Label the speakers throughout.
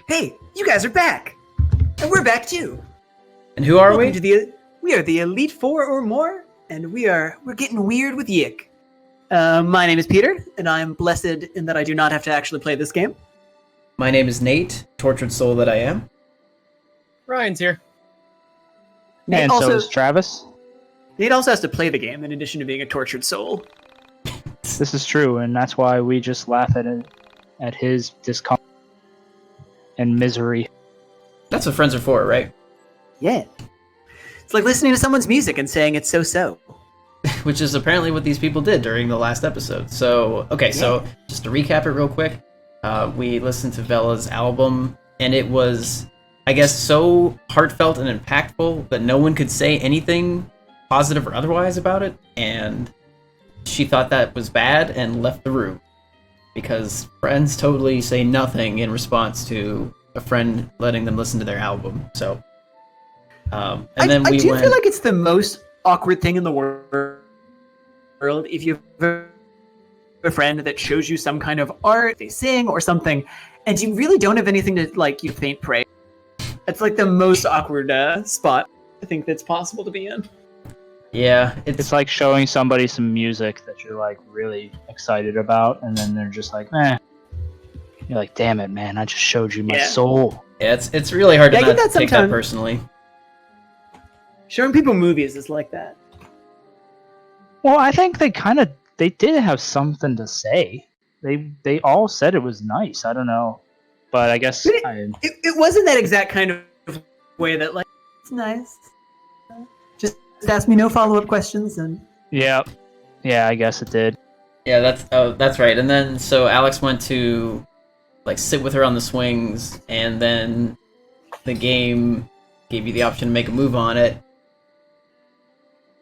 Speaker 1: Hey, you guys are back! And we're back too!
Speaker 2: And who are
Speaker 1: Welcome we? We are the Elite Four or more, and we're getting weird with YIIK. My name is Peter, and I'm blessed in that I do not have to actually play this game.
Speaker 2: My name is Nate, tortured soul that I am.
Speaker 3: Ryan's here.
Speaker 4: And so is Travis.
Speaker 1: Nate also has to play the game in addition to being a tortured soul.
Speaker 4: This is true, and that's why we just laugh at his discomfort and misery.
Speaker 2: That's what friends are for, right?
Speaker 1: Yeah. It's like listening to someone's music and saying it's so-so.
Speaker 2: Which is apparently what these people did during the last episode. So, okay, so just to recap it real quick, we listened to Vela's album, and it was, I guess, so heartfelt and impactful that no one could say anything positive or otherwise about it, and she thought that was bad and left the room. Because friends totally say nothing in response to a friend letting them listen to their album. So, and then
Speaker 1: I do feel like it's the most awkward thing in the world if you have a friend that shows you some kind of art, they sing or something, and you really don't have anything to you faint praise. It's like the most awkward spot I think that's possible to be in.
Speaker 2: Yeah,
Speaker 4: it's like showing somebody some music that you're like really excited about, and then they're just like, "Meh." You're like, "Damn it, man! I just showed you my soul."
Speaker 2: Yeah, it's really hard to not take that personally.
Speaker 1: Showing people movies is like that.
Speaker 4: Well, I think they did have something to say. They all said it was nice. I don't know, but I guess
Speaker 1: it wasn't that exact kind of way that it's nice. Just ask me no follow-up questions and.
Speaker 4: Yeah, I guess it did.
Speaker 2: Yeah, that's right. And then so Alex went to sit with her on the swings, and then the game gave you the option to make a move on it.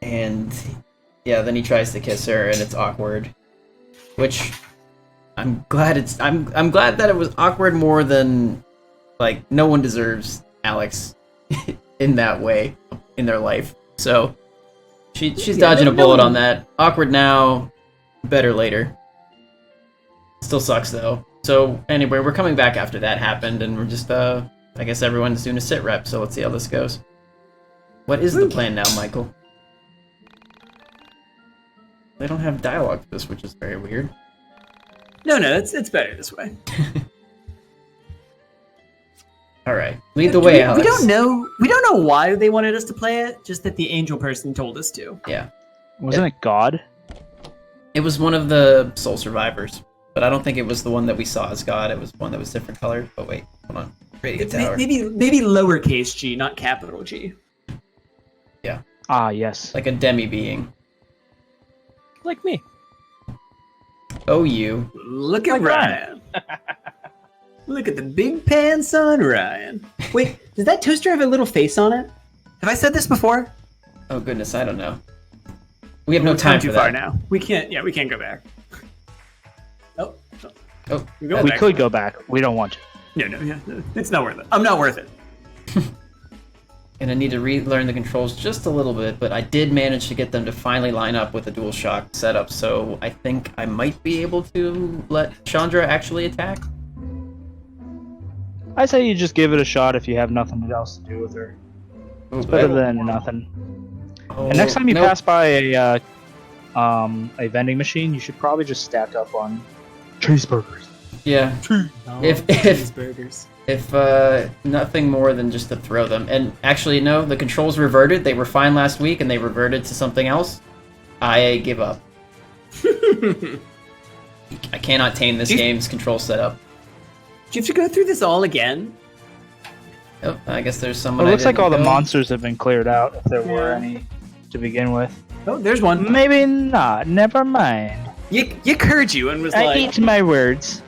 Speaker 2: And yeah, then he tries to kiss her, and it's awkward. Which I'm glad I'm glad that it was awkward more than no one deserves Alex in that way in their life. So she's dodging a bullet on that. Awkward now, better later. Still sucks though. So anyway, we're coming back after that happened, and we're just I guess everyone's doing a sit rep, so let's see how this goes. What is the plan now, Michael? They don't have dialogue for this, which is very weird.
Speaker 1: No, it's better this way.
Speaker 2: All right, lead the way, Alex.
Speaker 1: We don't know why they wanted us to play it. Just that the angel person told us to.
Speaker 2: Yeah.
Speaker 4: Wasn't it God?
Speaker 2: It was one of the soul survivors, but I don't think it was the one that we saw as God. It was one that was different colored. But wait, hold on. Radio tower.
Speaker 1: Maybe lowercase g, not capital G.
Speaker 2: Yeah.
Speaker 4: Ah, yes.
Speaker 2: Like a demi being.
Speaker 3: Like me.
Speaker 2: Oh, you.
Speaker 1: Look at Ryan. Look at the big pants on Ryan. Wait, does that toaster have a little face on it? Have I said this before?
Speaker 2: Oh goodness, I don't know. We have no time for
Speaker 1: too
Speaker 2: that.
Speaker 1: far now. We can't go back. Oh.
Speaker 4: We could go back. We don't want to.
Speaker 1: No, it's not worth it. I'm not worth it.
Speaker 2: And I need to relearn the controls just a little bit, but I did manage to get them to finally line up with the DualShock setup, so I think I might be able to let Chandra actually attack.
Speaker 4: I say you just give it a shot if you have nothing else to do with her. It's better than nothing.
Speaker 2: Oh,
Speaker 4: and next time you pass by a vending machine, you should probably just stack up on cheeseburgers.
Speaker 2: Yeah.
Speaker 1: Cheeseburgers.
Speaker 2: If nothing more than just to throw them. And actually, no, the controls reverted. They were fine last week, and they reverted to something else. I give up. I cannot tame this game's control setup.
Speaker 1: Do you have to go through this all again?
Speaker 2: Oh, I guess there's someone.
Speaker 4: It looks like all the monsters have been cleared out, if there were any to begin with.
Speaker 1: Oh, there's one.
Speaker 4: Maybe not. Never mind.
Speaker 1: YIIK heard you and was
Speaker 4: I eat my words.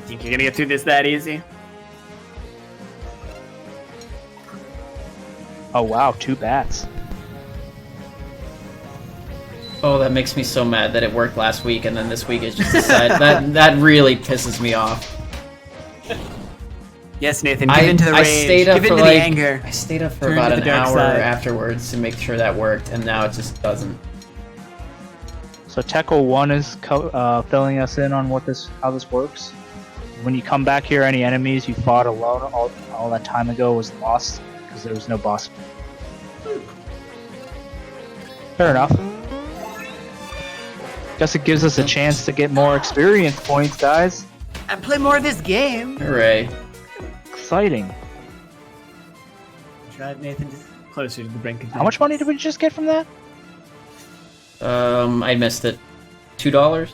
Speaker 1: Think you're gonna get through this that easy?
Speaker 4: Oh wow, 2 bats.
Speaker 2: Oh, that makes me so mad that it worked last week, and then this week it's just decided. that really pisses me off.
Speaker 1: Yes, Nathan, give into the rage.
Speaker 2: Stayed up
Speaker 1: give into the anger.
Speaker 2: I stayed up for
Speaker 1: Turn
Speaker 2: about
Speaker 1: to the
Speaker 2: an
Speaker 1: dark
Speaker 2: hour
Speaker 1: side.
Speaker 2: afterwards to make sure that worked, and now it just doesn't.
Speaker 4: So Tekel 1 is filling us in on how this works. when you come back here, any enemies you fought alone all that time ago was lost because there was no boss. Fair enough. Guess it gives us a chance to get more experience points, guys.
Speaker 1: And play more of this game.
Speaker 2: Hooray.
Speaker 4: Exciting.
Speaker 1: Drive Nathan closer to the brink of
Speaker 4: How much money did we just get from that?
Speaker 2: I missed it. $2?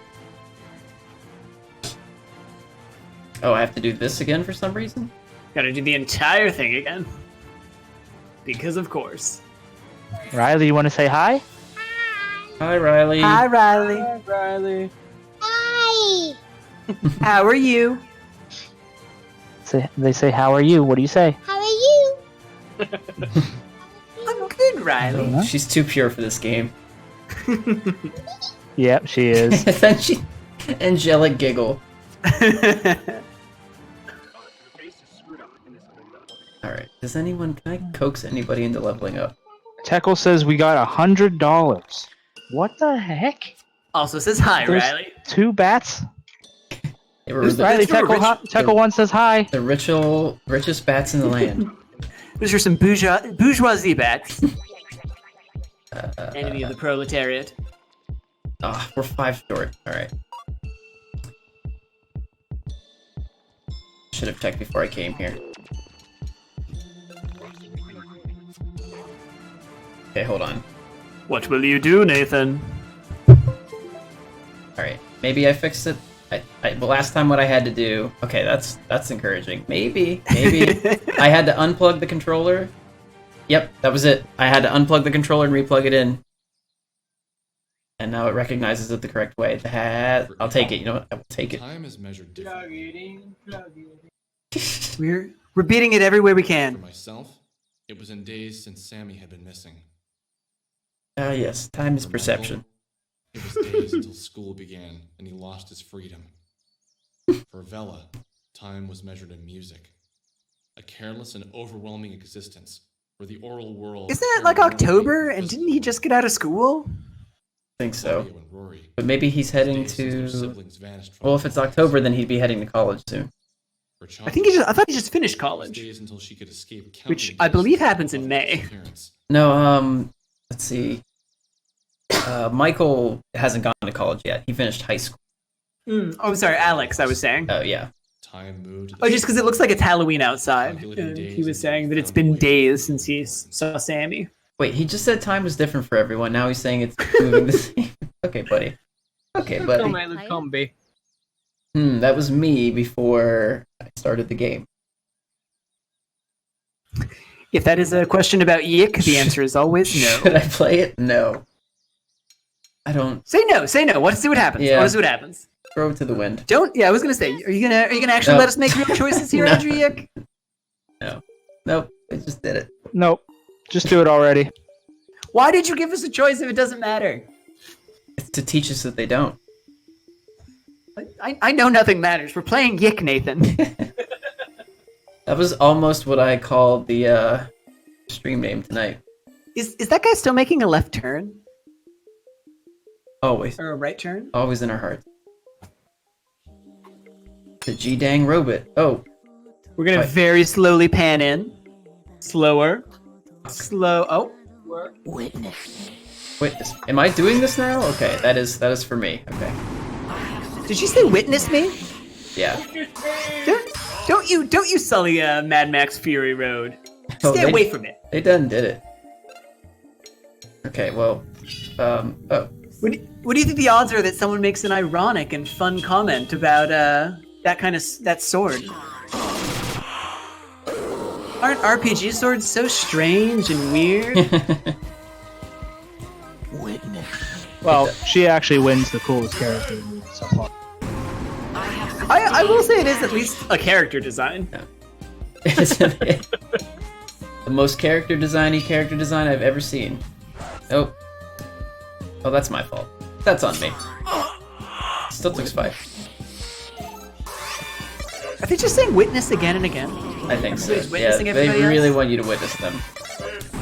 Speaker 2: Oh, I have to do this again for some reason?
Speaker 1: Gotta do the entire thing again. Because of course.
Speaker 4: Riley, you want to say hi?
Speaker 2: Hi, Riley.
Speaker 1: Hi, Riley.
Speaker 3: Hi, Riley.
Speaker 5: Hi!
Speaker 1: How are you?
Speaker 4: They say, how are you? What do you say?
Speaker 5: How are you?
Speaker 1: I'm good, Riley.
Speaker 4: Huh?
Speaker 2: She's too pure for this game.
Speaker 4: Yep, she is.
Speaker 2: Then she... Angelic giggle. Alright, does anyone... Can I coax anybody into leveling up?
Speaker 4: Teckle says we got $100. What the heck?
Speaker 1: Also says hi,
Speaker 4: There's
Speaker 1: Riley.
Speaker 4: 2 bats?
Speaker 2: They were
Speaker 1: Who's
Speaker 2: the,
Speaker 4: Riley,
Speaker 1: That's for
Speaker 4: Teckle 1 says hi.
Speaker 2: the richest bats in the land.
Speaker 1: Those are some bourgeoisie bats. Enemy of the proletariat.
Speaker 2: Ah, we're 5 short. Alright. Should have checked before I came here. Okay, hold on.
Speaker 1: What will you do, Nathan?
Speaker 2: Alright, maybe I fixed it. The last time what I had to do... Okay, that's encouraging. Maybe I had to unplug the controller. Yep, that was it. I had to unplug the controller and replug it in. And now it recognizes it the correct way. I'll take it, you know what? I will take it.
Speaker 6: Time is measured differently.
Speaker 1: We're beating it every way we
Speaker 6: For
Speaker 1: can.
Speaker 6: myself, it was in days since Sammy had been missing.
Speaker 2: Ah, yes, time is
Speaker 6: For
Speaker 2: perception.
Speaker 6: Michael, it was days until school began and he lost his freedom. For Vela, time was measured in music. A careless and overwhelming existence where the oral world...
Speaker 1: Isn't it like October? And didn't he just get out of school?
Speaker 2: I think so.
Speaker 6: Mario and Rory,
Speaker 2: But maybe he's heading
Speaker 6: days since their
Speaker 2: to...
Speaker 6: siblings vanished from
Speaker 2: Well,
Speaker 6: their
Speaker 2: if it's
Speaker 6: lives.
Speaker 2: October, then he'd be heading to college soon.
Speaker 6: For
Speaker 1: I thought he just finished
Speaker 6: Chocolate,
Speaker 1: college.
Speaker 6: days until she could escape
Speaker 1: Which
Speaker 6: counting
Speaker 1: I
Speaker 6: days
Speaker 1: believe
Speaker 6: without
Speaker 1: happens in
Speaker 6: her
Speaker 1: May.
Speaker 6: disappearance.
Speaker 2: No, let's see. Michael hasn't gone to college yet. He finished high school.
Speaker 1: Oh, I'm sorry, Alex, I was saying.
Speaker 2: Oh, yeah.
Speaker 6: Time moved.
Speaker 1: Oh, just because it looks like it's Halloween outside.
Speaker 6: Calculating
Speaker 1: And
Speaker 6: days
Speaker 1: he was
Speaker 6: until
Speaker 1: saying that
Speaker 6: he
Speaker 1: it's
Speaker 6: found
Speaker 1: been
Speaker 6: a way.
Speaker 1: days since he saw Sammy.
Speaker 2: Wait, he just said time was different for everyone. Now he's saying it's moving the same. Okay, buddy. Okay,
Speaker 3: Come,
Speaker 2: buddy.
Speaker 3: Island, come, be.
Speaker 2: That was me before I started the game.
Speaker 1: If that is a question about YIIK, the answer is always
Speaker 2: Should
Speaker 1: no.
Speaker 2: I play it? No. I don't.
Speaker 1: Say no. Let's see what happens.
Speaker 2: Yeah.
Speaker 1: Let's see what happens.
Speaker 2: Throw it to the wind.
Speaker 1: Don't. Yeah, I was gonna say. Are you gonna actually
Speaker 2: No.
Speaker 1: let us make real choices here,
Speaker 2: No.
Speaker 1: Andrew YIIK?
Speaker 2: Nope, I just did it.
Speaker 4: Nope. Just do it already.
Speaker 1: Why did you give us a choice if it doesn't matter?
Speaker 2: It's to teach us that they don't.
Speaker 1: I know nothing matters. We're playing YIIK, Nathan.
Speaker 2: That was almost what I called the stream name tonight.
Speaker 1: Is that guy still making a left turn
Speaker 2: Always.
Speaker 1: or a right turn?
Speaker 2: Always in our hearts. The G-dang robot. Oh,
Speaker 1: We're gonna
Speaker 2: Right.
Speaker 1: very slowly pan in. Slower. Slow. Oh.
Speaker 2: wait, am I doing this now? Okay, that is for me. Okay.
Speaker 1: Did you say witness me?
Speaker 2: Yeah.
Speaker 1: Don't you sully Mad Max Fury Road.
Speaker 2: Oh,
Speaker 1: Stay away from it.
Speaker 2: They done did it. Okay, well, oh.
Speaker 1: What do you think the odds are that someone makes an ironic and fun comment about that sword? Aren't RPG swords so strange and weird?
Speaker 4: Well, she actually wins the coolest character so far.
Speaker 1: I will say it is at least a character design.
Speaker 2: It's the most character design I've ever seen. Oh. Oh, that's my fault. That's on me. Still took 5.
Speaker 1: Are they just saying witness again and again?
Speaker 2: I think so.
Speaker 1: Everybody's
Speaker 2: Yeah,
Speaker 1: witnessing
Speaker 2: they
Speaker 1: everybody
Speaker 2: really
Speaker 1: else?
Speaker 2: want you to witness them.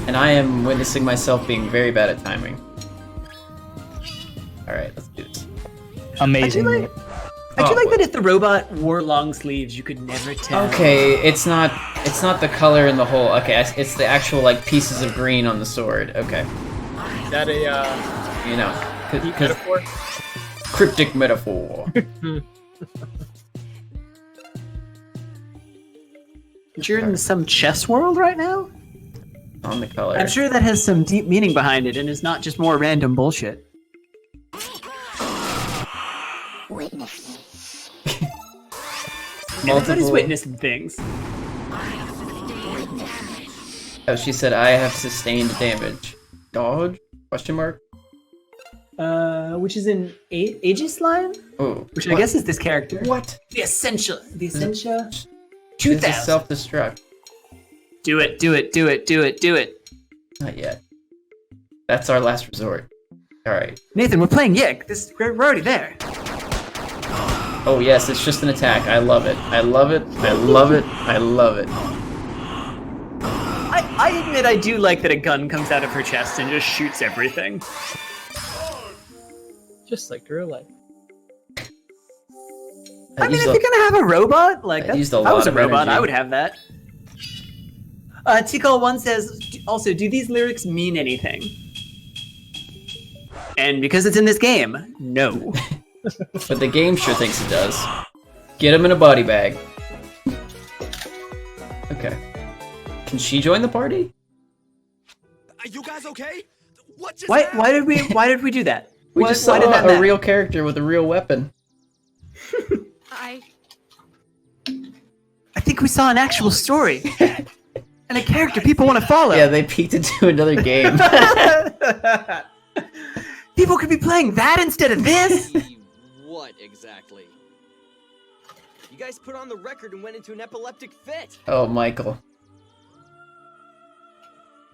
Speaker 2: And I am witnessing myself being very bad at timing. Alright, let's do this.
Speaker 4: Amazing.
Speaker 1: I I do
Speaker 2: Oh,
Speaker 1: like that if the robot wore long sleeves, you could never tell.
Speaker 2: Okay, it's not the color in the hole. Okay, it's the actual like pieces of green on the sword. Okay,
Speaker 3: Is that a
Speaker 2: you know,
Speaker 3: deep metaphor?
Speaker 2: cryptic metaphor.
Speaker 1: You're in some chess world right now?
Speaker 2: On the color.
Speaker 1: I'm sure that has some deep meaning behind it and is not just more random bullshit. Everybody's witnessing things.
Speaker 2: Oh, she said I have sustained damage. Dodge? Question mark?
Speaker 1: Which is in Aegis line?
Speaker 2: Oh,
Speaker 1: Which I guess is this character.
Speaker 2: What?
Speaker 1: The Essentia. The Essentia.
Speaker 2: This is
Speaker 1: 2000.
Speaker 2: self-destruct.
Speaker 1: Do it, do it, do it, do it, do it.
Speaker 2: Not yet. That's our last resort. Alright.
Speaker 1: Nathan, we're playing YIIK. We're already there.
Speaker 2: Oh yes, it's just an attack. I love it. I love it. I love it. I love it.
Speaker 1: I admit I do like that a gun comes out of her chest and just shoots everything.
Speaker 3: Just like real life.
Speaker 1: I mean, if you're gonna have a robot, like,
Speaker 2: I used a
Speaker 1: if I was
Speaker 2: lot
Speaker 1: a
Speaker 2: of
Speaker 1: robot,
Speaker 2: energy.
Speaker 1: I would have that. Tikal1 says, also, do these lyrics mean anything? And because it's in this game, no.
Speaker 2: But the game sure thinks it does. Get him in a body bag. Okay. Can she join the party?
Speaker 7: Are you guys okay? What just
Speaker 1: Why
Speaker 7: happened?
Speaker 1: why did we do that?
Speaker 2: We
Speaker 1: Why-
Speaker 2: just
Speaker 1: why
Speaker 2: saw
Speaker 1: did that
Speaker 2: a
Speaker 1: matter?
Speaker 2: real character with a real weapon.
Speaker 1: I think we saw an actual story. And a character people want to follow.
Speaker 2: Yeah, they peeked into another game.
Speaker 1: People could be playing that instead of this.
Speaker 7: What exactly? You guys put on the record and went into an epileptic fit.
Speaker 2: Oh, Michael.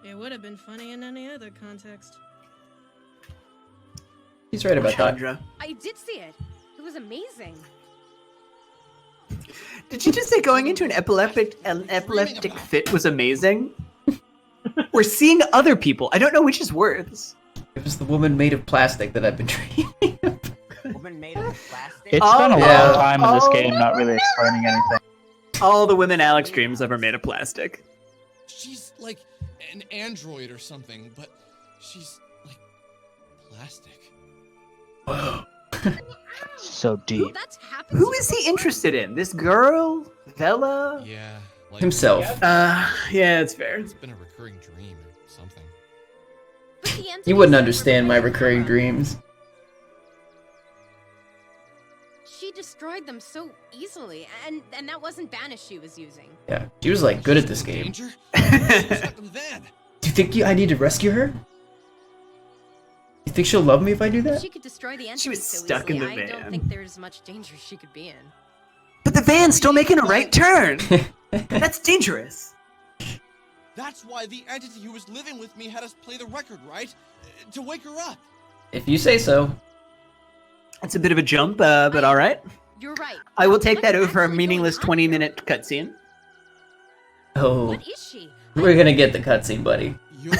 Speaker 8: It would have been funny in any other context.
Speaker 2: He's right about that.
Speaker 1: Chandra.
Speaker 5: I did see it. It was amazing.
Speaker 1: Did you just say going into an epileptic fit was amazing? We're seeing other people. I don't know which is worse.
Speaker 2: It was the woman made of plastic that I've been dreaming of.
Speaker 7: Woman made of plastic.
Speaker 4: It's been a
Speaker 2: yeah.
Speaker 4: long time in this game not really explaining anything.
Speaker 1: All the women Alex dreams of are made of plastic.
Speaker 6: She's like an android or something, but she's like plastic.
Speaker 4: So deep.
Speaker 5: That's happened.
Speaker 1: Who is he interested in? This girl? Vela?
Speaker 6: Yeah, like
Speaker 2: Himself.
Speaker 1: Yeah, it's fair.
Speaker 6: It's been a recurring dream or something.
Speaker 5: But the entity
Speaker 2: You wouldn't
Speaker 5: said
Speaker 2: understand my
Speaker 5: we're gonna
Speaker 2: recurring
Speaker 5: cover.
Speaker 2: dreams.
Speaker 5: She destroyed them so easily, and that wasn't banish she was using.
Speaker 2: Yeah, she was like good at this game.
Speaker 6: Danger? Stuck in the van.
Speaker 2: Do you think I need to rescue her? You think she'll love me if I do
Speaker 5: If
Speaker 2: that?
Speaker 5: she could destroy the entity
Speaker 1: She was
Speaker 5: so
Speaker 1: stuck in
Speaker 5: easily,
Speaker 1: the
Speaker 5: I
Speaker 1: van.
Speaker 5: don't think there's much danger she could be in.
Speaker 1: But the van's still making a right turn. That's dangerous.
Speaker 6: That's why the entity who was living with me had us play the record, right? To wake her up.
Speaker 2: If you say so.
Speaker 1: It's a bit of a jump, but all right.
Speaker 5: You're right.
Speaker 1: I will take that
Speaker 5: What's
Speaker 1: over a
Speaker 5: actually
Speaker 1: meaningless
Speaker 5: going on
Speaker 1: 20-minute cutscene.
Speaker 2: Oh,
Speaker 5: What is she?
Speaker 2: we're gonna get the cutscene, buddy.
Speaker 6: You're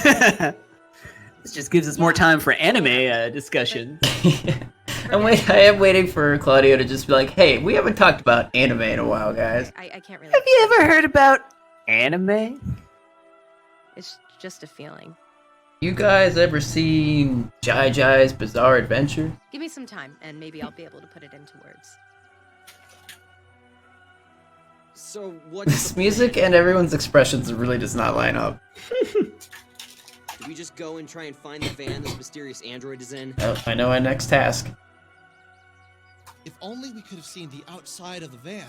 Speaker 1: This just gives us more time for anime discussion.
Speaker 2: I am waiting for Claudio to just be like, hey, we haven't talked about anime in a while, guys.
Speaker 5: I can't really.
Speaker 1: Have you ever heard about anime?
Speaker 5: It's just a feeling.
Speaker 2: You guys ever seen Jai Jai's Bizarre Adventure?
Speaker 5: Give me some time, and maybe I'll be able to put it into words.
Speaker 7: So what's
Speaker 2: This
Speaker 7: the
Speaker 2: music and everyone's expressions really does not line up.
Speaker 7: Do we just go and try and find the van this mysterious android is in?
Speaker 2: Oh, I know our next task.
Speaker 6: If only we could have seen the outside of the van.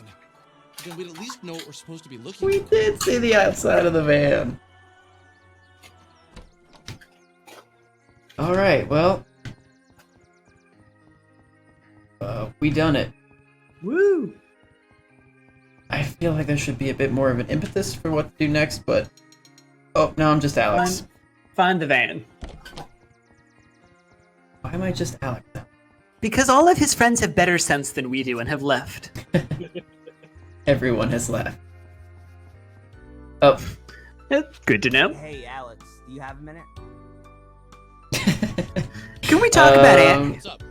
Speaker 6: Then we'd at least know what we're supposed to be looking
Speaker 2: We
Speaker 6: for.
Speaker 2: did see the outside of the van. Alright, well. We done it.
Speaker 1: Woo!
Speaker 2: I feel like there should be a bit more of an impetus for what to do next, but... Oh, no, I'm just Alex.
Speaker 1: Find the van.
Speaker 2: Why am I just Alex now?
Speaker 1: Because all of his friends have better sense than we do and have left.
Speaker 2: Everyone has left. Oh.
Speaker 1: Good to know.
Speaker 7: Hey, Alex, do you have a minute?
Speaker 1: Can we talk about it?
Speaker 6: What's up?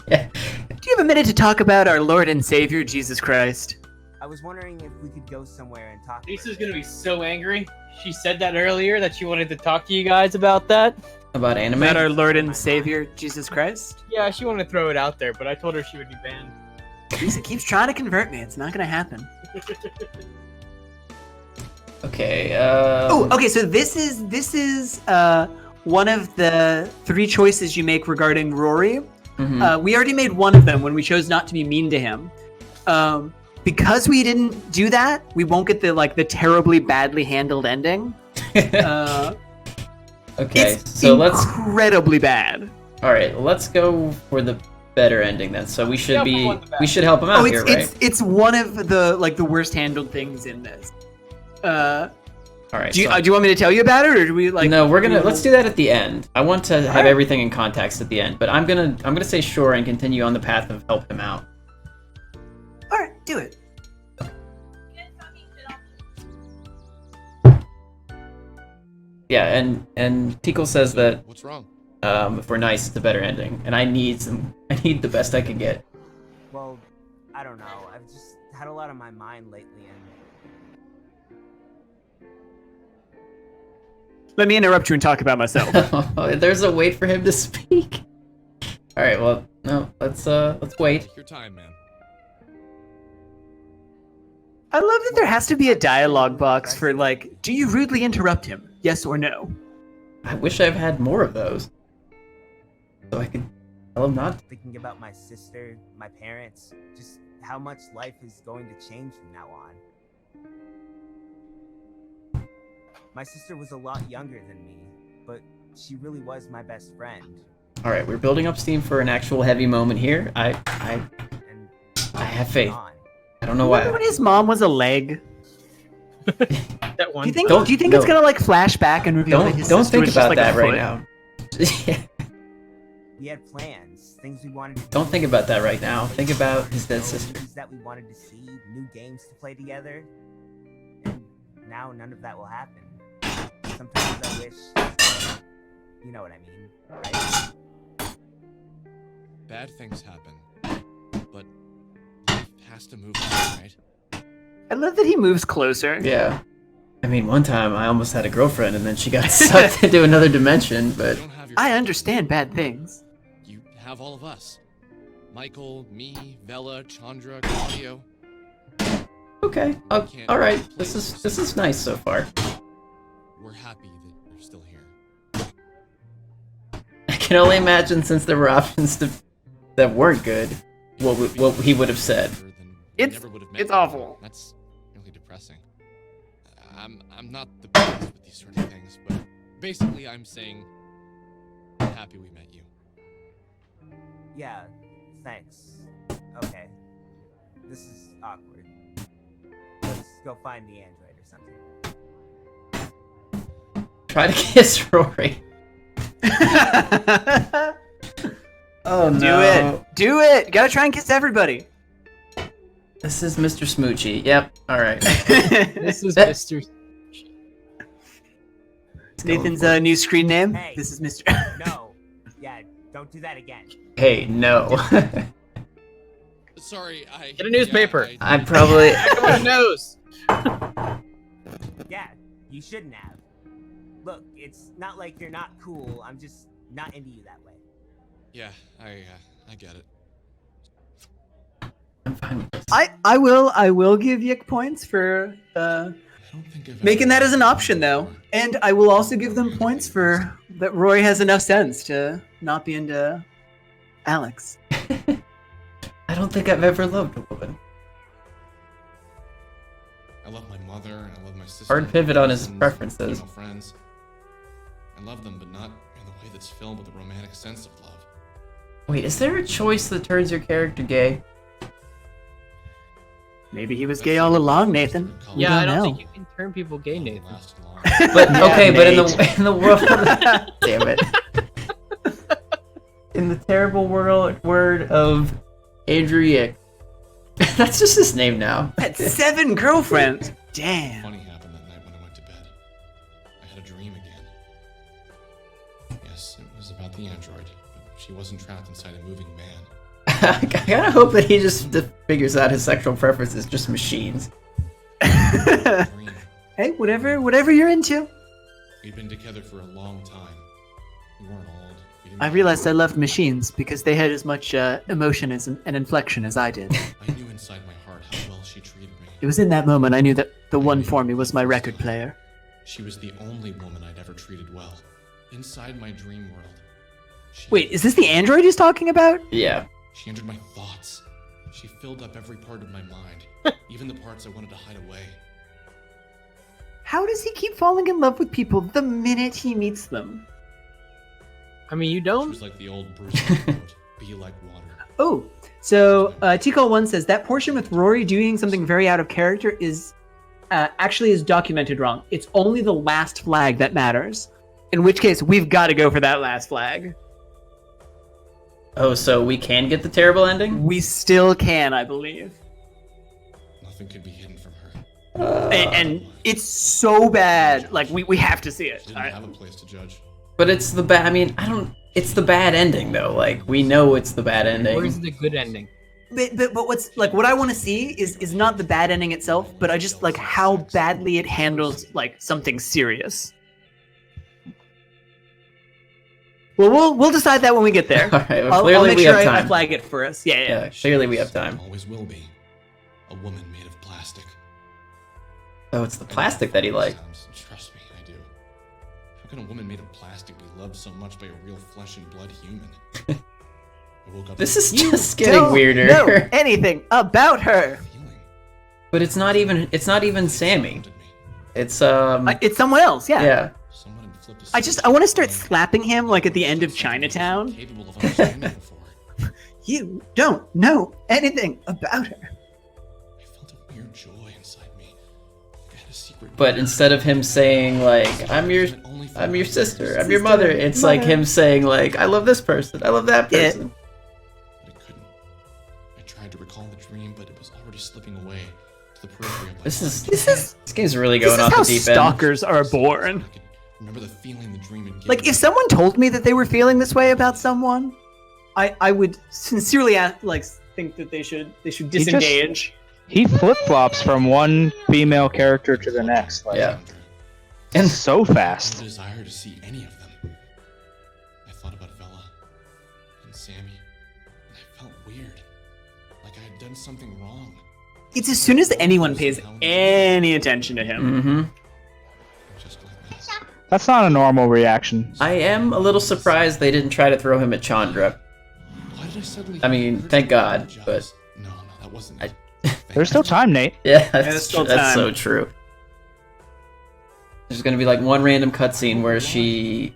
Speaker 2: Yeah.
Speaker 1: Do you have a minute to talk about our Lord and Savior, Jesus Christ?
Speaker 9: I was wondering if we could go somewhere and talk.
Speaker 3: Lisa's gonna be so angry. She said that earlier that she wanted to talk to you guys about that.
Speaker 2: About anime?
Speaker 1: About our Lord and Savior, Jesus Christ?
Speaker 3: Yeah, she wanted to throw it out there, but I told her she would be banned.
Speaker 1: Lisa keeps trying to convert me. It's not gonna happen.
Speaker 2: Okay,
Speaker 1: Okay, so this is one of the 3 choices you make regarding Rory. We already made one of them when we chose not to be mean to him. Because we didn't do that, we won't get the terribly badly handled ending.
Speaker 2: okay,
Speaker 1: It's
Speaker 2: so let's...
Speaker 1: incredibly bad.
Speaker 2: Alright, let's go for the better ending then. So we should we should help him out here, right?
Speaker 1: It's one of the worst handled things in this.
Speaker 2: Alright,
Speaker 1: do you want me to tell you about it, or do we
Speaker 2: No, let's do that at the end. I want to have everything in context at the end, but I'm gonna say sure and continue on the path of help him out.
Speaker 1: Alright, do it.
Speaker 2: Yeah, and Tickle says that
Speaker 6: What's wrong?
Speaker 2: if we're nice, it's a better ending, and I need the best I can get.
Speaker 9: Well, I don't know. I've just had a lot on my mind lately, and
Speaker 1: Let me interrupt you and talk about myself.
Speaker 2: There's a wait for him to speak. All right, well, no, let's wait.
Speaker 6: Take your time, man.
Speaker 1: I love that there has to be a dialogue box for do you rudely interrupt him? Yes or no?
Speaker 2: I wish I've had more of those, so I could tell him not.
Speaker 9: thinking about my sister, my parents, just how much life is going to change from now on. My sister was a lot younger than me, but she really was my best friend.
Speaker 2: All right, we're building up steam for an actual heavy moment here. I have faith. I don't know why.
Speaker 1: Remember when his mom was a leg?
Speaker 3: That one.
Speaker 1: Do you think it's gonna flash back and reveal that his
Speaker 2: Don't
Speaker 1: sister
Speaker 2: think
Speaker 1: was just
Speaker 2: about
Speaker 1: a
Speaker 2: that right
Speaker 1: foot?
Speaker 2: now.
Speaker 9: We had plans, things we wanted to
Speaker 2: Don't think about that right now. Think about his dead sister.
Speaker 9: movies that we wanted to see, new games to play together. And now none of that will happen. Sometimes I wish, you know what I mean, right?
Speaker 6: Bad things happen, but life has to move on, right?
Speaker 1: I love that he moves closer.
Speaker 2: Yeah. I mean, one time I almost had a girlfriend and then she got sucked into another dimension, but...
Speaker 6: You don't have your
Speaker 1: I understand bad things.
Speaker 6: You have all of us. Michael, me, Vela, Chandra, Claudio.
Speaker 2: Okay. Oh, all right. This is nice so far.
Speaker 6: We're happy that you're still here.
Speaker 2: I can only imagine, since there were options that weren't good, what he would have said.
Speaker 1: It's awful.
Speaker 6: That's really depressing. I'm not the best with these sort of things, but basically I'm saying I'm happy we met you.
Speaker 9: Yeah, thanks. Okay. This is awkward. Let's go find the android or something.
Speaker 2: Try to kiss Rory. Oh no.
Speaker 1: Do it! Gotta try and kiss everybody.
Speaker 2: This is Mr. Smoochie. Yep. All right.
Speaker 3: This is Mr.
Speaker 1: Nathan's new screen name.
Speaker 9: Hey.
Speaker 1: This is Mr.
Speaker 9: No. Yeah, don't do that again.
Speaker 2: Hey, no.
Speaker 6: Sorry,
Speaker 3: Get a newspaper.
Speaker 2: I probably...
Speaker 3: Everyone knows.
Speaker 9: Yeah, you shouldn't have. Look, it's not like you're not cool. I'm just not into you that way.
Speaker 6: Yeah, I get it.
Speaker 2: I'm fine with this.
Speaker 1: I will give YIIK points for
Speaker 6: I don't think I've
Speaker 1: making
Speaker 6: ever-
Speaker 1: that as an option though, and I will also give them points for that Roy has enough sense to not be into Alex.
Speaker 2: I don't think I've ever loved a woman.
Speaker 6: I love my mother and I love my sister.
Speaker 2: Hard pivot on his
Speaker 6: cousins,
Speaker 2: preferences.
Speaker 6: female friends. I love them, but not in the way that's filled with a romantic sense of love.
Speaker 2: Wait, is there a choice that turns your character gay?
Speaker 1: Maybe he was gay all along, Nathan. We
Speaker 3: Yeah, I don't
Speaker 1: know.
Speaker 3: think you can turn people gay, Nathan.
Speaker 6: Lasted long.
Speaker 2: But
Speaker 1: Yeah,
Speaker 2: okay, but in
Speaker 1: Nate.
Speaker 2: the world, damn it, in the terrible word of Andrew YIIK. That's just his name now.
Speaker 1: Had 7 girlfriends. Damn.
Speaker 6: Funny happened that night when I went to bed. I had a dream again. Yes, it was about the android, but she wasn't trapped inside a moving man.
Speaker 2: I kind of hope that he just figures out his sexual preference is just machines.
Speaker 6: Dream.
Speaker 1: Hey, whatever you're into.
Speaker 6: We'd been together for a long time. We weren't old. We didn't
Speaker 1: I realized I loved machines because they had as much emotion and inflection as I did.
Speaker 6: I knew inside my heart how well she treated me.
Speaker 1: It was in that moment I knew that the one for me was my record player.
Speaker 6: She was the only woman I'd ever treated well. Inside my dream world. She,
Speaker 1: Wait, is this the android he's talking about?
Speaker 2: Yeah.
Speaker 6: She entered my thoughts. She filled up every part of my mind, even the parts I wanted to hide away.
Speaker 1: How does he keep falling in love with people the minute he meets them?
Speaker 3: I mean, you
Speaker 6: She
Speaker 3: don't.
Speaker 6: was like the old Bruce Lee quote, "Be like water."
Speaker 1: Oh, so T-Call1 says that portion with Rory doing something very out of character is actually documented wrong. It's only the last flag that matters. In which case, we've got to go for that last flag.
Speaker 2: Oh, so we can get the terrible ending?
Speaker 1: We still can, I believe.
Speaker 6: Nothing could be hidden from her.
Speaker 1: And it's so bad. Like, we have to see it.
Speaker 6: She didn't have a place to judge.
Speaker 2: But it's the bad. I mean, I don't. It's the bad ending though. Like we know it's the bad ending.
Speaker 3: Where's the good ending?
Speaker 1: But what's like what I want to see is not the bad ending itself, but I just like how badly it handles like something serious. Well, we'll decide that when we get there.
Speaker 2: All right. Well,
Speaker 1: I'll
Speaker 2: clearly
Speaker 1: make
Speaker 2: we
Speaker 1: sure
Speaker 2: have
Speaker 1: I
Speaker 2: time.
Speaker 1: flag it for us. Yeah.
Speaker 2: Yeah. Clearly we have time.
Speaker 6: Always will be. A woman made of plastic.
Speaker 2: Oh, it's the plastic that he liked.
Speaker 6: Trust me, I do. How can a woman made of plastic be loved so much by a real flesh and blood human? I woke up.
Speaker 2: This is
Speaker 1: You
Speaker 2: just getting
Speaker 1: don't
Speaker 2: weirder.
Speaker 1: know anything about her.
Speaker 6: feeling.
Speaker 2: But it's not even. It's not even Sammy.
Speaker 6: Surrounded me.
Speaker 2: It's
Speaker 1: It's someone else. Yeah.
Speaker 2: Yeah.
Speaker 6: Someone had flipped a
Speaker 1: I want to
Speaker 6: switch
Speaker 1: start
Speaker 6: in my brain.
Speaker 1: slapping him like at the end of Chinatown.
Speaker 6: Capable of understanding before.
Speaker 1: You don't know anything about her.
Speaker 6: I felt a weird joy inside me. I had a secret.
Speaker 2: But instead of him saying like I'm your sister, I'm your mother, it's like him saying like I love this person, I love that
Speaker 1: Yeah.
Speaker 2: person.
Speaker 6: But I couldn't. I tried to recall the dream, but it was already slipping away to the periphery of my
Speaker 2: This game's really
Speaker 1: This
Speaker 2: going
Speaker 1: is
Speaker 2: off
Speaker 1: how
Speaker 2: the deep end.
Speaker 1: stalkers are born.
Speaker 6: I could remember the feeling the dream had given
Speaker 1: Like,
Speaker 6: me.
Speaker 1: if someone told me that they were feeling this way about someone, I would sincerely think that they should disengage.
Speaker 4: He flip flops from one female character to the next. Like,
Speaker 2: Yeah.
Speaker 4: and so
Speaker 6: No
Speaker 4: fast.
Speaker 6: desire to see any of them. I thought about Vela and Sammy, and I felt weird, like I had done something wrong.
Speaker 1: It's as soon as anyone pays any attention to him.
Speaker 2: Mm-hmm.
Speaker 6: Just like that.
Speaker 4: That's not a normal reaction.
Speaker 2: I am a little surprised they didn't try to throw him at Chandra.
Speaker 6: Why did I suddenly?
Speaker 2: I mean, thank God, but
Speaker 6: no, that wasn't.
Speaker 2: I-
Speaker 6: it.
Speaker 4: There's still time, Nate.
Speaker 2: Yeah,
Speaker 1: there's
Speaker 2: that's,
Speaker 1: still
Speaker 2: that's
Speaker 1: time.
Speaker 2: so true. There's gonna be like one random cutscene where she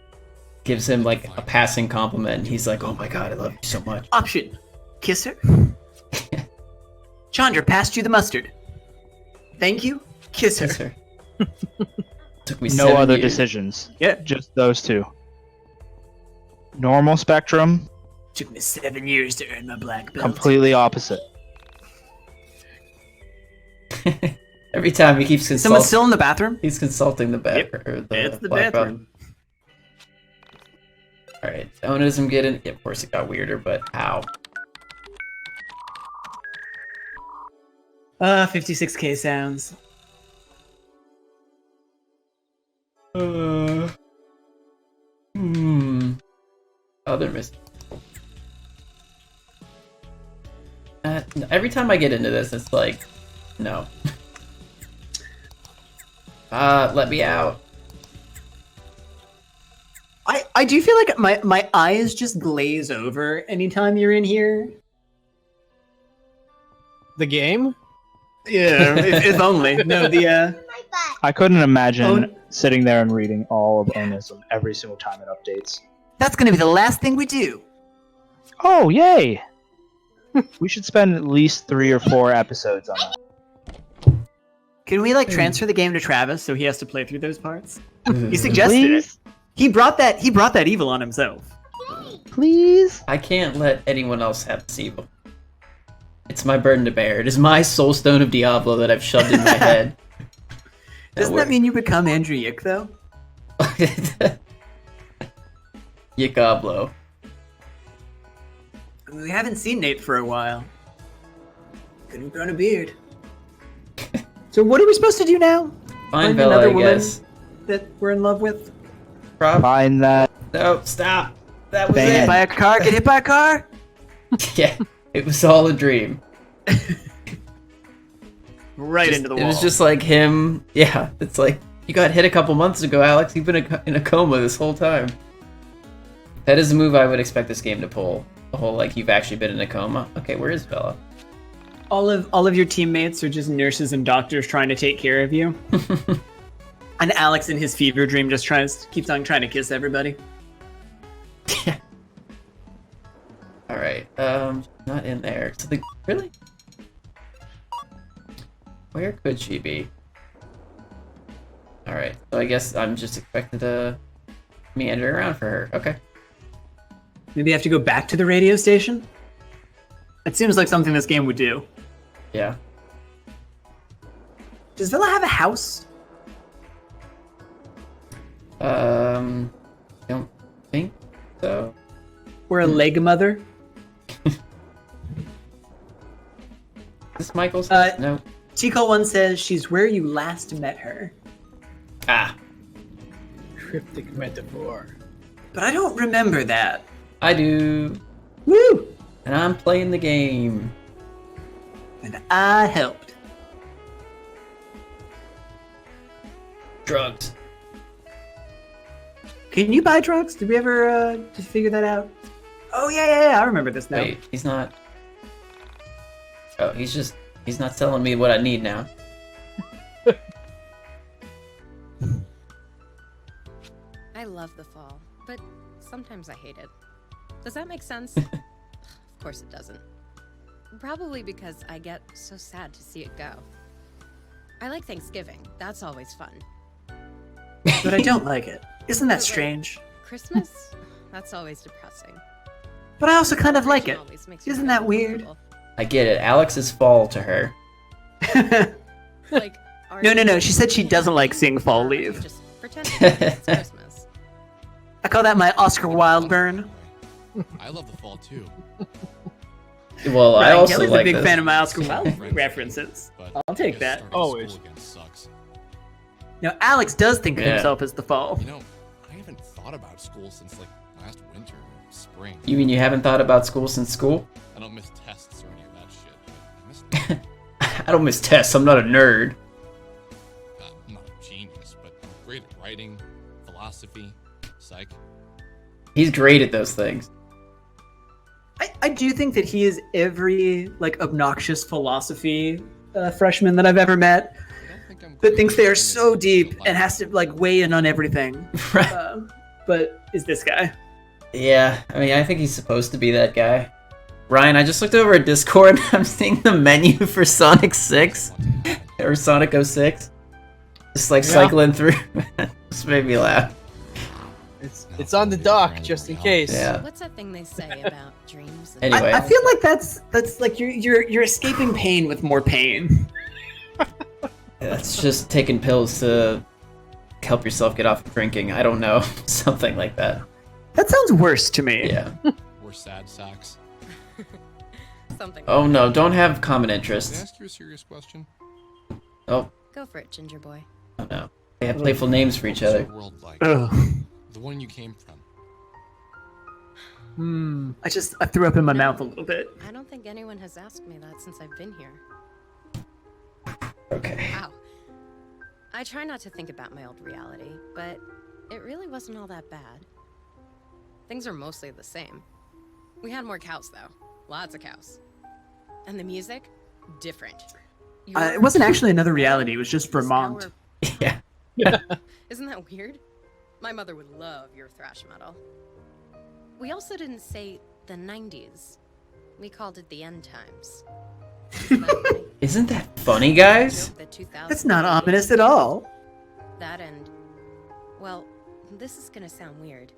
Speaker 2: gives him like a passing compliment, and he's like, "Oh my God, I love you so much."
Speaker 1: Option: kiss her. Chandra passed you the mustard. Thank you. Kiss her.
Speaker 2: Kiss her. Took me
Speaker 4: No
Speaker 2: 7
Speaker 4: other
Speaker 2: years.
Speaker 4: decisions.
Speaker 1: Yeah.
Speaker 4: Just those two. Normal spectrum,
Speaker 1: Took me 7 years to earn my black belt.
Speaker 4: completely opposite.
Speaker 2: Every time he keeps
Speaker 1: Someone's
Speaker 2: consulting.
Speaker 1: still in the bathroom?
Speaker 2: He's consulting the
Speaker 1: Yep,
Speaker 2: bathroom.
Speaker 1: it's the bathroom.
Speaker 2: All right, onanism getting. Yeah, of course, it got weirder, but how?
Speaker 1: 56k sounds.
Speaker 2: Other mystery. Every time I get into this, it's like, no. Let me out.
Speaker 1: I do feel like my eyes just glaze over anytime you're in here.
Speaker 3: The game?
Speaker 1: Yeah, if only. No, the
Speaker 4: I couldn't imagine
Speaker 1: Own-
Speaker 4: sitting there and reading all of Onism every single time it updates.
Speaker 1: that's gonna be the last thing we do.
Speaker 4: Oh, yay! We should spend at least 3 or 4 episodes on that.
Speaker 1: Can we like transfer the game to Travis so he has to play through those parts? He suggested it.
Speaker 4: Please?
Speaker 1: He brought that evil on himself.
Speaker 4: Please?
Speaker 2: I can't let anyone else have this evil. It's my burden to bear. It is my soul stone of Diablo that I've shoved in my head.
Speaker 1: Doesn't that mean you become Andrew YIIK though?
Speaker 2: Yikablo.
Speaker 1: We haven't seen Nate for a while. Could have grown a beard. So what are we supposed to do now?
Speaker 2: Find
Speaker 1: Find
Speaker 2: Bella,
Speaker 1: another
Speaker 2: I
Speaker 1: woman
Speaker 2: guess.
Speaker 1: that we're in love with?
Speaker 4: Find that.
Speaker 2: No, stop. That was
Speaker 4: Bang.
Speaker 1: Get hit
Speaker 2: it.
Speaker 1: by a car? Get hit by a car?
Speaker 2: Yeah, it was all a dream.
Speaker 1: Right into the wall.
Speaker 2: It was just like him. Yeah, it's like, you got hit a couple months ago, Alex. You've been in a coma this whole time. That is a move I would expect this game to pull. The whole, like, you've actually been in a coma. Okay, where is Bella?
Speaker 1: all of your teammates are just nurses and doctors trying to take care of you. And Alex in his fever dream just keeps on trying to kiss everybody.
Speaker 2: Alright, not in there. So really? Where could she be? Alright, so I guess I'm just expected to meander around for her. Okay.
Speaker 1: Maybe I have to go back to the radio station? It seems like something this game would do.
Speaker 2: Yeah.
Speaker 1: Does Villa have a house?
Speaker 2: Don't think so.
Speaker 1: Or a leg mother?
Speaker 2: Is this Michael's? No.
Speaker 1: Chico1 says she's where you last met her.
Speaker 2: Ah,
Speaker 3: Cryptic metaphor.
Speaker 1: But I don't remember that.
Speaker 2: I do.
Speaker 1: Woo!
Speaker 2: And I'm playing the game.
Speaker 1: And I helped.
Speaker 2: Drugs.
Speaker 1: Can you buy drugs? Did we ever just figure that out? Oh, yeah, I remember this now.
Speaker 2: Wait, he's not... Oh, he's not telling me what I need now.
Speaker 5: I love the fall, but sometimes I hate it. Does that make sense? Of course it doesn't. Probably because I get so sad to see it go. I like Thanksgiving. That's always fun.
Speaker 1: But I don't like it. Isn't that strange?
Speaker 5: Christmas? That's always depressing.
Speaker 1: But I also kind of like it.
Speaker 5: Celebration always makes you
Speaker 1: Isn't
Speaker 5: feel
Speaker 1: that weird?
Speaker 5: uncomfortable.
Speaker 2: I get it. Alex is fall to her.
Speaker 5: Like, are
Speaker 1: No.
Speaker 5: you-
Speaker 1: She said she doesn't like seeing fall
Speaker 5: Or are you
Speaker 1: leave.
Speaker 5: Just pretending it's Christmas.
Speaker 1: I call that my Oscar Wilde burn.
Speaker 6: I love the fall too.
Speaker 2: Well, I
Speaker 1: Ryan
Speaker 2: also
Speaker 1: Kelly's
Speaker 2: like
Speaker 1: a big
Speaker 2: this.
Speaker 1: fan of my Oscar Wilde references.
Speaker 6: But
Speaker 1: I'll take
Speaker 6: I guess
Speaker 1: that.
Speaker 6: starting
Speaker 3: Always.
Speaker 6: school again sucks.
Speaker 1: Now, Alex does think of
Speaker 2: Yeah.
Speaker 1: himself as the fall.
Speaker 6: You know, I haven't thought about school since like last winter or spring.
Speaker 2: You mean you haven't thought about school since school?
Speaker 6: I don't miss tests or any of that shit, but I miss
Speaker 2: I don't miss tests. I'm not a nerd.
Speaker 6: I'm not a genius, but I'm great at writing, philosophy, psych.
Speaker 2: He's great at those things.
Speaker 1: I do think that he is every like obnoxious philosophy freshman that I've ever met
Speaker 6: I don't think I'm
Speaker 1: that
Speaker 6: great
Speaker 1: thinks
Speaker 6: at
Speaker 1: they are
Speaker 6: writing
Speaker 1: so
Speaker 6: it,
Speaker 1: deep
Speaker 6: but
Speaker 1: and has to like weigh in on everything.
Speaker 2: Right.
Speaker 1: But is this guy?
Speaker 2: Yeah, I mean, I think he's supposed to be that guy. Ryan, I just looked over at Discord. I'm seeing the menu for Sonic 6 or Sonic 06. Just like cycling through. Just made me laugh.
Speaker 3: It's on the dock just in case.
Speaker 2: Yeah.
Speaker 5: What's that thing they say about dreams? and-
Speaker 2: Anyway.
Speaker 1: I feel like that's like you're escaping pain with more pain.
Speaker 2: That's just taking pills to help yourself get off of drinking. I don't know. Something like that.
Speaker 1: That sounds worse to me.
Speaker 2: Yeah.
Speaker 6: We're sad sacks.
Speaker 5: Something.
Speaker 2: Oh
Speaker 5: like
Speaker 2: no, don't have common
Speaker 6: Can I
Speaker 2: interests.
Speaker 6: ask you a serious question?
Speaker 2: Oh,
Speaker 5: that. Go for it, Ginger Boy.
Speaker 2: oh no. They have playful names for each
Speaker 6: What's
Speaker 2: other.
Speaker 6: your world like?
Speaker 1: Ugh.
Speaker 6: The one you came from.
Speaker 1: I threw up in my mouth a little bit.
Speaker 5: I don't think anyone has asked me that since I've been here.
Speaker 2: Okay.
Speaker 5: Wow. I try not to think about my old reality, but it really wasn't all that bad. Things are mostly the same. We had more cows, though. Lots of cows. And the music? Different.
Speaker 1: It wasn't actually another reality. It was just Vermont.
Speaker 2: Yeah.
Speaker 5: Isn't that weird? My mother would love your thrash metal. We also didn't say the 90s. We called it the end times. Isn't that funny?
Speaker 2: Isn't that funny, guys?
Speaker 5: Joke that 2000
Speaker 1: That's not ominous at all.
Speaker 5: That and, well, this is gonna sound weird,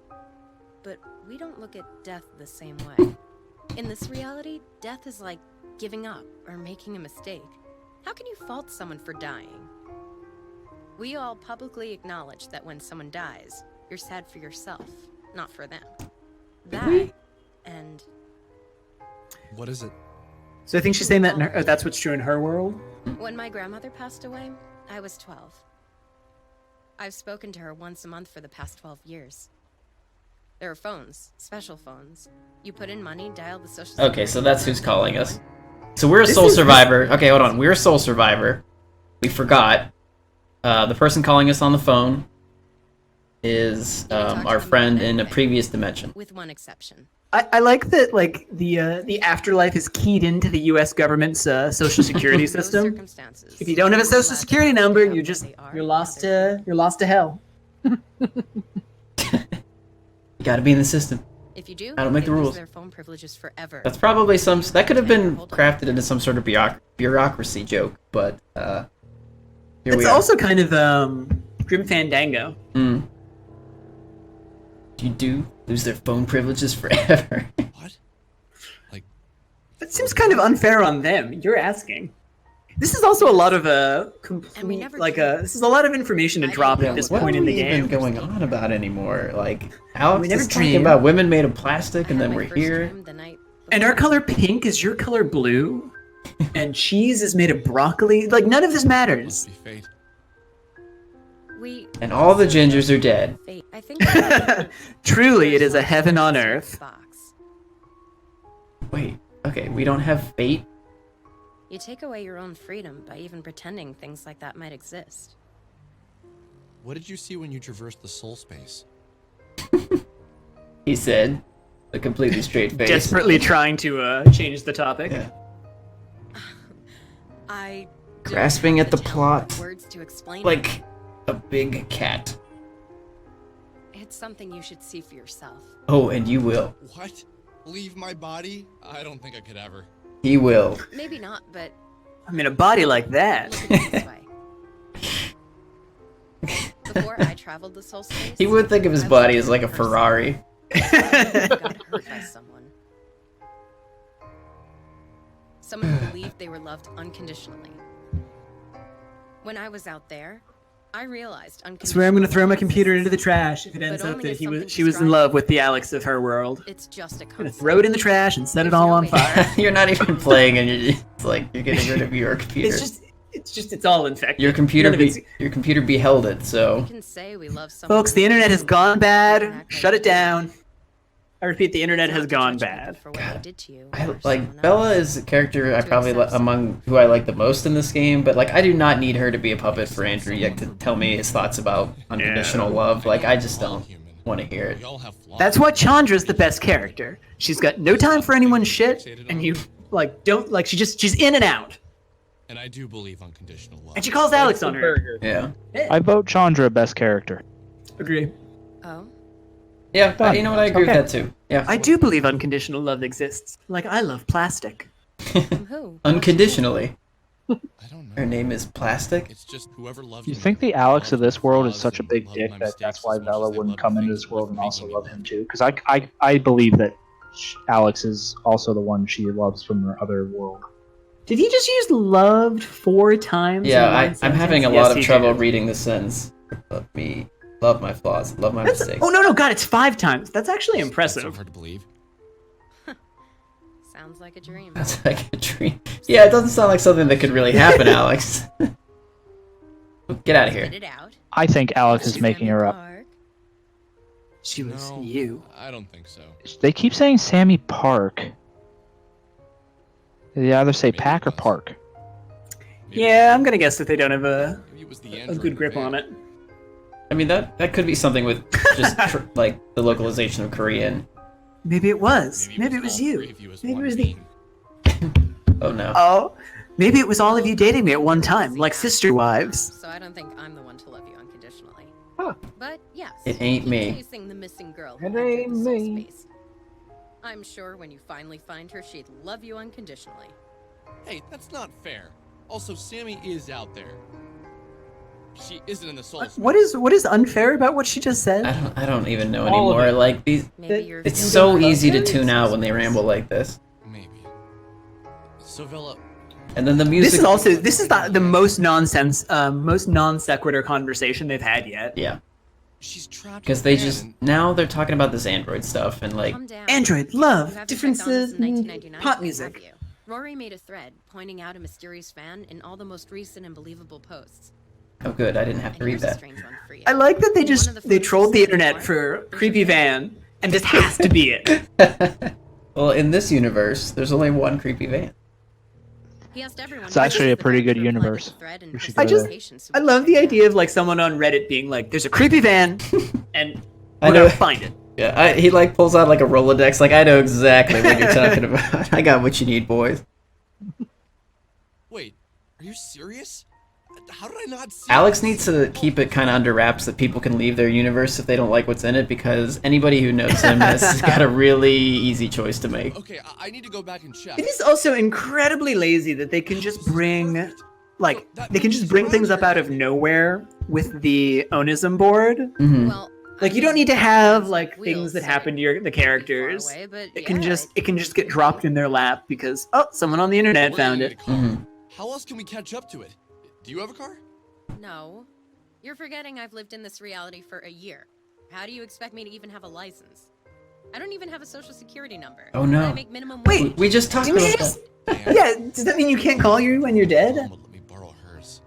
Speaker 5: but we don't look at death the same way. In this reality, death is like giving up or making a mistake. How can you fault someone for dying? We all publicly acknowledge that when someone dies, you're sad for yourself, not for them. That, and
Speaker 6: What is it?
Speaker 1: So I think she's saying that that's what's true in her world.
Speaker 5: When my grandmother passed away, I was 12. I've spoken to her once a month for the past 12 years. There are phones, special phones. You put in money, dial the social.
Speaker 2: Okay, so that's who's calling us. So we're a Soul Survivor. Okay, hold on. We're a Soul Survivor. We forgot. The person calling us on the phone is our friend in a previous dimension.
Speaker 5: With one exception.
Speaker 1: I like that, like the afterlife is keyed into the U.S. government's social security system. If you don't have a social security number, you're lost to hell.
Speaker 2: You gotta be in the system.
Speaker 5: If you do,
Speaker 2: I don't make the rules.
Speaker 5: their phone privileges forever.
Speaker 2: That's probably that could have been crafted into some sort of bureaucracy joke, but here we are.
Speaker 1: It's also kind of Grim Fandango.
Speaker 2: You do lose their phone privileges forever.
Speaker 6: What?
Speaker 1: That seems kind of unfair on them. You're asking. This is also a lot of this is a lot of information to drop at this point in the game.
Speaker 2: What are we even going on about anymore? Like, Alex is talking about women made of plastic, and then we're here.
Speaker 1: And our color pink is your color blue, and cheese is made of broccoli. Like, none of this matters.
Speaker 6: Must be fate.
Speaker 2: And all the gingers are dead.
Speaker 5: I think
Speaker 1: Truly, it is a heaven on earth.
Speaker 2: Wait, okay, we don't have fate?
Speaker 5: You take away your own freedom by even pretending things like that might exist.
Speaker 6: What did you see when you traversed the soul space?
Speaker 2: He said, a completely straight face.
Speaker 1: Desperately trying to change the topic.
Speaker 2: Yeah.
Speaker 5: I
Speaker 2: Grasping at the plot,
Speaker 5: words to explain
Speaker 2: like a big cat.
Speaker 5: It's something you should see for yourself.
Speaker 2: Oh, and you will.
Speaker 6: What? Leave my body? I don't think I could ever.
Speaker 2: He will.
Speaker 5: Maybe not, but
Speaker 1: I mean, a body like that.
Speaker 5: look at it this way. Before I traveled the soul space,
Speaker 2: He would think of his body as like a Ferrari.
Speaker 5: got hurt by someone. Someone who believed they were loved unconditionally. When I was out there, I realized
Speaker 1: I swear I'm gonna throw my computer into the trash if it ends up that she was in love with the Alex of her world.
Speaker 5: It's just a
Speaker 1: I'm gonna throw it in the trash and set it all on fire.
Speaker 2: You're not even playing, and it's like you're getting rid of your computer.
Speaker 1: It's all infected.
Speaker 2: Your computer beheld it. So,
Speaker 5: we can say we love someone.
Speaker 1: Folks, the internet has gone bad. Shut it down. I repeat, the internet has gone bad.
Speaker 2: Bella is a character I probably among who I like the most in this game, but like I do not need her to be a puppet for Andrew Yick to tell me his thoughts about unconditional love. Like I just don't want to hear it.
Speaker 1: That's why Chandra's the best character. She's got no time for anyone's shit, and you she's in and out.
Speaker 6: And I do believe unconditional love.
Speaker 1: And she calls Alex on her.
Speaker 2: Yeah.
Speaker 4: I vote Chandra best character.
Speaker 1: Agree.
Speaker 5: Oh.
Speaker 2: Yeah, you know what? I agree with that too. Yeah.
Speaker 1: I do believe unconditional love exists. Like I love plastic.
Speaker 5: Who?
Speaker 2: Unconditionally.
Speaker 6: I don't know.
Speaker 2: Her name is Plastic.
Speaker 6: It's just whoever loves
Speaker 4: You think the Alex of this world is such a big dick that's why Bella wouldn't come into this world and also love him too? Because I believe that Alex is also the one she loves from her other world.
Speaker 1: Did he just use loved 4 times?
Speaker 2: Yeah, I'm having a lot of trouble reading this sentence. Love my flaws, love my mistakes.
Speaker 1: Oh no, God, it's 5 times. That's actually impressive.
Speaker 6: That's so hard to believe.
Speaker 5: Sounds like a dream.
Speaker 2: That's like a dream. Yeah, it doesn't sound like something that could really happen, Alex. Get out of here.
Speaker 4: I think Alex is making her up.
Speaker 1: She was you.
Speaker 6: I don't think so.
Speaker 4: They keep saying Sammy Park. They either say Pack or Park.
Speaker 1: Yeah, I'm gonna guess that they don't have a good grip on it.
Speaker 2: I mean, that could be something with just like the localization of Korean.
Speaker 1: Maybe it was. Maybe it was you. Maybe it was the.
Speaker 2: Oh no.
Speaker 1: Oh, maybe it was all of you dating me at one time, like sister wives.
Speaker 5: So I don't think I'm the one to love you unconditionally.
Speaker 1: Huh.
Speaker 5: But yes,
Speaker 2: It ain't me.
Speaker 5: chasing the missing girl.
Speaker 1: It ain't me.
Speaker 5: Space. I'm sure when you finally find her, she'd love you unconditionally.
Speaker 6: Hey, that's not fair. Also, Sammy is out there. She isn't in the soul.
Speaker 1: What is unfair about what she just said?
Speaker 2: I don't even know anymore. Like these, it's so easy to tune out when they ramble like this.
Speaker 6: Maybe. So Vela.
Speaker 2: And then the music.
Speaker 1: This is the most nonsense, most non sequitur conversation they've had yet.
Speaker 2: Yeah.
Speaker 7: She's trapped.
Speaker 2: Because they just now they're talking about this Android stuff and like
Speaker 5: Calm down.
Speaker 1: Android,
Speaker 5: You
Speaker 1: love,
Speaker 5: haven't
Speaker 1: differences,
Speaker 5: checked on this in 1999,
Speaker 1: pop
Speaker 5: have
Speaker 1: music.
Speaker 5: you? Rory made a thread pointing out a mysterious fan in all the most recent and believable posts.
Speaker 2: oh good, I didn't have to
Speaker 5: And
Speaker 2: read
Speaker 5: here's a
Speaker 2: that.
Speaker 5: strange one for you.
Speaker 1: I like that
Speaker 5: One of the
Speaker 1: they
Speaker 5: photos
Speaker 1: trolled the
Speaker 5: you sent
Speaker 1: internet
Speaker 5: before,
Speaker 1: for
Speaker 5: there's
Speaker 1: creepy
Speaker 5: your
Speaker 1: van, and this has to be it.
Speaker 2: Well, in this universe, there's only one creepy van.
Speaker 5: He asked everyone
Speaker 4: It's
Speaker 5: who
Speaker 4: actually
Speaker 5: uses
Speaker 4: a
Speaker 5: the
Speaker 4: pretty
Speaker 5: fan
Speaker 4: good
Speaker 5: to reply to the
Speaker 4: universe.
Speaker 5: thread and
Speaker 4: We should
Speaker 5: post
Speaker 4: go
Speaker 1: there.
Speaker 5: notifications so
Speaker 1: I
Speaker 5: we
Speaker 1: love
Speaker 5: can
Speaker 1: the
Speaker 5: check it
Speaker 1: idea
Speaker 5: out.
Speaker 1: of like someone on Reddit being like, "There's a creepy van," and
Speaker 2: I
Speaker 1: we're
Speaker 2: know.
Speaker 1: gonna find it.
Speaker 2: Yeah, he like pulls out like a Rolodex. Like I know exactly what you're talking about. I got what you need, boys.
Speaker 7: Wait, are you serious? How did I not see
Speaker 2: Alex
Speaker 7: this?
Speaker 2: needs to keep it kind of under wraps that people can leave their universe if they don't like what's in it, because anybody who knows him has got a really easy choice to make.
Speaker 7: Okay, I need to go back and check.
Speaker 1: It is also incredibly lazy that they can just bring, like, they can just bring things up out of nowhere with the Onism board.
Speaker 2: Mhm.
Speaker 5: Well,
Speaker 1: Like, you don't need to have like things that happen to the characters.
Speaker 5: Away, but
Speaker 1: It can
Speaker 5: yeah,
Speaker 1: just get dropped in their lap because someone on the internet
Speaker 7: We're gonna
Speaker 1: found
Speaker 7: need
Speaker 1: it.
Speaker 7: a car.
Speaker 2: Mhm.
Speaker 7: How else can we catch up to it? Do you have a car?
Speaker 5: No. You're forgetting I've lived in this reality for a year. How do you expect me to even have a license? I don't even have a social security number.
Speaker 2: Oh, no.
Speaker 5: I make minimum
Speaker 1: Wait,
Speaker 5: wage.
Speaker 2: We just talked
Speaker 1: Didn't we
Speaker 2: about
Speaker 1: just-
Speaker 2: that.
Speaker 7: Damn.
Speaker 1: Yeah, does that mean you can't call you when you're dead?
Speaker 7: Mom would let me borrow hers.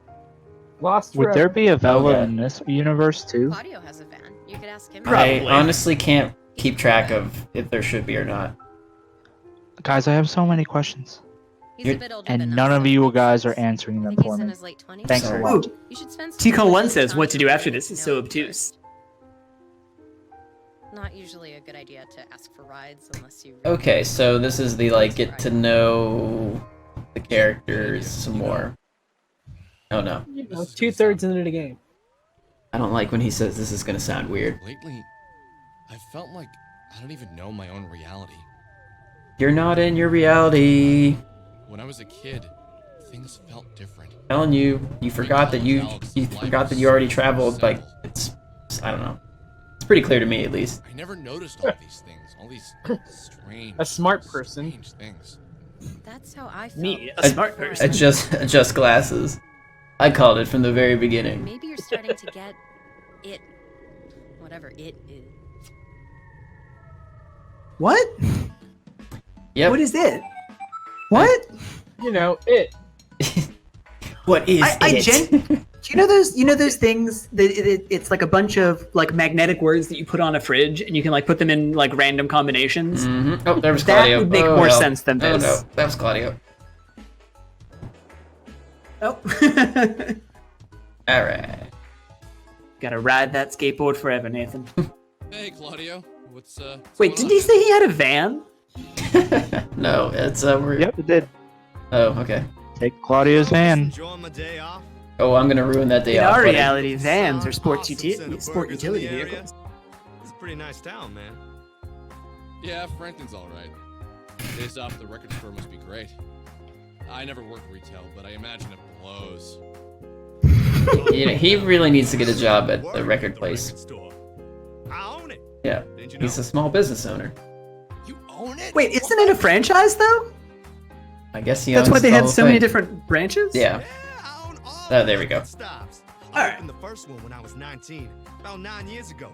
Speaker 4: Would there be a Vela
Speaker 2: Okay.
Speaker 4: in this universe too?
Speaker 5: Claudio has a van. You could ask him.
Speaker 1: Probably.
Speaker 2: I honestly can't keep track of if there should be or not.
Speaker 4: Guys, I have so many questions,
Speaker 5: He's
Speaker 2: You're-
Speaker 5: a bit older
Speaker 4: and
Speaker 5: than
Speaker 4: none
Speaker 5: us,
Speaker 4: of
Speaker 5: so
Speaker 4: you
Speaker 5: it
Speaker 4: guys are
Speaker 5: makes sense.
Speaker 4: answering
Speaker 5: I
Speaker 4: them
Speaker 5: think
Speaker 4: for
Speaker 5: he's in
Speaker 4: me.
Speaker 5: his late 20s.
Speaker 4: Thanks a
Speaker 2: Sorry.
Speaker 4: lot.
Speaker 1: Ooh,
Speaker 5: You should spend some
Speaker 1: Tico
Speaker 5: quality
Speaker 1: 1 says,
Speaker 5: time
Speaker 1: "What to do
Speaker 5: with
Speaker 1: after
Speaker 5: him
Speaker 1: this
Speaker 5: to
Speaker 1: is
Speaker 5: know
Speaker 1: so
Speaker 5: him
Speaker 1: obtuse."
Speaker 5: first. Not usually a good idea to ask for rides unless you.
Speaker 2: Okay, so this is the like get to know the characters some more. Oh no,
Speaker 10: You know, 2/3 into the game.
Speaker 2: I don't like when he says this is gonna sound weird.
Speaker 6: Lately, I felt like I don't even know my own reality.
Speaker 2: You're not in your reality.
Speaker 6: When I was a kid, things felt different.
Speaker 2: Telling you, you forgot that you forgot that you already traveled. Like it's I don't know. It's pretty clear to me at least.
Speaker 6: I never noticed all these things, all these strange,
Speaker 10: A smart person.
Speaker 6: strange things.
Speaker 5: That's how I felt.
Speaker 1: Me, a smart person.
Speaker 2: Adjust glasses. I called it from the very beginning.
Speaker 5: Maybe you're starting to get it. Whatever it is.
Speaker 1: What?
Speaker 2: Yep.
Speaker 1: What is it? What?
Speaker 10: You know, it.
Speaker 2: What is it?
Speaker 1: Do you know those things that it's like a bunch of like magnetic words that you put on a fridge and you can like put them in like random combinations?
Speaker 2: Mhm. Oh, there was
Speaker 1: That
Speaker 2: Claudio.
Speaker 1: would make
Speaker 2: Oh,
Speaker 1: more
Speaker 2: hell.
Speaker 1: sense than
Speaker 2: Oh
Speaker 1: this.
Speaker 2: no, that was Claudio.
Speaker 1: Oh.
Speaker 2: All right.
Speaker 1: Gotta ride that skateboard forever, Nathan.
Speaker 6: Hey, Claudio. What's
Speaker 1: Wait,
Speaker 6: going
Speaker 1: did
Speaker 6: on,
Speaker 1: he
Speaker 6: man?
Speaker 1: say he had a van?
Speaker 2: No, it's we're.
Speaker 4: Yep, it did.
Speaker 2: Oh, okay.
Speaker 4: Take Claudio's van.
Speaker 11: Enjoying my day off.
Speaker 2: Oh, I'm gonna ruin that day
Speaker 1: In
Speaker 2: off.
Speaker 1: our
Speaker 2: buddy.
Speaker 1: reality, vans are sport
Speaker 11: Awesome
Speaker 1: utility
Speaker 11: center burgers in the area.
Speaker 1: vehicles.
Speaker 11: It's a pretty nice town, man.
Speaker 6: Yeah, Franklin's all right. Days off at the record store must be great. I never worked retail, but I imagine it blows.
Speaker 2: You know, he really needs to get a job at the
Speaker 11: Work
Speaker 2: record
Speaker 11: the
Speaker 2: place.
Speaker 11: record store. I own it.
Speaker 2: Yeah,
Speaker 11: Didn't you
Speaker 2: he's
Speaker 11: know?
Speaker 2: a small business owner.
Speaker 11: You own it?
Speaker 1: Wait, isn't it a franchise though?
Speaker 2: I guess he
Speaker 1: That's
Speaker 2: owns
Speaker 1: why they
Speaker 2: the
Speaker 1: had
Speaker 2: whole
Speaker 1: so many
Speaker 2: thing.
Speaker 1: different branches?
Speaker 2: Yeah.
Speaker 11: Yeah, I own all
Speaker 2: Oh,
Speaker 11: the
Speaker 2: there we go.
Speaker 11: record stops.
Speaker 1: All
Speaker 11: I
Speaker 1: right.
Speaker 11: opened the first one when I was 19, about 9 years ago.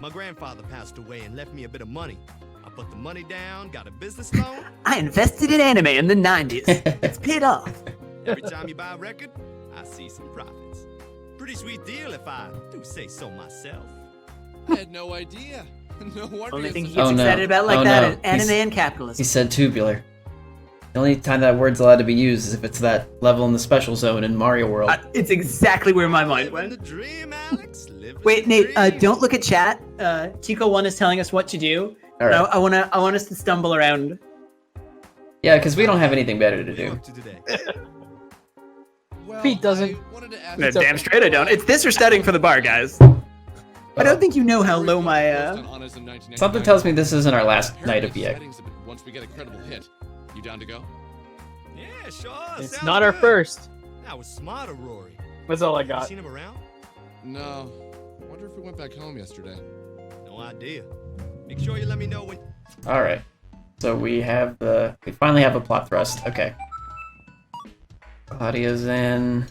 Speaker 11: My grandfather passed away and left me a bit of money. I put the money down, got a business loan.
Speaker 1: I invested in anime in the 90s. It's paid off.
Speaker 11: Every time you buy a record, I see some profits. Pretty sweet deal if I do say so myself.
Speaker 6: I had no idea. No wonder.
Speaker 1: Only
Speaker 6: it's
Speaker 1: thing
Speaker 6: such
Speaker 1: he
Speaker 6: a-
Speaker 1: gets
Speaker 2: Oh, no.
Speaker 1: excited about like
Speaker 2: Oh,
Speaker 1: that
Speaker 2: no.
Speaker 1: is anime
Speaker 2: He's-
Speaker 1: and capitalism.
Speaker 2: He said tubular. The only time that word's allowed to be used is if it's that level in the special zone in Mario World.
Speaker 1: It's exactly where my mind
Speaker 11: Living the
Speaker 1: went.
Speaker 11: dream, Alex. Living
Speaker 1: Wait,
Speaker 11: the
Speaker 1: Nate,
Speaker 11: dream.
Speaker 1: don't look at chat. Tico1 is telling us what to do.
Speaker 2: All right.
Speaker 1: I want us to stumble around.
Speaker 2: Yeah, because we don't have anything better to
Speaker 11: What are you
Speaker 2: do.
Speaker 11: up to today?
Speaker 6: Well,
Speaker 10: Pete doesn't.
Speaker 6: I wanted to ask
Speaker 1: No,
Speaker 6: you-
Speaker 1: damn straight I don't. It's this or studying for the bar, guys. I don't think you know how low my
Speaker 2: Something tells me this isn't our last night of YIIK.
Speaker 6: Once we get a credible hit, you down to go?
Speaker 11: Yeah, sure.
Speaker 10: It's
Speaker 11: sounds
Speaker 10: not our
Speaker 11: good.
Speaker 10: first.
Speaker 11: That was smarter, Rory.
Speaker 10: That's all I
Speaker 11: You
Speaker 10: got.
Speaker 11: seen him around?
Speaker 6: No. Wonder if we went back home yesterday.
Speaker 11: No idea. Make sure you let me know when.
Speaker 2: All right. So we finally have a plot thrust. Okay. Claudio's in.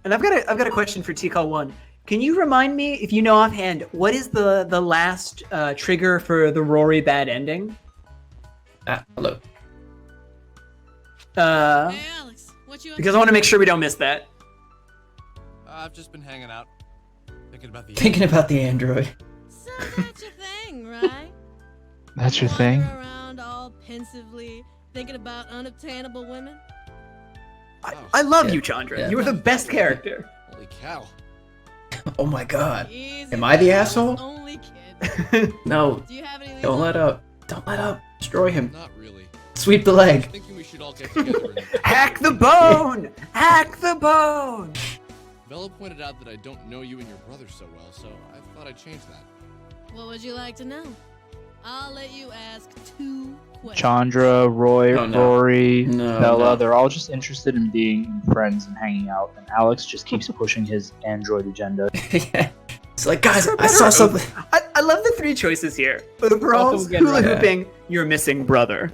Speaker 1: And I've got a question for Tico1. Can you remind me, if you know offhand, what is the last trigger for the Rory bad ending?
Speaker 2: Hello.
Speaker 8: Hey, Alex, what you up
Speaker 1: Because
Speaker 8: to?
Speaker 1: I want to make sure we don't miss that.
Speaker 12: I've just been hanging out,
Speaker 2: Thinking about the android.
Speaker 8: So that's your thing, right?
Speaker 4: That's your
Speaker 8: Wander
Speaker 4: thing?
Speaker 8: around all pensively, thinking about unobtainable women?
Speaker 1: I love
Speaker 2: Yeah.
Speaker 1: you, Chandra.
Speaker 2: Yeah.
Speaker 1: You were the best character.
Speaker 6: Holy cow.
Speaker 2: Oh my god.
Speaker 8: Easy,
Speaker 2: Am I the
Speaker 8: man, I was
Speaker 2: asshole?
Speaker 8: only kidding.
Speaker 2: No.
Speaker 8: Do you have any
Speaker 2: Don't let up. Don't let up. Destroy him.
Speaker 6: Not really.
Speaker 2: Sweep the leg.
Speaker 6: Thinking we should all get together and...
Speaker 1: Hack the bone! Hack the bone!
Speaker 6: Vela pointed out that I don't know you and your brother so well, so I thought I'd change that.
Speaker 8: What would you like to know? I'll let you ask 2 questions.
Speaker 4: Chandra, Roy,
Speaker 2: Oh, no.
Speaker 4: Rory,
Speaker 2: No,
Speaker 4: Bella,
Speaker 2: no.
Speaker 4: they're all just interested in being friends and hanging out, and Alex just keeps pushing his android agenda.
Speaker 2: Yeah. It's like, guys,
Speaker 1: For
Speaker 2: I saw
Speaker 1: better-
Speaker 2: something.
Speaker 1: I love the 3 choices here. Overalls,
Speaker 10: Welcome again,
Speaker 1: hula
Speaker 2: Ryan.
Speaker 1: hooping, your missing brother.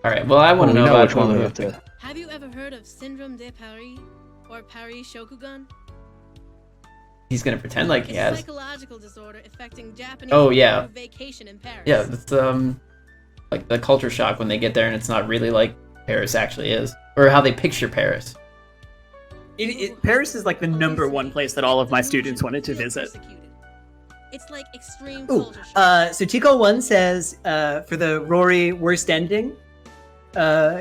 Speaker 2: All right. Well, I want to
Speaker 4: We
Speaker 2: know
Speaker 4: know
Speaker 2: about
Speaker 4: which one
Speaker 2: hula
Speaker 4: we have
Speaker 2: hooping.
Speaker 4: to.
Speaker 8: Have you ever heard of Syndrome de Paris? Or Paris Shokugan?
Speaker 2: He's gonna pretend like he
Speaker 8: It's a
Speaker 2: has.
Speaker 8: psychological disorder affecting Japanese
Speaker 2: Oh,
Speaker 8: people
Speaker 2: yeah.
Speaker 8: who vacation in Paris.
Speaker 2: Yeah, that's like the culture shock when they get there and it's not really like Paris actually is, or how they picture Paris.
Speaker 1: Paris is like the #1 place that all of my students wanted to visit.
Speaker 8: It's like extreme
Speaker 1: Ooh,
Speaker 8: culture shock.
Speaker 1: so Tico1 says, for the Rory worst ending,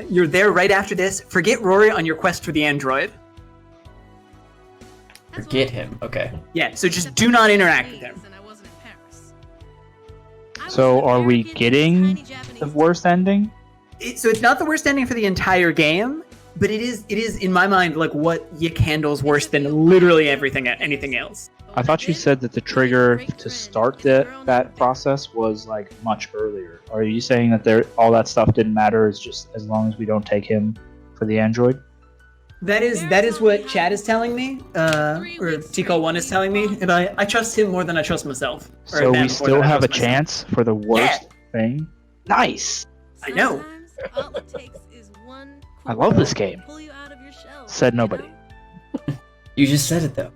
Speaker 1: you're there right after this. Forget Rory on your quest for the android.
Speaker 2: Forget him. Okay.
Speaker 1: Yeah, so just do not interact with him.
Speaker 8: And I wasn't in Paris. I was
Speaker 4: So
Speaker 8: an
Speaker 4: are we
Speaker 8: American in
Speaker 4: getting
Speaker 8: tiny Japanese
Speaker 4: the worst ending?
Speaker 1: So it's not the worst ending for the entire game, but it is in my mind like what YIIK handles worse than literally anything else.
Speaker 4: I thought you said that the trigger to start that process was like much earlier. Are you saying that all that stuff didn't matter? It's just as long as we don't take him for the android?
Speaker 1: That is what Chad is telling me, or Tico1 is telling me, and I trust him more than I trust myself. Or
Speaker 4: So
Speaker 1: them
Speaker 4: we
Speaker 1: more
Speaker 4: still
Speaker 1: than I
Speaker 4: have a
Speaker 1: trust myself.
Speaker 4: chance for the worst thing? Nice!
Speaker 1: I know.
Speaker 8: Sometimes all it takes is one
Speaker 4: I
Speaker 8: quick
Speaker 4: love this
Speaker 8: word to
Speaker 4: game.
Speaker 8: pull you out of your shell,
Speaker 4: Said
Speaker 8: you
Speaker 4: nobody.
Speaker 8: know?
Speaker 2: You just said it though.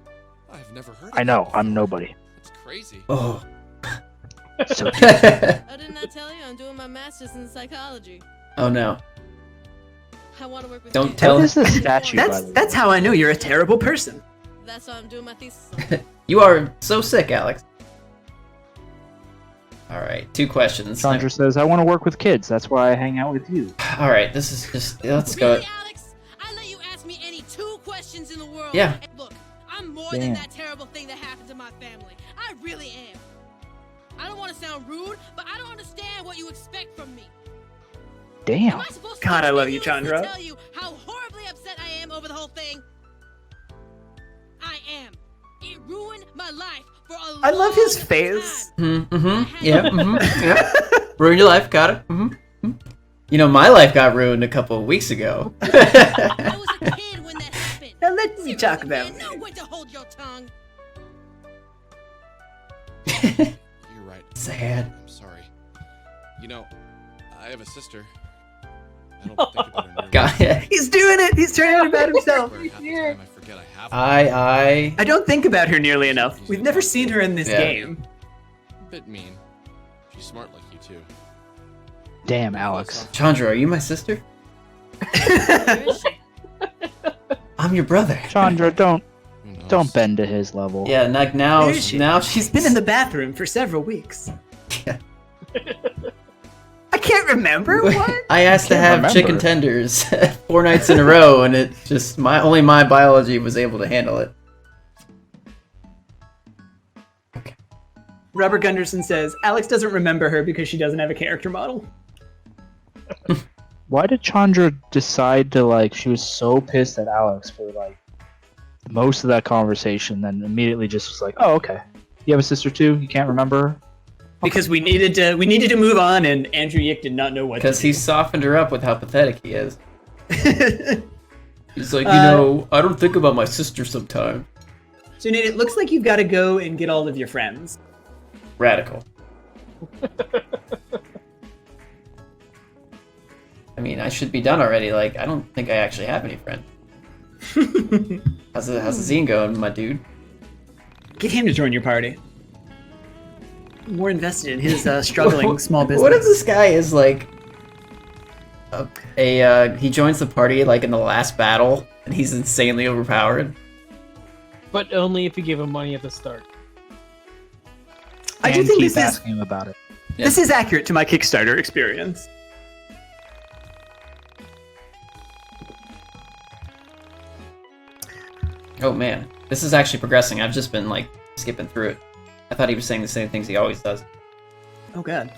Speaker 6: I've never heard of
Speaker 4: I know,
Speaker 6: that
Speaker 4: I'm
Speaker 6: before.
Speaker 4: nobody.
Speaker 6: That's crazy.
Speaker 2: Oh.
Speaker 4: So
Speaker 8: Oh, didn't I tell you I'm doing my master's in psychology?
Speaker 2: Oh no.
Speaker 8: I want to work with
Speaker 2: Don't
Speaker 8: kids.
Speaker 2: tell
Speaker 4: What
Speaker 2: him.
Speaker 4: is the statue, by the way?
Speaker 1: That's how I know you're a terrible person.
Speaker 8: That's why I'm doing my thesis on.
Speaker 2: You are so sick, Alex. All right, 2 questions.
Speaker 4: Chandra says, I want to work with kids. That's why I hang out with you.
Speaker 2: All right, this is just let's go.
Speaker 8: Really, Alex? I let you ask me any 2 questions in the world.
Speaker 2: Yeah.
Speaker 8: And look, I'm more
Speaker 4: Damn.
Speaker 8: than that terrible thing that happened to my family. I really am. I don't want to sound rude, but I don't understand what you expect from me.
Speaker 4: Damn.
Speaker 8: Am I supposed
Speaker 1: God,
Speaker 8: to
Speaker 1: I love you,
Speaker 8: continuously
Speaker 1: Chandra.
Speaker 8: tell you how horribly upset I am over the whole thing? I am. It ruined my life for a
Speaker 1: I love his
Speaker 8: long
Speaker 1: face.
Speaker 8: time.
Speaker 2: Yeah. Ruined your life. Got it. You know, my life got ruined a couple of weeks ago.
Speaker 8: I was a kid when that happened.
Speaker 1: Now let me talk
Speaker 8: Seriously,
Speaker 1: about
Speaker 8: man, know when to hold your tongue.
Speaker 6: You're right.
Speaker 2: Sad.
Speaker 6: I'm sorry. You know, I have a sister. I don't think about her nearly
Speaker 2: Got it.
Speaker 1: He's doing it. He's turning it about himself.
Speaker 6: where half the time I forget I have one.
Speaker 2: I.
Speaker 1: I don't think about her nearly enough. We've never seen her in this
Speaker 2: Yeah.
Speaker 1: game.
Speaker 6: Bit mean. She's smart like you too.
Speaker 4: Damn, Alex.
Speaker 2: Chandra, are you my sister?
Speaker 8: Where is she?
Speaker 2: I'm your brother.
Speaker 4: Chandra, don't
Speaker 6: Who knows?
Speaker 4: don't bend to his level.
Speaker 2: Yeah, like now,
Speaker 1: Where is she?
Speaker 2: now
Speaker 1: She's been in the bathroom for several weeks. I can't remember what.
Speaker 2: I asked to
Speaker 4: Can't
Speaker 2: have
Speaker 4: remember.
Speaker 2: chicken tenders 4 nights in a row, and it just only my biology was able to handle it.
Speaker 1: Robert Gunderson says Alex doesn't remember her because she doesn't have a character model.
Speaker 4: Why did Chandra decide to, like, she was so pissed at Alex for, like, most of that conversation, then immediately just was like, oh, okay. You have a sister too? You can't remember her?
Speaker 1: Because we needed to move on, and Andrew YIIK did not know what to
Speaker 2: Because
Speaker 1: do.
Speaker 2: he softened her up with how pathetic he is. He's like, I don't think about my sister sometimes.
Speaker 1: So Nate, it looks like you've got to go and get all of your friends.
Speaker 2: Radical. I mean, I should be done already. Like, I don't think I actually have any friends. How's the zine going, my dude?
Speaker 1: Get him to join your party. More invested in his struggling small business.
Speaker 2: What if this guy is like he joins the party like in the last battle and he's insanely overpowered?
Speaker 10: But only if you give him money at the start.
Speaker 1: I do think
Speaker 4: keep
Speaker 1: this
Speaker 4: asking him about it.
Speaker 1: This is accurate to my Kickstarter experience.
Speaker 2: Oh man, this is actually progressing. I've just been like skipping through it. I thought he was saying the same things he always does.
Speaker 1: Oh god.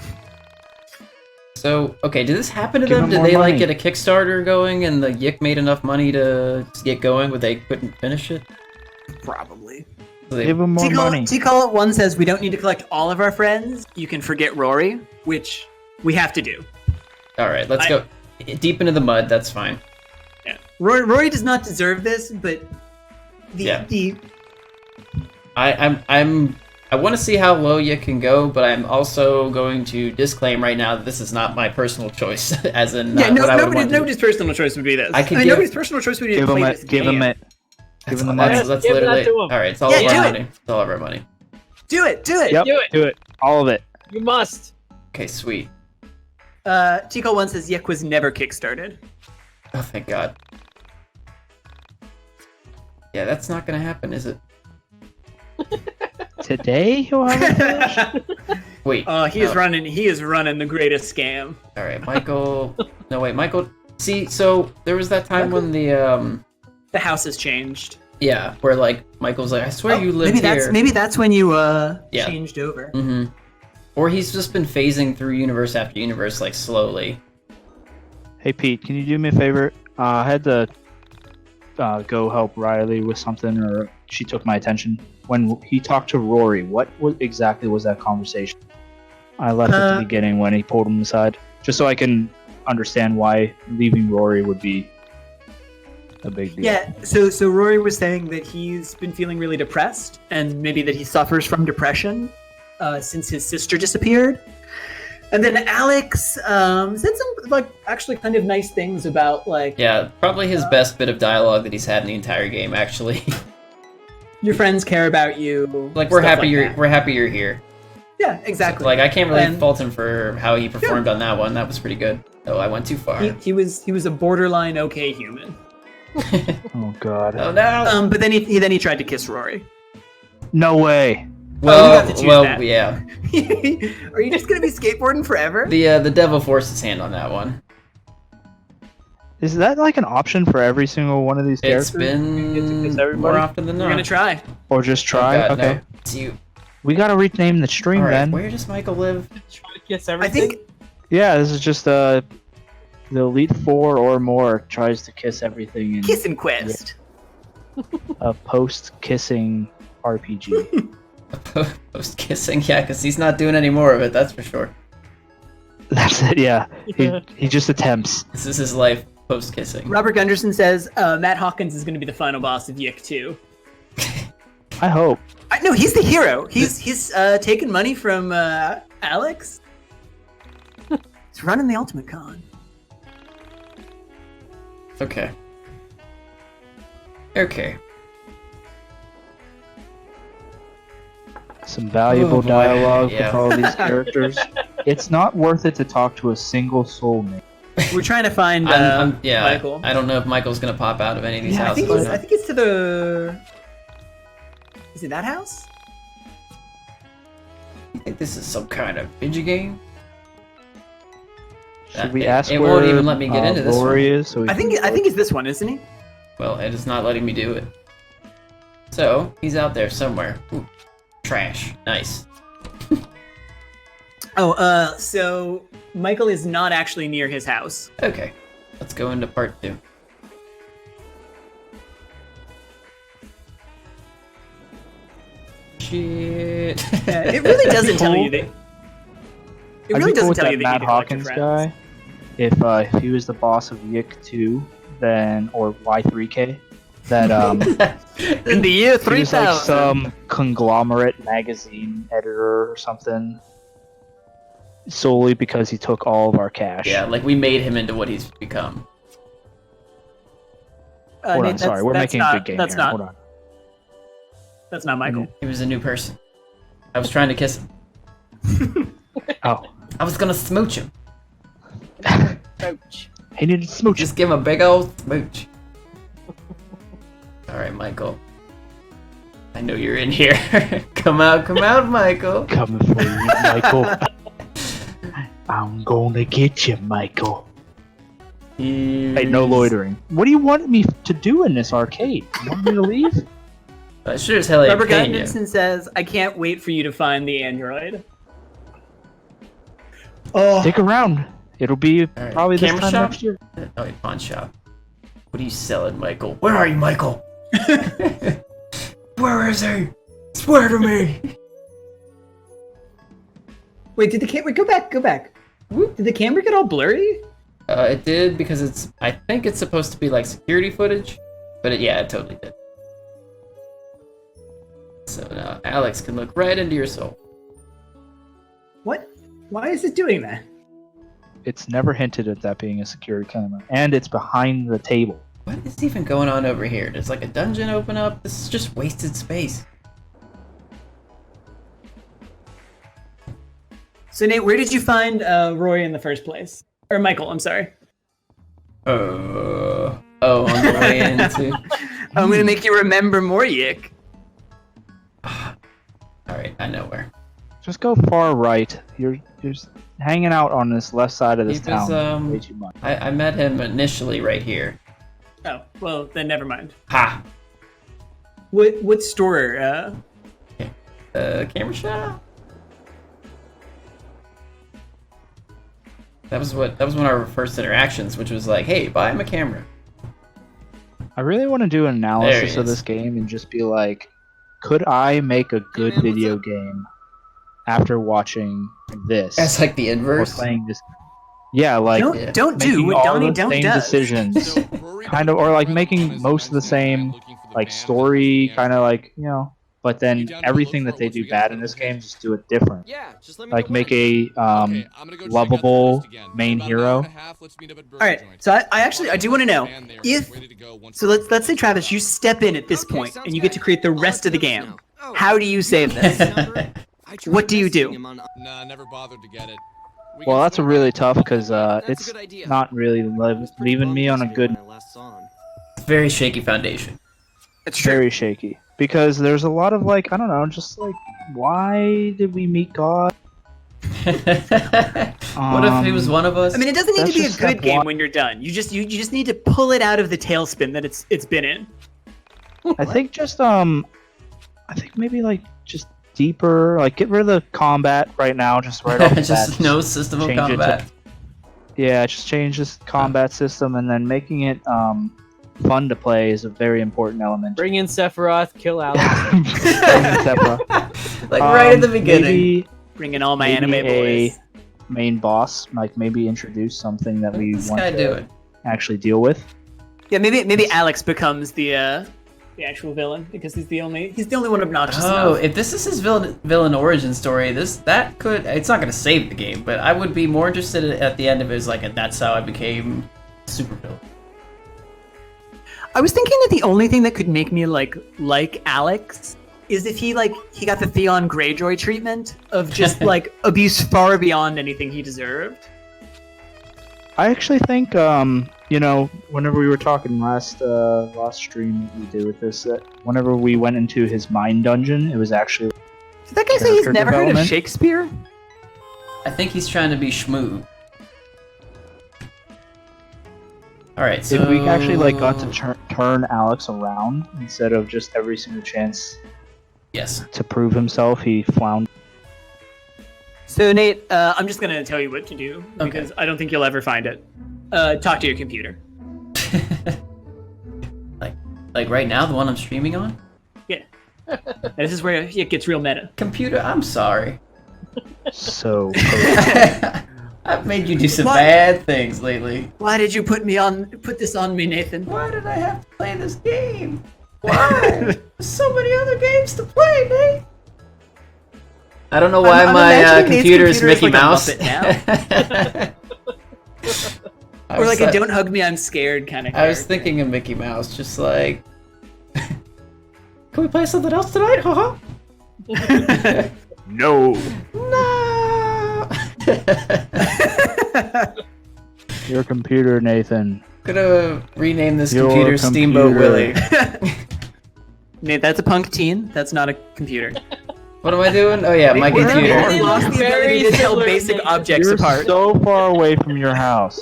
Speaker 2: So, okay, did this happen to
Speaker 4: Give
Speaker 2: them?
Speaker 4: him
Speaker 2: Did
Speaker 4: more
Speaker 2: they like
Speaker 4: money.
Speaker 2: get a Kickstarter going and the YIIK made enough money to get going, but they couldn't finish it?
Speaker 1: Probably.
Speaker 2: So they,
Speaker 4: Give him more money.
Speaker 1: T-Call at 1 says we don't need to collect all of our friends. You can forget Rory, which we have to do.
Speaker 2: Alright, let's go deep into the mud, that's fine.
Speaker 1: Yeah. Rory does not deserve this, but
Speaker 2: I want to see how low you can go, but I'm also going to disclaim right now that this is not my personal choice, as in what I would want to do.
Speaker 1: Nobody's personal choice would be this. Nobody's personal choice would be to play this
Speaker 4: Give him
Speaker 1: game.
Speaker 4: it. Give him the money.
Speaker 2: That's
Speaker 10: Give
Speaker 2: literally
Speaker 10: that to him.
Speaker 2: all right. It's all
Speaker 1: Yeah,
Speaker 2: of
Speaker 1: do
Speaker 2: our
Speaker 1: it.
Speaker 2: money. It's all of our money.
Speaker 1: Do it.
Speaker 4: Yep,
Speaker 10: Do it.
Speaker 4: All of it.
Speaker 10: You must.
Speaker 2: Okay, sweet.
Speaker 1: T-Call 1 says YIIK was never kickstarted.
Speaker 2: Oh, thank God. Yeah, that's not gonna happen, is it?
Speaker 4: Today he'll have it finished?
Speaker 2: Wait.
Speaker 1: He is running the greatest scam.
Speaker 2: All right, Michael. No, wait, Michael. See, so there was that time when the
Speaker 1: house has changed.
Speaker 2: Yeah, where like Michael's like, I swear you lived here.
Speaker 1: Maybe that's when you changed over.
Speaker 2: Mm-hmm. Or he's just been phasing through universe after universe, like slowly.
Speaker 4: Hey Pete, can you do me a favor? I had to go help Riley with something, or she took my attention. When he talked to Rory, what exactly was that conversation? I left at the beginning when he pulled him aside, just so I can understand why leaving Rory would be a big deal.
Speaker 1: Yeah, so Rory was saying that he's been feeling really depressed, and maybe that he suffers from depression since his sister disappeared. And then Alex said some like actually kind of nice things about like
Speaker 2: probably his best bit of dialogue that he's had in the entire game, actually.
Speaker 1: Your friends care about you.
Speaker 2: Like we're happy you're here.
Speaker 1: Yeah, exactly.
Speaker 2: So, like I can't really fault him for how he performed on that one. That was pretty good. Oh, I went too far.
Speaker 1: He was a borderline okay human.
Speaker 4: Oh God.
Speaker 2: Oh no.
Speaker 1: But then he tried to kiss Rory.
Speaker 4: No way.
Speaker 2: Well,
Speaker 1: that.
Speaker 2: Yeah.
Speaker 1: Are you just gonna be skateboarding forever?
Speaker 2: The devil forced his hand on that one.
Speaker 4: Is that like an option for every single one of these characters?
Speaker 2: It's been more often than not.
Speaker 1: We're gonna try.
Speaker 4: Or just try?
Speaker 2: Oh, God,
Speaker 4: okay.
Speaker 2: No. It's you.
Speaker 4: We gotta rename the stream
Speaker 2: All right,
Speaker 4: then.
Speaker 2: where does Michael live?
Speaker 10: Try to kiss everything.
Speaker 4: Yeah, this is just the Elite Four or more tries to kiss everything in
Speaker 1: Kissing Quest.
Speaker 4: a post-kissing RPG.
Speaker 2: Post kissing, yeah, because he's not doing any more of it. That's for sure.
Speaker 4: That's it. Yeah, he just attempts.
Speaker 2: This is his life post kissing.
Speaker 1: Robert Gunderson says Matt Hawkins is going to be the final boss of YIIK 2.
Speaker 4: I hope.
Speaker 1: No, he's the hero. He's taking money from Alex. He's running the Ultimate Con.
Speaker 2: Okay. Okay.
Speaker 4: Some valuable
Speaker 2: boy.
Speaker 4: dialogue
Speaker 2: Yeah.
Speaker 4: with all these characters. It's not worth it to talk to a single soulmate.
Speaker 1: We're trying to find Michael.
Speaker 2: I don't know if Michael's gonna pop out of any of these
Speaker 1: Yeah,
Speaker 2: houses.
Speaker 1: I think it's to the. Is it that house?
Speaker 2: You think this is some kind of video game?
Speaker 4: Should we ask
Speaker 2: it
Speaker 4: where
Speaker 2: won't even let me get into this
Speaker 4: Rory
Speaker 2: one.
Speaker 4: is? So
Speaker 1: I think it's this one, isn't he?
Speaker 2: Well, it is not letting me do it. So he's out there somewhere. Ooh, trash. Nice.
Speaker 1: So Michael is not actually near his house.
Speaker 2: Okay, let's go into part 2. Shit.
Speaker 1: Yeah, it really doesn't tell you that. It
Speaker 4: I'd
Speaker 1: really
Speaker 4: be cool
Speaker 1: doesn't
Speaker 4: with
Speaker 1: tell
Speaker 4: that
Speaker 1: you that
Speaker 4: Matt
Speaker 1: you need to collect your
Speaker 4: Hawkins
Speaker 1: friends.
Speaker 4: guy. If he was the boss of YIIK 2, then or Y3K, that
Speaker 1: In the year
Speaker 4: he was
Speaker 1: 3000.
Speaker 4: like some conglomerate magazine editor or something, solely because he took all of our cash.
Speaker 2: Yeah, like we made him into what he's become.
Speaker 4: Hold on,
Speaker 1: Nate,
Speaker 4: sorry, we're making a good game
Speaker 1: that's
Speaker 4: here.
Speaker 1: not.
Speaker 4: Hold on.
Speaker 1: That's not Michael.
Speaker 2: He was a new person. I was trying to kiss him.
Speaker 4: Oh.
Speaker 2: I was gonna smooch him.
Speaker 10: Ouch.
Speaker 4: He needed to smooch.
Speaker 2: Just give him a big old smooch. Alright, Michael. I know you're in here. Come out, Michael.
Speaker 4: Coming for you, Michael. I'm gonna get you, Michael. Hey, no loitering. What do you want me to do in this arcade? You want me to leave?
Speaker 2: I sure as hell ain't
Speaker 1: Robert
Speaker 2: paying you.
Speaker 1: Guttinson says, "I can't wait for you to find the android." Oh,
Speaker 4: Stick around. It'll be
Speaker 2: Alright,
Speaker 4: probably this
Speaker 2: camera
Speaker 4: time
Speaker 2: shop?
Speaker 4: next year.
Speaker 2: Oh, wait, pawn shop. What are you selling, Michael? Where are you, Michael? Where is he? Swear to me.
Speaker 1: wait, did the camera go back? Go back. Did the camera get all blurry?
Speaker 2: It did because I think it's supposed to be like security footage, but it totally did. So now Alex can look right into your soul.
Speaker 1: What? Why is it doing that?
Speaker 4: It's never hinted at that being a security camera, and it's behind the table.
Speaker 2: What is even going on over here? Does like a dungeon open up? This is just wasted space.
Speaker 1: So Nate, where did you find Roy in the first place? Or Michael? I'm sorry.
Speaker 2: Oh, on the way into.
Speaker 1: I'm gonna make you remember more, YIIK.
Speaker 2: Alright, I know where.
Speaker 4: Just go far right. You're just hanging out on this left side of this
Speaker 2: He was,
Speaker 4: town way too much.
Speaker 2: I met him initially right here.
Speaker 1: Oh, well, then never mind.
Speaker 2: Ha!
Speaker 1: What store?
Speaker 2: Camera shop? That was one of our first interactions, which was like, hey, buy him a camera.
Speaker 4: I really want to do an analysis
Speaker 2: There
Speaker 4: of
Speaker 2: he
Speaker 4: this game and just be like, could I make a good video game after watching this?
Speaker 2: That's like the
Speaker 4: Or
Speaker 2: inverse.
Speaker 4: playing this. Yeah, like
Speaker 1: Don't do
Speaker 4: making
Speaker 1: what
Speaker 4: all
Speaker 1: Donnie
Speaker 4: the
Speaker 1: Don't
Speaker 4: same
Speaker 1: does.
Speaker 4: decisions, kind of, or like making most of the same like story, kind of like but then everything that they do bad in this game, just do it different.
Speaker 7: Yeah, just let me
Speaker 4: Like
Speaker 7: know
Speaker 4: make
Speaker 7: when.
Speaker 4: a lovable main hero.
Speaker 1: All right, so I do want to know if let's say Travis, you step in at this point and you get to create the rest of the game. How do you save this? What do you do?
Speaker 12: Nah, never bothered to get it.
Speaker 4: Well, that's a really tough because it's not really leaving me on a good,
Speaker 2: Very shaky foundation.
Speaker 1: It's
Speaker 4: very shaky. Because there's a lot of like, I don't know, just like, why did we meet God?
Speaker 2: What if he was one of us?
Speaker 1: I mean, it doesn't need to be a
Speaker 4: That's just
Speaker 1: good
Speaker 4: step
Speaker 1: game
Speaker 4: one.
Speaker 1: when you're done. You just need to pull it out of the tailspin that it's been in.
Speaker 4: I think just I think maybe like just deeper, like get rid of the combat right now, just right off the bat.
Speaker 2: Just no system of
Speaker 4: change it to-
Speaker 2: combat.
Speaker 4: Yeah, just change this combat system and then making it fun to play is a very important element.
Speaker 10: Bring in Sephiroth, kill Alex.
Speaker 4: Bring in Sephiroth.
Speaker 2: Like right at the beginning.
Speaker 4: Maybe,
Speaker 1: Bring in all my
Speaker 4: maybe
Speaker 1: anime boys.
Speaker 4: main boss, like maybe introduce something that we
Speaker 2: This
Speaker 4: want
Speaker 2: guy do
Speaker 4: to
Speaker 2: it.
Speaker 4: actually deal with.
Speaker 1: Yeah, maybe Alex becomes the actual villain because he's the only one obnoxious
Speaker 2: Oh,
Speaker 1: enough.
Speaker 2: if this is his villain origin story, it's not gonna save the game, but I would be more interested at the end of it as like that's how I became super villain.
Speaker 1: I was thinking that the only thing that could make me like Alex is if he got the Theon Greyjoy treatment of just like abuse far beyond anything he deserved.
Speaker 4: I actually think, whenever we were talking last stream that we did with this, that whenever we went into his mine dungeon, it was actually.
Speaker 1: Did that guy say he's
Speaker 4: character
Speaker 1: never heard of
Speaker 4: development.
Speaker 1: Shakespeare?
Speaker 2: I think he's trying to be schmoo. Alright, so
Speaker 4: If we actually got to turn Alex around instead of just every single chance
Speaker 2: yes.
Speaker 4: to prove himself, he floundered.
Speaker 1: So Nate, I'm just gonna tell you what to do because I don't think you'll ever find it. Talk to your computer.
Speaker 2: like right now, the one I'm streaming on?
Speaker 1: Yeah. This is where it gets real meta.
Speaker 2: Computer, I'm sorry.
Speaker 4: So.
Speaker 2: I've made you do some
Speaker 1: What?
Speaker 2: bad things lately.
Speaker 1: Why did you put this on me, Nathan?
Speaker 2: Why did I have to play this game? Why? There's so many other games to play, Nate. I don't know why
Speaker 1: I'm
Speaker 2: my
Speaker 1: imagining Nate's
Speaker 2: computer is
Speaker 1: computer
Speaker 2: Mickey
Speaker 1: like a
Speaker 2: Mouse.
Speaker 1: Muppet Or like a "Don't hug me, I'm scared" kind of.
Speaker 2: I was thinking of Mickey Mouse, just like, can we play something else tonight? Haha.
Speaker 4: No.
Speaker 2: No.
Speaker 4: Your computer, Nathan.
Speaker 2: Gonna rename this
Speaker 4: Your
Speaker 2: computer Steamboat Willie.
Speaker 1: Nate, that's a punk teen. That's not a computer.
Speaker 2: What am I doing? Oh yeah, my
Speaker 1: We're
Speaker 2: computer.
Speaker 1: lost the ability to tell basic objects
Speaker 4: You're
Speaker 1: apart.
Speaker 4: so far away from your house.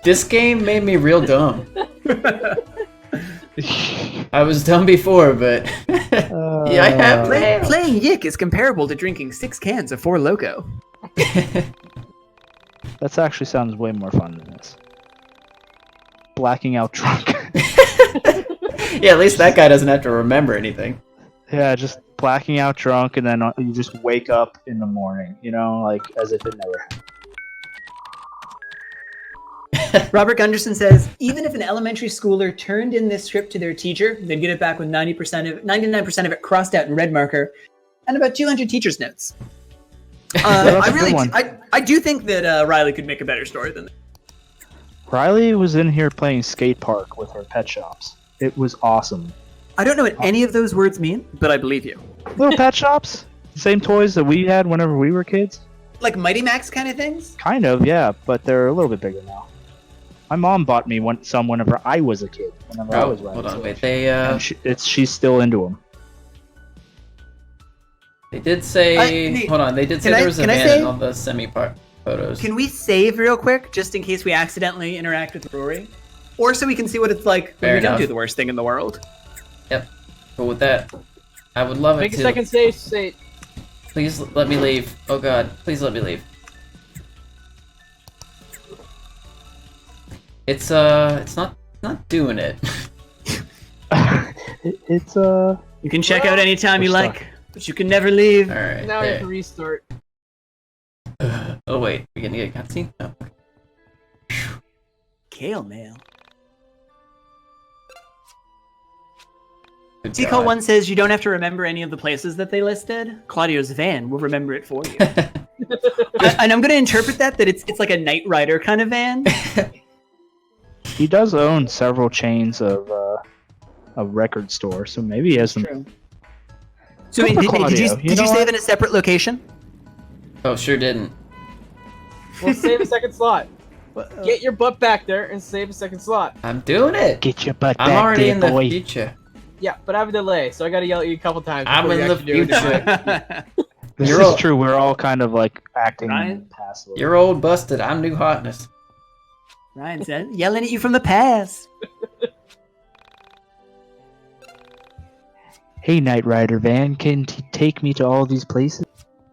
Speaker 2: This game made me real dumb. I was dumb before, but yeah, I have
Speaker 1: Playing YIIK is comparable to drinking 6 cans of Four Loko.
Speaker 4: That actually sounds way more fun than this. Blacking out drunk.
Speaker 2: Yeah, at least that guy doesn't have to remember anything.
Speaker 4: Yeah, just blacking out drunk, and then you just wake up in the morning, you know, like as if it never happened.
Speaker 1: Robert Gunderson says, even if an elementary schooler turned in this script to their teacher, they'd get it back with 99% of it crossed out in red marker, and about 200 teacher's notes. I do think that Riley could make a better story than that.
Speaker 4: Riley was in here playing skate park with her pet shops. It was awesome.
Speaker 1: I don't know what any of those words mean, but I believe you.
Speaker 4: Little pet shops? Same toys that we had whenever we were kids?
Speaker 1: Like Mighty Max kind of things?
Speaker 4: Kind of, yeah, but they're a little bit bigger now. My mom bought me some whenever I was a kid. Whenever I was
Speaker 2: hold
Speaker 4: riding.
Speaker 2: on, wait,
Speaker 4: she's still into them.
Speaker 2: They did say.
Speaker 1: Nate,
Speaker 2: hold on, they did say there was a van in all the semi-part photos.
Speaker 1: Can we save real quick, just in case we accidentally interact with Rory? Or so we can see what it's like when we don't do the worst thing in the world.
Speaker 2: Yep. But with that, I would love
Speaker 10: Make
Speaker 2: it
Speaker 10: a
Speaker 2: to.
Speaker 10: second save.
Speaker 2: Please let me leave. Oh god, please let me leave. It's not doing it.
Speaker 4: It's
Speaker 1: You can check out anytime you like, but you can never leave.
Speaker 2: All right.
Speaker 10: Now I have to restart.
Speaker 2: Oh wait, we gonna get a cutscene? No.
Speaker 1: Kale mail.
Speaker 2: Good
Speaker 1: Seacall
Speaker 2: God.
Speaker 1: 1 says you don't have to remember any of the places that they listed. Claudio's van will remember it for you. And I'm going to interpret that it's like a Knight Rider kind of van.
Speaker 4: He does own several chains of record stores, so maybe he has some.
Speaker 1: True. So did you save in a separate location?
Speaker 2: Oh, sure didn't.
Speaker 10: Well, save a second slot. Get your butt back there and save a second slot.
Speaker 2: I'm doing it.
Speaker 4: Get your butt
Speaker 2: I'm
Speaker 4: back
Speaker 2: already
Speaker 4: there,
Speaker 2: in
Speaker 4: boy.
Speaker 2: the future.
Speaker 10: Yeah, but I have a delay, so I gotta yell at you a couple times.
Speaker 2: I'm
Speaker 10: before
Speaker 2: in
Speaker 10: you
Speaker 2: the
Speaker 10: actually do it.
Speaker 2: future.
Speaker 4: This
Speaker 2: You're
Speaker 4: is
Speaker 2: old.
Speaker 4: true. We're all kind of like acting
Speaker 1: Ryan?
Speaker 4: passively.
Speaker 2: You're old busted. I'm new hotness.
Speaker 1: Ryan said, yelling at you from the past.
Speaker 4: Hey, Knight Rider van, can take me to all these places?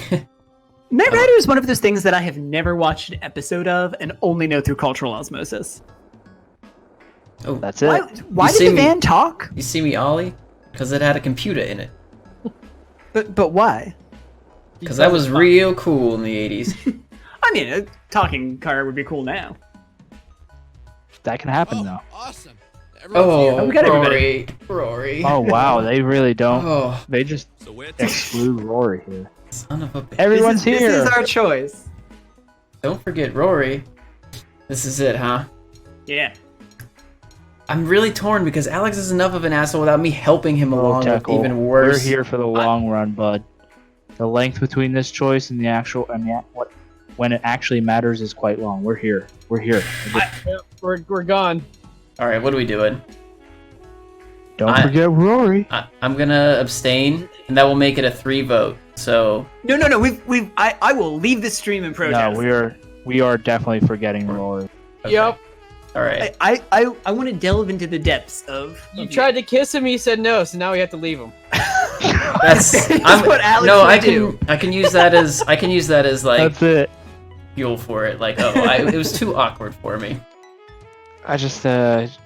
Speaker 1: Knight Rider is one of those things that I have never watched an episode of and only know through cultural osmosis.
Speaker 2: Oh,
Speaker 4: That's it.
Speaker 1: Why did the van talk?
Speaker 2: You see me, Ollie? Because it had a computer in it.
Speaker 1: But why?
Speaker 2: Because that was real cool in the 80s.
Speaker 1: I mean, a talking car would be cool now.
Speaker 4: That can happen now.
Speaker 12: Awesome.
Speaker 2: Oh,
Speaker 1: we got
Speaker 2: Rory. Rory.
Speaker 4: Oh wow, they really don't.
Speaker 2: Oh.
Speaker 4: They just exclude Rory here.
Speaker 2: Son of a bitch.
Speaker 4: Everyone's here.
Speaker 1: This is our choice.
Speaker 2: Don't forget Rory. This is it, huh?
Speaker 1: Yeah.
Speaker 2: I'm really torn because Alex is enough of an asshole without me helping him along with
Speaker 4: Tackle.
Speaker 2: even worse.
Speaker 4: We're here for the long run, bud. The length between this choice and the actual, when it actually matters is quite long. We're here. We're here.
Speaker 10: We're gone.
Speaker 2: All right, what are we doing?
Speaker 4: Don't forget Rory.
Speaker 2: I'm gonna abstain, and that will make it a 3 vote. So
Speaker 1: No. I will leave the stream and protest.
Speaker 4: No, we are definitely forgetting Rory.
Speaker 2: Okay.
Speaker 10: Yep.
Speaker 2: All right.
Speaker 1: I want to delve into the depths of.
Speaker 10: You tried to kiss him, he said no, so now we have to leave him.
Speaker 2: That's
Speaker 1: what Alex
Speaker 2: no.
Speaker 1: would do.
Speaker 2: I can use that as like
Speaker 4: That's it.
Speaker 2: fuel for it. Like it was too awkward for me.
Speaker 4: I just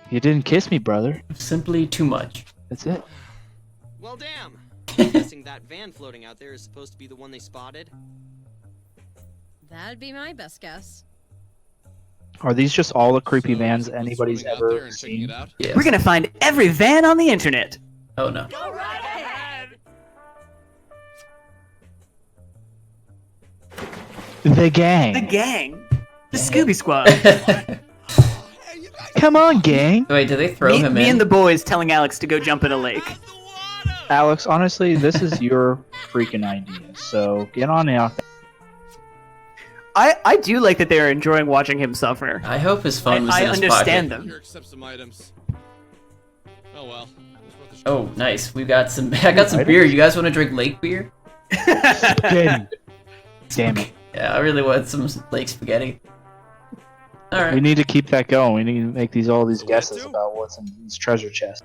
Speaker 4: you didn't kiss me, brother.
Speaker 2: Simply too much.
Speaker 4: That's it.
Speaker 7: Well, damn. I'm guessing that van floating out there is supposed to be the one they spotted.
Speaker 5: That'd be my best guess.
Speaker 4: Are these just all the creepy
Speaker 12: So,
Speaker 4: vans
Speaker 12: someone's
Speaker 4: anybody's
Speaker 12: swimming out there
Speaker 4: ever
Speaker 12: and checking
Speaker 4: seen?
Speaker 12: it out?
Speaker 2: Yes.
Speaker 1: We're gonna find every van on the internet.
Speaker 2: Oh no.
Speaker 8: Go right ahead.
Speaker 4: The gang.
Speaker 1: The gang. The Scooby Squad.
Speaker 4: Come on, gang.
Speaker 2: Wait, did they throw him
Speaker 1: Me
Speaker 2: in?
Speaker 1: and the boys telling Alex to go jump in a lake.
Speaker 4: Alex, honestly, this is your freaking idea. So get on out.
Speaker 1: I do like that they're enjoying watching him suffer.
Speaker 2: I hope his phone was
Speaker 1: I
Speaker 2: in his
Speaker 1: understand
Speaker 2: pocket.
Speaker 1: them.
Speaker 12: Here, accept some items. Oh well.
Speaker 2: Oh, nice. We got some. I got some beer. You guys want to drink lake beer?
Speaker 4: Damn it.
Speaker 2: Yeah, I really want some lake spaghetti. All right.
Speaker 4: We need to keep that going. We need to make all these guesses about what's in this treasure chest.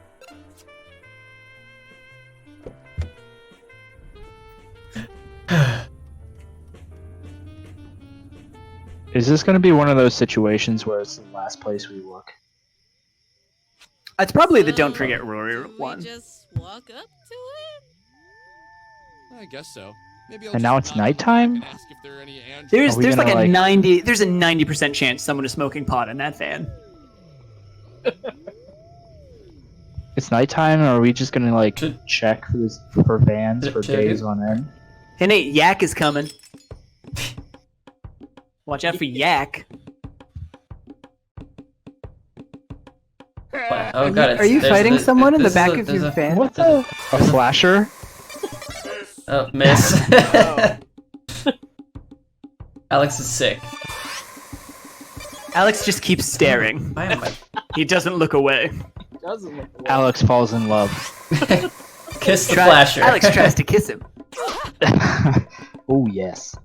Speaker 4: Is this going to be one of those situations where it's the last place we look?
Speaker 1: It's probably the Don't Forget Rory one.
Speaker 8: We just walk up to it?
Speaker 12: I guess so. Maybe I'll
Speaker 4: And now
Speaker 12: just
Speaker 4: it's nighttime?
Speaker 12: and ask if there are any androids.
Speaker 1: There's
Speaker 4: Are we
Speaker 1: like
Speaker 4: gonna,
Speaker 1: a
Speaker 4: like-
Speaker 1: 90% chance someone is smoking pot in that van.
Speaker 4: It's nighttime, or are we just going to like check for vans for days on end?
Speaker 1: Hey Nate, YIIK is coming. Watch out for YIIK.
Speaker 2: Oh god,
Speaker 1: Are you fighting someone in the back of
Speaker 2: there's
Speaker 1: your
Speaker 2: a-
Speaker 1: van?
Speaker 4: What the? A flasher?
Speaker 2: Oh, miss. Alex is sick.
Speaker 1: Alex just keeps staring.
Speaker 2: Why am I?
Speaker 1: He doesn't look away.
Speaker 10: Doesn't look well.
Speaker 4: Alex falls in love.
Speaker 2: Kiss the flasher.
Speaker 1: Alex tries to kiss him.
Speaker 4: Oh, yes.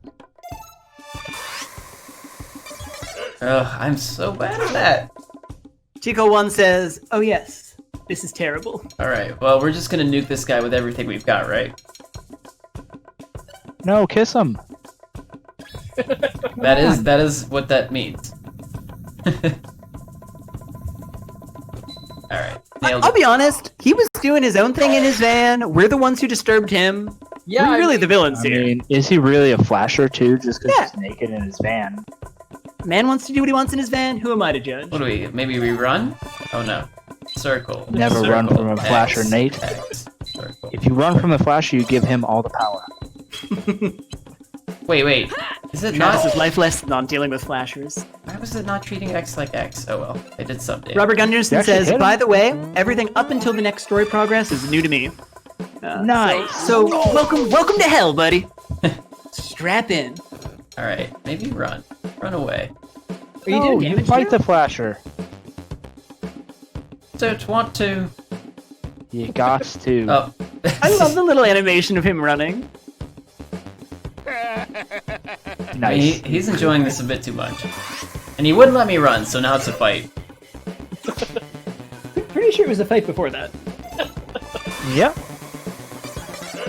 Speaker 2: Oh, I'm so bad at that.
Speaker 1: Chico1 says, "Oh yes, this is terrible."
Speaker 2: Alright, well, we're just gonna nuke this guy with everything we've got, right?
Speaker 4: No, kiss him.
Speaker 2: That is what that means. Alright, nailed
Speaker 1: I'll
Speaker 2: it.
Speaker 1: be honest, he was doing his own thing in his van. We're the ones who disturbed him.
Speaker 10: Yeah,
Speaker 1: We're really the villains
Speaker 4: I
Speaker 1: here.
Speaker 4: mean, is he really a flasher too, just because
Speaker 1: Yeah.
Speaker 4: he's naked in his van?
Speaker 1: Man wants to do what he wants in his van. Who am I to judge?
Speaker 2: What do we, maybe we run? Oh no. Circle.
Speaker 4: Never
Speaker 2: Circle.
Speaker 4: run from a flasher,
Speaker 2: X,
Speaker 4: Nate.
Speaker 2: X, circle.
Speaker 4: If you run from the flasher, you give him all the power.
Speaker 2: Wait. Is it
Speaker 1: Travis'
Speaker 2: not?
Speaker 1: life lesson on dealing with flashers.
Speaker 2: Why was it not treating X like X? Oh well, I did something.
Speaker 1: Robert Gunderson
Speaker 4: actually
Speaker 1: says,
Speaker 4: hit him.
Speaker 1: "By the way, everything up until the next story progress is new to me."
Speaker 4: Nice.
Speaker 1: So welcome to hell, buddy. Strap in.
Speaker 2: Alright, maybe run. Run away.
Speaker 1: Are you
Speaker 4: No,
Speaker 1: doing
Speaker 4: you
Speaker 1: damage
Speaker 4: fight
Speaker 1: here?
Speaker 4: the flasher.
Speaker 2: Don't want to.
Speaker 4: You got to.
Speaker 2: Oh.
Speaker 1: I love the little animation of him running.
Speaker 4: Nice.
Speaker 2: He's enjoying this a bit too much. And he wouldn't let me run, so now it's a fight.
Speaker 1: Pretty sure it was a fight before that.
Speaker 4: Yep.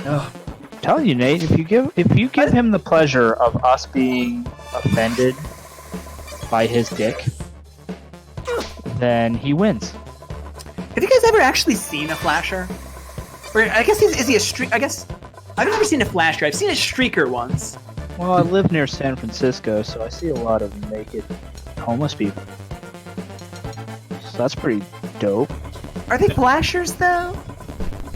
Speaker 2: Oh,
Speaker 4: I'm telling you, Nate, if you give him the pleasure of us being offended by his dick, then he wins.
Speaker 1: Have you guys ever actually seen a flasher? Or I guess is he a streak? I guess I've never seen a flasher. I've seen a streaker once.
Speaker 4: Well, I live near San Francisco, so I see a lot of naked homeless people. So that's pretty dope.
Speaker 1: Are they flashers though?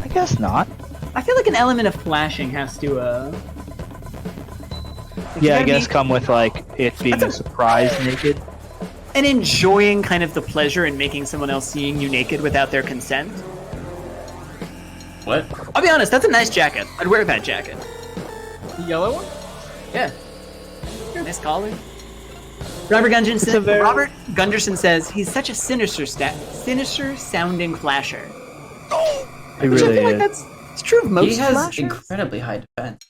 Speaker 4: I guess not.
Speaker 1: I feel like an element of flashing has to
Speaker 4: Yeah, I
Speaker 1: gotta
Speaker 4: guess
Speaker 1: be-
Speaker 4: come with like it being a surprise naked.
Speaker 1: and enjoying kind of the pleasure in making someone else seeing you naked without their consent.
Speaker 2: what?
Speaker 1: I'll be honest, that's a nice jacket. I'd wear that jacket.
Speaker 10: The yellow one?
Speaker 1: Yeah. Nice collar. Robert Gunderson says he's such a sinister sounding flasher.
Speaker 4: It
Speaker 1: Which I
Speaker 4: really
Speaker 1: feel like
Speaker 4: is.
Speaker 1: it's true of most
Speaker 2: He has
Speaker 1: flashers.
Speaker 2: incredibly high defense.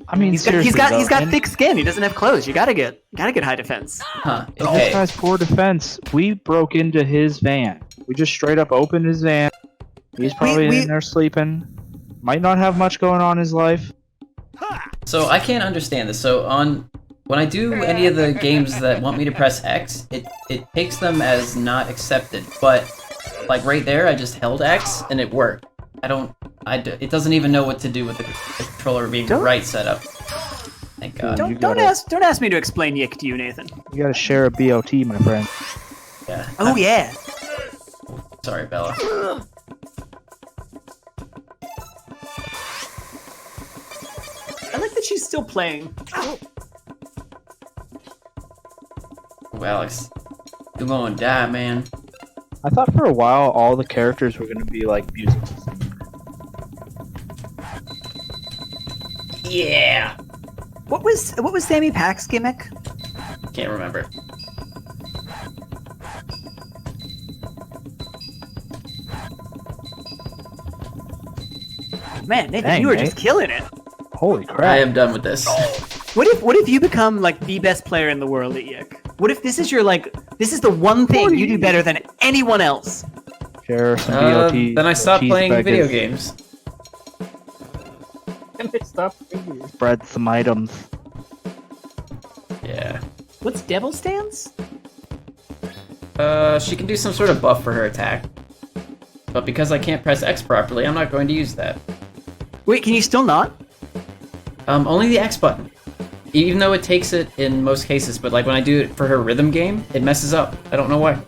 Speaker 4: I mean,
Speaker 1: He's
Speaker 4: seriously,
Speaker 1: got
Speaker 4: though,
Speaker 1: thick skin. He doesn't have clothes. You gotta get high defense.
Speaker 2: Huh.
Speaker 4: This
Speaker 2: Okay.
Speaker 4: guy's poor defense. We broke into his van. We just straight up opened his van. He's probably in there sleeping. Might not have much going on in his life.
Speaker 2: So I can't understand this. So when I do any of the games that want me to press X, it takes them as not accepted. But like right there, I just held X and it worked. It doesn't even know what to do with the controller being right set up. Thank God.
Speaker 1: Don't ask me to explain YIIK to you, Nathan.
Speaker 4: You gotta share a BOT, my friend.
Speaker 2: Yeah.
Speaker 1: Oh yeah.
Speaker 2: Sorry, Bella.
Speaker 1: I like that she's still playing.
Speaker 2: Ooh, Alex. You're gonna die, man.
Speaker 4: I thought for a while all the characters were gonna be like musicals.
Speaker 2: Yeah.
Speaker 1: What was Sammy Pack's gimmick?
Speaker 2: Can't remember.
Speaker 1: Man, Nathan,
Speaker 4: Dang,
Speaker 1: you were
Speaker 4: Nate.
Speaker 1: just killing it.
Speaker 4: Holy crap!
Speaker 2: I am done with this.
Speaker 1: What if you become like the best player in the world at YIIK? What if this is your this is the one thing you do better than anyone else?
Speaker 4: Share some BLT.
Speaker 2: Then I stopped playing video games.
Speaker 10: And they stopped thinking.
Speaker 4: Spread some items.
Speaker 2: Yeah.
Speaker 1: What's Devil Stance?
Speaker 2: She can do some sort of buff for her attack. But because I can't press X properly, I'm not going to use that.
Speaker 1: Wait, can you still not?
Speaker 2: Only the X button. Even though it takes it in most cases, but like when I do it for her rhythm game, it messes up. I don't know why.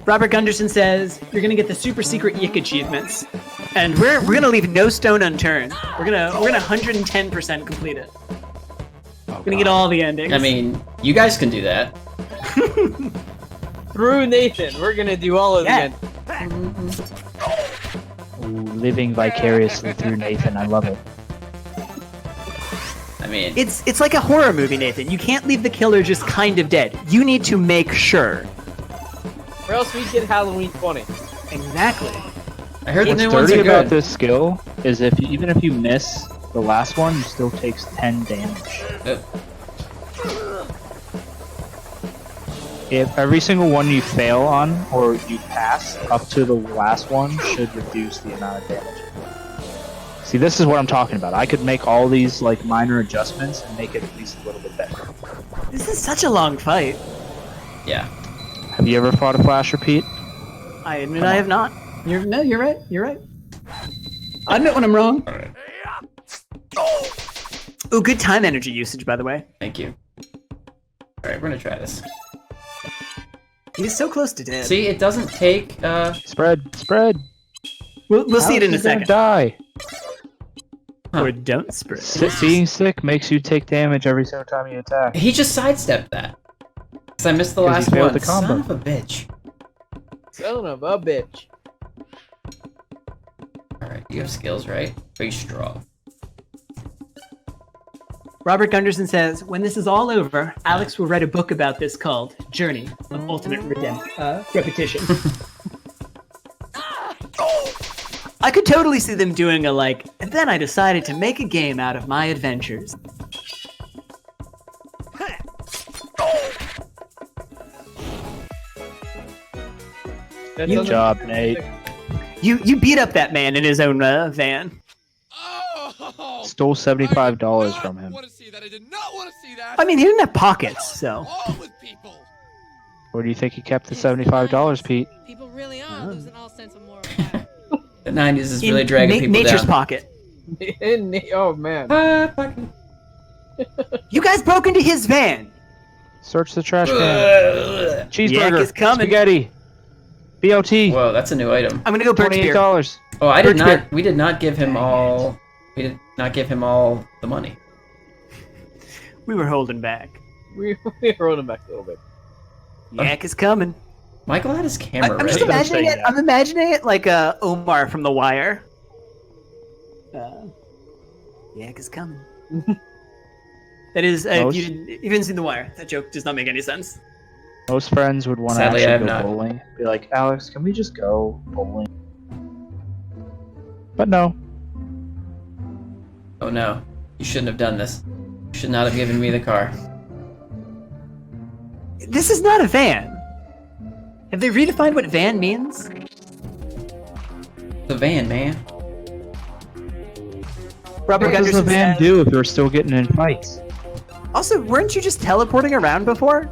Speaker 1: Robert Gunderson says you're gonna get the super secret YIIK achievements, and we're gonna leave no stone unturned. We're gonna 110% complete it. We're gonna get all the endings.
Speaker 2: I mean, you guys can do that.
Speaker 10: Through Nathan, we're gonna do all of the end.
Speaker 4: Ooh, living vicariously through Nathan, I love it.
Speaker 2: I mean,
Speaker 1: it's like a horror movie, Nathan. You can't leave the killer just kind of dead. You need to make sure.
Speaker 10: Or else we get Halloween 20.
Speaker 1: Exactly.
Speaker 2: I heard the
Speaker 4: What's
Speaker 2: new ones
Speaker 4: dirty
Speaker 2: are
Speaker 4: about
Speaker 2: good.
Speaker 4: this skill is even if you miss the last one, you still takes 10 damage. If every single one you fail on or you pass up to the last one should reduce the amount of damage. See, this is what I'm talking about. I could make all these like minor adjustments and make it at least a little bit better.
Speaker 1: This is such a long fight.
Speaker 2: Yeah.
Speaker 4: Have you ever fought a Flasher, Pete?
Speaker 1: I admit I have not. You're right. You're right. I admit when I'm wrong. Oh, good time energy usage, by the way.
Speaker 2: Thank you. Alright, we're gonna try this.
Speaker 1: He's so close to dead.
Speaker 2: See, it doesn't take,
Speaker 4: Spread.
Speaker 1: We'll see it in a
Speaker 4: Alex is gonna
Speaker 1: second.
Speaker 4: Die.
Speaker 1: Or don't spread.
Speaker 4: Being sick makes you take damage every single time you attack.
Speaker 2: He just sidestepped that. Because I missed the
Speaker 4: Because
Speaker 2: last
Speaker 4: he failed
Speaker 2: one.
Speaker 4: the combo.
Speaker 2: Son of a bitch.
Speaker 10: Son of a bitch.
Speaker 2: Alright, you have skills, right? Very strong.
Speaker 1: Robert Gunderson says, when this is all over, Alex will write a book about this called Journey of Ultimate Repetition. I could totally see them doing a and then I decided to make a game out of my adventures.
Speaker 4: Good job, Nate.
Speaker 1: You beat up that man in his own van.
Speaker 4: Stole $75 from him.
Speaker 1: I mean, he didn't have pockets, so.
Speaker 4: Where do you think he kept the $75, Pete?
Speaker 8: People really are losing all sense of moral.
Speaker 2: The 90s is really dragging people
Speaker 1: nature's
Speaker 2: down.
Speaker 1: pocket.
Speaker 10: Oh man.
Speaker 1: You guys broke into his van.
Speaker 4: Search the trash can. Cheeseburger.
Speaker 1: YIIK is coming.
Speaker 4: Spaghetti. BLT.
Speaker 2: Whoa, that's a new item.
Speaker 1: I'm gonna go Burt's Beer.
Speaker 4: $28.
Speaker 2: Oh, I did
Speaker 1: Burt's
Speaker 2: not.
Speaker 1: Beer.
Speaker 2: We did not give him all. We did not give him all the money.
Speaker 1: We were holding back.
Speaker 10: We were rolling back a little bit.
Speaker 1: YIIK is coming.
Speaker 2: Michael had his camera
Speaker 1: I'm just
Speaker 2: ready.
Speaker 1: imagining it. I'm imagining it like Omar from The Wire. YIIK is coming. That is, if you didn't see The Wire, that joke does not make any sense.
Speaker 4: Most friends would want to
Speaker 2: Sadly, I
Speaker 4: actually
Speaker 2: have
Speaker 4: go
Speaker 2: not.
Speaker 4: bowling. Be like, Alex, can we just go bowling? But no.
Speaker 2: Oh no, you shouldn't have done this. You should not have given me the car.
Speaker 1: This is not a van. Have they redefined what van means?
Speaker 2: The van, man.
Speaker 1: Robert
Speaker 4: What does the
Speaker 1: Gunderson
Speaker 4: van
Speaker 1: says-
Speaker 4: do if you're still getting in fights?
Speaker 1: Also, weren't you just teleporting around before?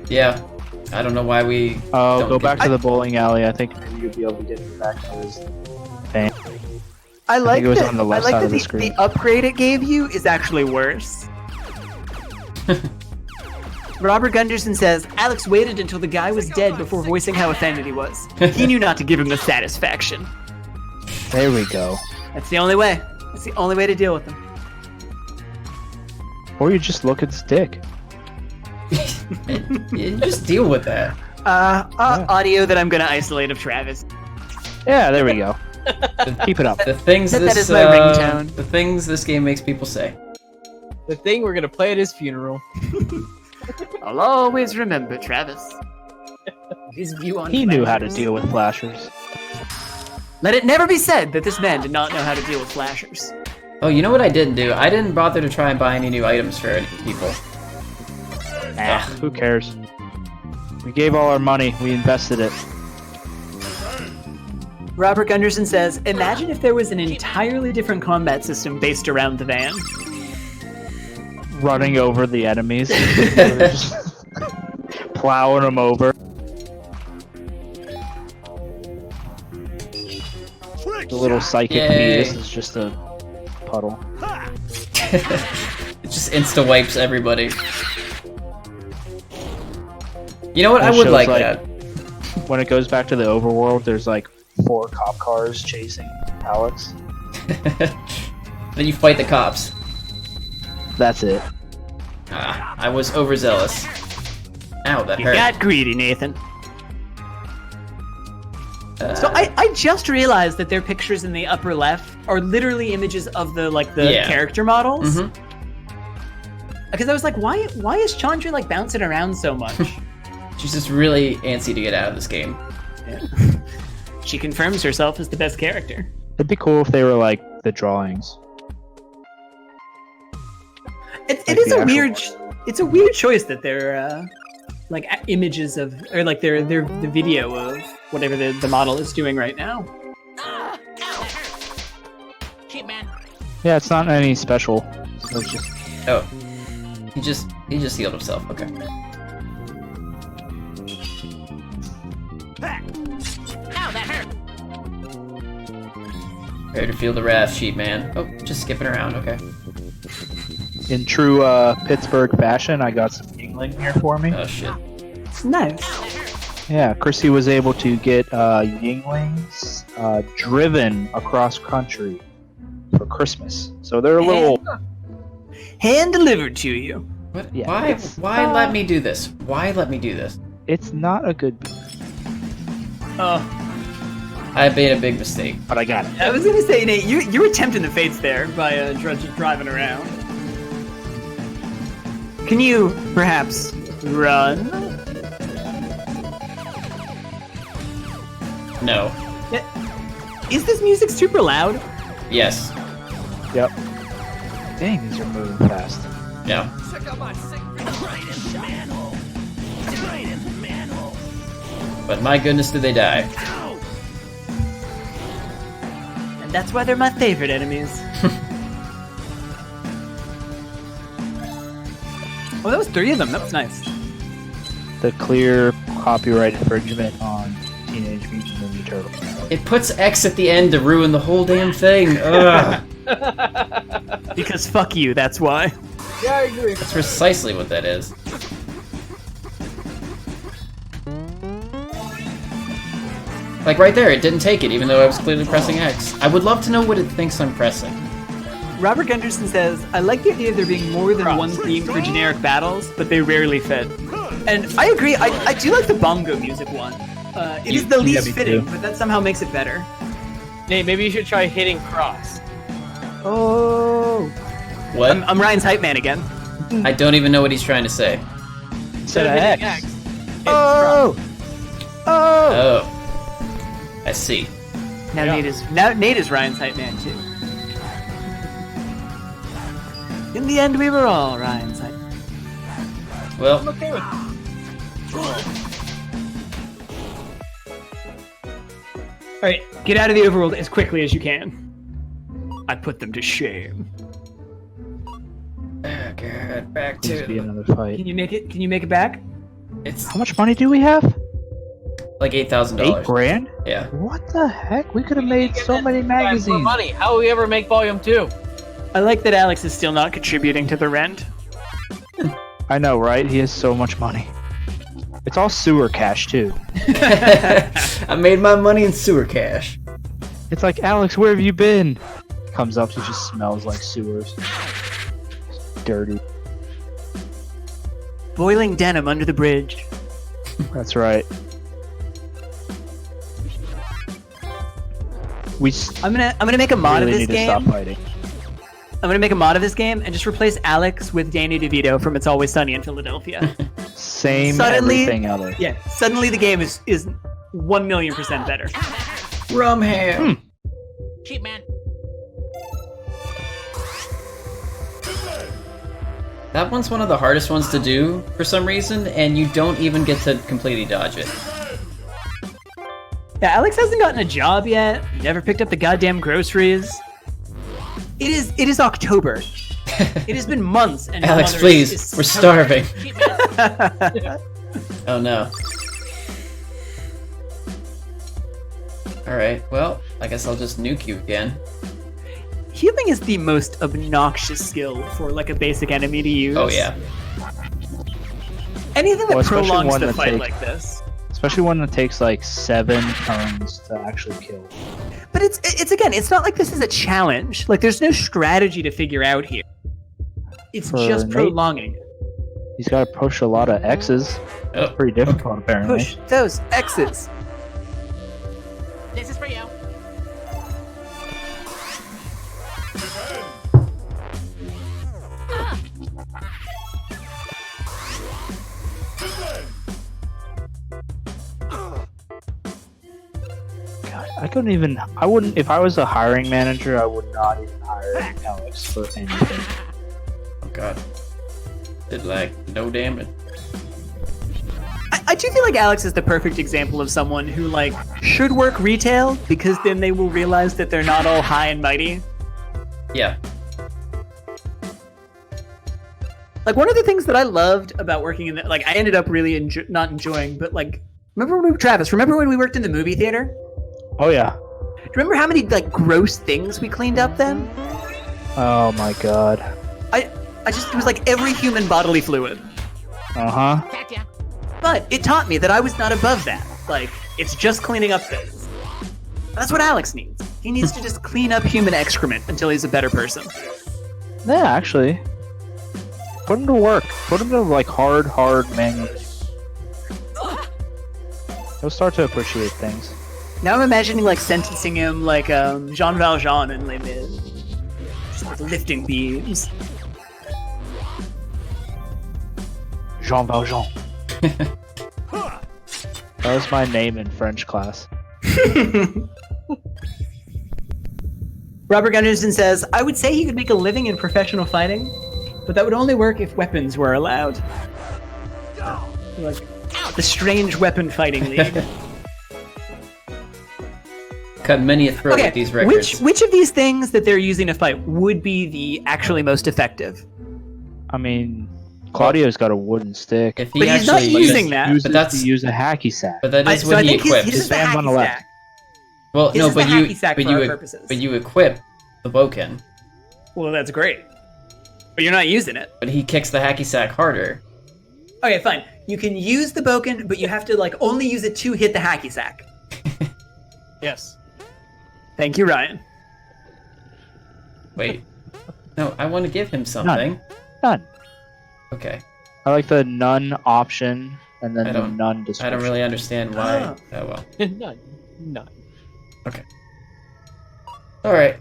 Speaker 2: Yeah. I don't know why we.
Speaker 4: Oh,
Speaker 2: don't
Speaker 4: go
Speaker 2: get-
Speaker 4: back to the bowling alley. I think maybe you'll be able to get back to his van.
Speaker 1: I like
Speaker 4: it was
Speaker 1: that.
Speaker 4: on the left
Speaker 1: I like
Speaker 4: side
Speaker 1: that
Speaker 4: of the screen.
Speaker 1: the upgrade it gave you is actually worse. Robert Gunderson says, Alex waited until the guy was dead before voicing how offended he was. He knew not to give him the satisfaction.
Speaker 4: There we go.
Speaker 1: That's the only way. That's the only way to deal with him.
Speaker 4: Or you just look at his dick.
Speaker 2: You just deal with that.
Speaker 1: Audio that I'm gonna isolate of Travis.
Speaker 4: Yeah, there we go. Keep it up.
Speaker 2: The things
Speaker 1: That
Speaker 2: this
Speaker 1: is my ringtone.
Speaker 2: the things this game makes people say.
Speaker 10: The thing we're gonna play at his funeral.
Speaker 1: I'll always remember Travis. His view on
Speaker 4: He knew how to
Speaker 1: flashers.
Speaker 4: deal with flashers.
Speaker 1: Let it never be said that this man did not know how to deal with flashers.
Speaker 2: Oh, you know what I didn't do? I didn't bother to try and buy any new items for any people.
Speaker 4: Who cares? We gave all our money. We invested it.
Speaker 1: Robert Gunderson says, imagine if there was an entirely different combat system based around the van.
Speaker 4: Running over the enemies. Just plowing them over. The little psychic
Speaker 2: Yay.
Speaker 4: penis is just a puddle.
Speaker 2: It just insta wipes everybody. You know what? I
Speaker 4: It
Speaker 2: would
Speaker 4: shows,
Speaker 2: like that.
Speaker 4: When it goes back to the overworld, there's like 4 cop cars chasing Alex.
Speaker 2: Then you fight the cops.
Speaker 4: That's it.
Speaker 2: I was overzealous. Ow, that
Speaker 1: You
Speaker 2: hurt.
Speaker 1: got greedy, Nathan. So I just realized that their pictures in the upper left are literally images of the
Speaker 2: Yeah.
Speaker 1: character models.
Speaker 2: Mhm.
Speaker 1: Because I was like, why is Chandra like bouncing around so much?
Speaker 2: She's just really antsy to get out of this game.
Speaker 1: Yeah. She confirms herself as the best character.
Speaker 4: It'd be cool if they were like the drawings.
Speaker 1: It
Speaker 4: Like
Speaker 1: is
Speaker 4: the
Speaker 1: a
Speaker 4: actual-
Speaker 1: weird. It's a weird choice that they're like images of, or like they're the video of whatever the model is doing right now.
Speaker 8: Shit, man.
Speaker 4: Yeah, it's not any special. So it's just
Speaker 2: Oh, he just healed himself. Okay.
Speaker 8: Ow, that hurt.
Speaker 2: Ready to feel the wrath, sheep man. Oh, just skipping around. Okay.
Speaker 4: in true Pittsburgh fashion. I got some Yingling here for me.
Speaker 2: Oh shit.
Speaker 1: Nice.
Speaker 4: Yeah, Chrissy was able to get Yinglings driven across country for Christmas. So they're a little.
Speaker 1: Hand delivered to you.
Speaker 2: What?
Speaker 4: Yeah,
Speaker 2: Why let me do this? Why let me do this?
Speaker 4: It's not a good.
Speaker 2: I made a big mistake.
Speaker 4: But I got it.
Speaker 1: I was gonna say, Nate, you were tempting the fates there by just driving around. Can you perhaps run?
Speaker 2: No.
Speaker 1: Is this music super loud?
Speaker 2: Yes.
Speaker 4: Yep. Dang, these are moving fast.
Speaker 2: Yeah.
Speaker 7: Check out my sick manhole. Manhole.
Speaker 2: But my goodness, did they die?
Speaker 1: And that's why they're my favorite enemies. Oh, that was 3 of them. That was nice.
Speaker 4: The clear copyright infringement on Teenage Mutant Ninja Turtles.
Speaker 2: It puts X at the end to ruin the whole damn thing. Ugh.
Speaker 1: Because fuck you, that's why.
Speaker 10: Yeah, I agree.
Speaker 2: That's precisely what that is. Like right there, it didn't take it, even though I was clearly pressing X. I would love to know what it thinks I'm pressing.
Speaker 1: Robert Gunderson says, I like the idea of there being more than one theme for generic battles, but they rarely fit. And I agree, I do like the bongo music one. It is the least
Speaker 4: me
Speaker 1: fitting,
Speaker 4: too.
Speaker 1: but that somehow makes it better.
Speaker 10: Nate, maybe you should try hitting cross.
Speaker 1: Oh.
Speaker 2: What?
Speaker 1: I'm Ryan's hype man again.
Speaker 2: I don't even know what he's trying to say.
Speaker 10: Instead of hitting X. hit
Speaker 1: Oh! Oh!
Speaker 2: Oh. I see.
Speaker 1: Now Nate is Ryan's hype man too. In the end, we were all Ryan's hype.
Speaker 2: Well,
Speaker 10: I'm okay with it.
Speaker 1: Alright, get out of the overworld as quickly as you can. I put them to shame.
Speaker 2: oh god, back
Speaker 4: Needs to be
Speaker 2: to
Speaker 4: another fight.
Speaker 1: Can you make it? Can you make it back?
Speaker 2: it's
Speaker 4: How much money do we have?
Speaker 2: like $8,000.
Speaker 4: $8,000?
Speaker 2: Yeah.
Speaker 4: What the heck? We could have made so many
Speaker 10: More
Speaker 4: magazines.
Speaker 10: money. How will we ever make volume 2?
Speaker 1: I like that Alex is still not contributing to the rent.
Speaker 4: I know, right? He has so much money. It's all sewer cash too.
Speaker 2: I made my money in sewer cash.
Speaker 4: It's like, Alex, where have you been? Comes up, he just smells like sewers. Dirty.
Speaker 1: boiling denim under the bridge.
Speaker 4: That's right.
Speaker 1: I'm gonna make a mod
Speaker 4: really
Speaker 1: of this
Speaker 4: need to stop
Speaker 1: game.
Speaker 4: fighting.
Speaker 1: I'm gonna make a mod of this game and just replace Alex with Danny DeVito from It's Always Sunny in Philadelphia.
Speaker 4: Same
Speaker 1: Suddenly-
Speaker 4: everything other.
Speaker 1: Yeah, suddenly the game is 1,000,000% better.
Speaker 2: Rum ham.
Speaker 8: Cheap man.
Speaker 2: That one's one of the hardest ones to do for some reason, and you don't even get to completely dodge it.
Speaker 1: Yeah, Alex hasn't gotten a job yet. Never picked up the goddamn groceries. It is October. It has been months, and his
Speaker 2: Alex,
Speaker 1: mother
Speaker 2: please,
Speaker 1: is
Speaker 2: we're starving. Oh no. Alright, well, I guess I'll just nuke you again.
Speaker 1: Healing is the most obnoxious skill for like a basic enemy to use.
Speaker 2: Oh yeah.
Speaker 1: Anything that
Speaker 4: Well, especially
Speaker 1: prolongs
Speaker 4: one
Speaker 1: the
Speaker 4: that
Speaker 1: fight
Speaker 4: takes-
Speaker 1: like this.
Speaker 4: Especially one that takes like 7 turns to actually kill.
Speaker 1: But it's again, it's not like this is a challenge. Like there's no strategy to figure out here. It's
Speaker 4: For
Speaker 1: just
Speaker 4: Nate?
Speaker 1: prolonging.
Speaker 4: He's got to push a lot of X's. That's pretty difficult, apparently.
Speaker 1: Push those X's.
Speaker 8: This is for you.
Speaker 4: God, I couldn't even. I wouldn't. If I was a hiring manager, I would not even hire Alex for anything.
Speaker 2: Oh god. Did like no damage.
Speaker 1: I do feel like Alex is the perfect example of someone who like should work retail because then they will realize that they're not all high and mighty.
Speaker 2: Yeah.
Speaker 1: Like one of the things that I loved about working in the, like I ended up really not enjoying, but like remember when we worked in the movie theater?
Speaker 4: Oh yeah.
Speaker 1: Do you remember how many like gross things we cleaned up then?
Speaker 4: Oh my god.
Speaker 1: It was like every human bodily fluid.
Speaker 4: Uh huh.
Speaker 1: But it taught me that I was not above that. Like, it's just cleaning up things. That's what Alex needs. He needs to just clean up human excrement until he's a better person.
Speaker 4: Yeah, actually. Put him to work. Put him to like hard manual. He'll start to appreciate things.
Speaker 1: Now I'm imagining like sentencing him like Jean Valjean in Les Mis. Just like lifting beams.
Speaker 4: Jean Valjean. That was my name in French class.
Speaker 1: Robert Gunderson says, I would say he could make a living in professional fighting, but that would only work if weapons were allowed. Like, the strange weapon fighting league.
Speaker 2: Cut many a throat with these records.
Speaker 1: Which of these things that they're using to fight would be the actually most effective?
Speaker 4: I mean, Claudio's got a wooden stick.
Speaker 2: If he
Speaker 1: But he's not
Speaker 2: actually
Speaker 1: using that.
Speaker 4: Uses
Speaker 2: But that's-
Speaker 4: to use a hacky sack.
Speaker 2: But that is
Speaker 1: So
Speaker 2: when
Speaker 1: I
Speaker 2: he
Speaker 1: think
Speaker 2: equips.
Speaker 1: his is the
Speaker 4: Hands on
Speaker 1: hacky
Speaker 4: the left.
Speaker 1: sack.
Speaker 2: Well,
Speaker 1: His
Speaker 2: no,
Speaker 1: is the
Speaker 2: but you
Speaker 1: hacky sack
Speaker 2: but
Speaker 1: for
Speaker 2: you
Speaker 1: our
Speaker 2: e-
Speaker 1: purposes.
Speaker 2: but you equip the Boken.
Speaker 1: Well, that's great. But you're not using it.
Speaker 2: But he kicks the hacky sack harder.
Speaker 1: Okay, fine. You can use the Boken, but you have to like only use it to hit the hacky sack.
Speaker 10: Yes.
Speaker 1: Thank you, Ryan.
Speaker 2: Wait. No, I want to give him something.
Speaker 4: None.
Speaker 2: Okay.
Speaker 4: I like the none option and then
Speaker 2: I
Speaker 4: the
Speaker 2: don't-
Speaker 4: none
Speaker 2: I
Speaker 4: description.
Speaker 2: don't really understand why.
Speaker 1: Ah.
Speaker 2: Oh well.
Speaker 10: None.
Speaker 2: Alright.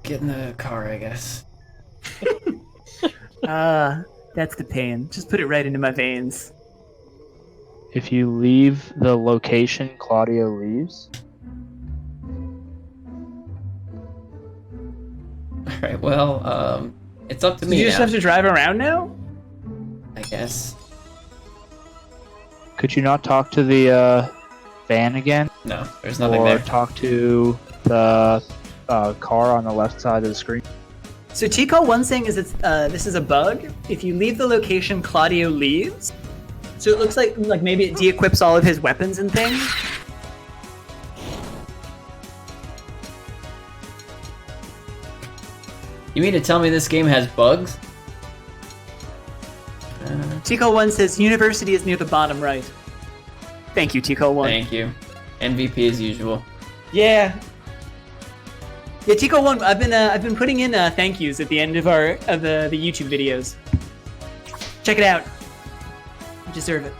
Speaker 2: Get in the car, I guess.
Speaker 1: That's the pain. Just put it right into my veins.
Speaker 4: If you leave the location Claudio leaves,
Speaker 2: Alright, well, it's up to
Speaker 1: So
Speaker 2: me
Speaker 1: you just
Speaker 2: now,
Speaker 1: have to drive around now?
Speaker 2: I guess.
Speaker 4: could you not talk to the van again?
Speaker 2: No, there's nothing
Speaker 4: or
Speaker 2: there.
Speaker 4: talk to the car on the left side of the screen?
Speaker 1: So TCall1 saying is this is a bug. If you leave the location Claudio leaves, so it looks like maybe it de-equips all of his weapons and things.
Speaker 2: You mean to tell me this game has bugs?
Speaker 1: TCall1 says university is near the bottom right. Thank you, TCall1.
Speaker 2: Thank you. MVP as usual.
Speaker 1: Yeah. Yeah, TCall1, I've been putting in thank yous at the end of the YouTube videos. Check it out. You deserve it.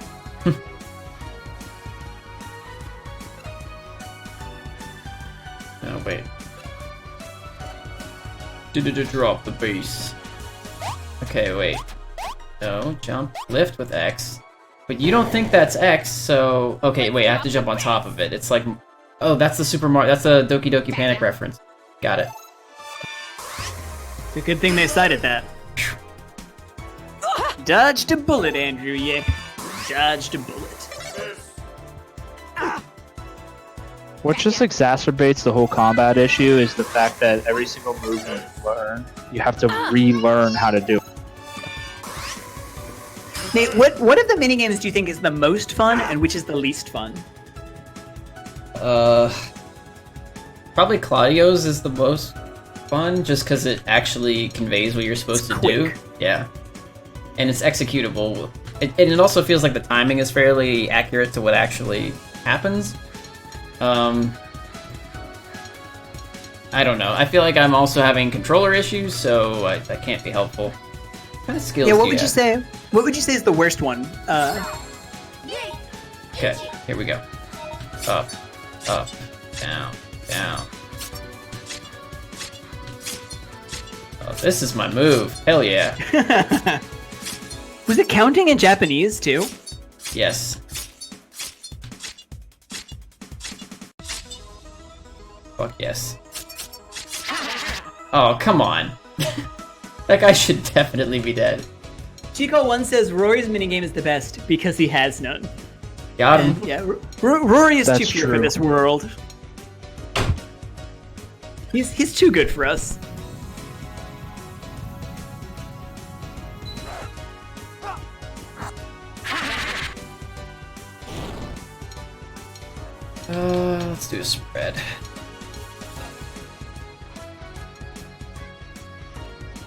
Speaker 2: Oh, wait. Drop the base. Okay, wait. No, jump, lift with X. But you don't think that's X, so... Okay, wait, I have to jump on top of it. It's like... Oh, that's the Super Mario... That's a Doki Doki Panic reference. Got it.
Speaker 1: It's a good thing they cited that. Dodged a bullet, Andrew YIIK. Dodged a bullet.
Speaker 4: What just exacerbates the whole combat issue is the fact that every single move you learn, you have to relearn how to do.
Speaker 1: Nate, what of the minigames do you think is the most fun, and which is the least fun?
Speaker 2: Probably Claudio's is the most fun, just because it actually conveys what you're supposed to do. Yeah. And it's executable. And it also feels like the timing is fairly accurate to what actually happens. I don't know. I feel like I'm also having controller issues, so that can't be helpful. What kind of skills
Speaker 1: Yeah, what
Speaker 2: do
Speaker 1: would you say? What would you say is the worst one?
Speaker 2: Okay, here we go. Up, up, down, down. Oh, this is my move. Hell yeah.
Speaker 1: Was it counting in Japanese too?
Speaker 2: Yes. Fuck yes. Oh, come on. That guy should definitely be dead.
Speaker 1: Chico1 says Rory's minigame is the best because he has none.
Speaker 2: Got him.
Speaker 1: And, yeah, Rory is
Speaker 4: That's
Speaker 1: too pure for
Speaker 4: true.
Speaker 1: this world. He's too good for us.
Speaker 2: Let's do a spread.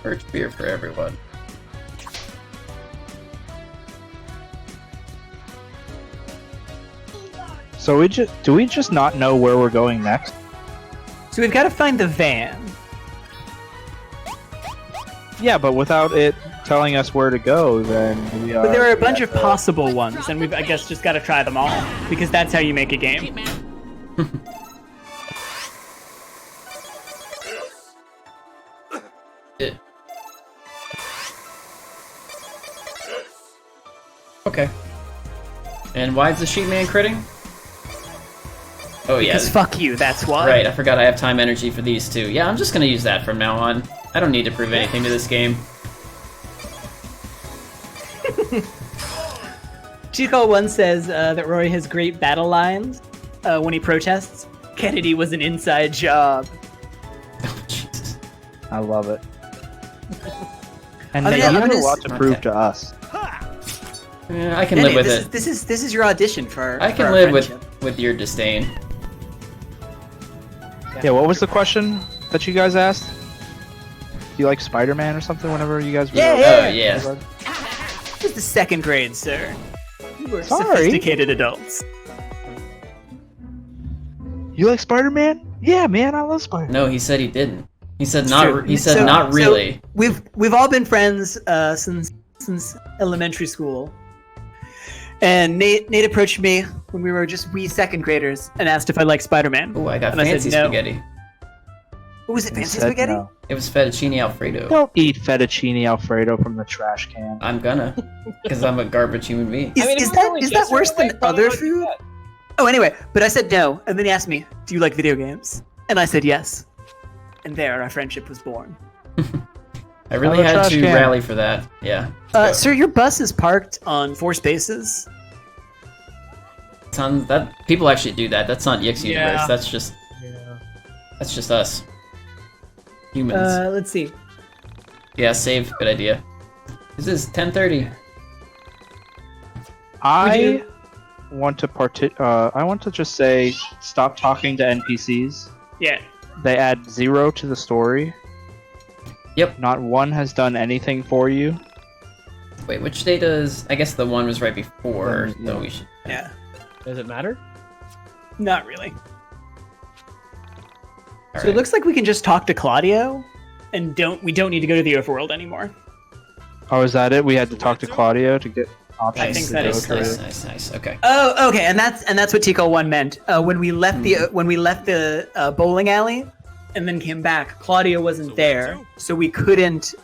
Speaker 2: First beer for everyone.
Speaker 4: So do we just not know where we're going next?
Speaker 1: So we've got to find the van.
Speaker 4: Yeah, but without it telling us where to go, then we are...
Speaker 1: But there are a bunch of possible ones, and we've, I guess, just got to try them all, because that's how you make a game.
Speaker 2: Okay. And why is the sheep man critting? Oh yeah.
Speaker 1: Because fuck you, that's why.
Speaker 2: Right, I forgot I have time energy for these two. Yeah, I'm just gonna use that from now on. I don't need to prove anything to this game.
Speaker 1: Chico1 says that Rory has great battle lines when he protests. Kennedy was an inside job.
Speaker 2: Oh, Jesus.
Speaker 4: I love it. And
Speaker 1: I
Speaker 4: they
Speaker 1: mean, I'm
Speaker 4: have a
Speaker 1: gonna
Speaker 4: lot to prove to us.
Speaker 2: Yeah, I can
Speaker 1: Kenny,
Speaker 2: live with it.
Speaker 1: This is your audition for.
Speaker 2: I
Speaker 1: for
Speaker 2: can
Speaker 1: our
Speaker 2: live
Speaker 1: friendship.
Speaker 2: with your disdain.
Speaker 4: Yeah, what was the question that you guys asked? Do you like Spider-Man or something whenever you guys...
Speaker 1: Yeah,
Speaker 2: Oh, yeah.
Speaker 1: Just the second grade, sir. You are
Speaker 4: Sorry.
Speaker 1: sophisticated adults.
Speaker 4: You like Spider-Man? Yeah, man, I love Spider-Man.
Speaker 2: No, he said he didn't. He said
Speaker 1: It's
Speaker 2: not.
Speaker 1: true.
Speaker 2: He said
Speaker 1: So-
Speaker 2: not
Speaker 1: so
Speaker 2: really.
Speaker 1: we've all been friends since elementary school. And Nate approached me when we were just wee second graders and asked if I liked Spider-Man.
Speaker 2: Oh, I got
Speaker 1: And I
Speaker 2: fancy
Speaker 1: said no.
Speaker 2: spaghetti.
Speaker 1: What was it,
Speaker 4: He
Speaker 1: fancy
Speaker 4: said
Speaker 1: spaghetti?
Speaker 4: no.
Speaker 2: It was fettuccine alfredo.
Speaker 4: Don't eat fettuccine alfredo from the trash can.
Speaker 2: I'm gonna, because I'm a garbage human being.
Speaker 1: Is,
Speaker 10: I mean, if
Speaker 1: is
Speaker 10: it was
Speaker 1: that
Speaker 10: only
Speaker 1: is
Speaker 10: just
Speaker 1: that worse
Speaker 10: right away,
Speaker 1: than
Speaker 10: probably
Speaker 1: other
Speaker 10: wouldn't do
Speaker 1: food?
Speaker 10: that.
Speaker 1: Oh, anyway, but I said no, and then he asked me, "Do you like video games?" And I said yes. And there, our friendship was born.
Speaker 2: I really
Speaker 4: I'm a
Speaker 2: had
Speaker 4: trash
Speaker 2: to
Speaker 4: can.
Speaker 2: rally for that. Yeah.
Speaker 1: Sir, your bus is parked on 4 spaces.
Speaker 2: That people actually do that. That's not YIIK's
Speaker 10: Yeah.
Speaker 2: universe. That's just us. Humans.
Speaker 1: Let's see.
Speaker 2: Yeah, save. Good idea. This is 10:30.
Speaker 4: I want to just say stop talking to NPCs.
Speaker 1: Yeah.
Speaker 4: They add 0 to the story.
Speaker 2: Yep.
Speaker 4: Not one has done anything for you.
Speaker 2: Wait, which data is? I guess the one was right before.
Speaker 4: Yeah.
Speaker 2: So we should.
Speaker 1: Yeah.
Speaker 10: Does it matter?
Speaker 1: Not really.
Speaker 2: All
Speaker 1: So
Speaker 2: right.
Speaker 1: it looks like we can just talk to Claudio, and we don't need to go to the overworld anymore.
Speaker 4: Oh, is that it? We had to talk to Claudio to get... options.
Speaker 1: I think
Speaker 4: to
Speaker 1: that
Speaker 4: go
Speaker 1: is
Speaker 4: through.
Speaker 2: Nice. Okay.
Speaker 1: Oh, okay, and that's what Tico 1 meant. When we left the bowling alley, and then came back, Claudia wasn't there, so we couldn't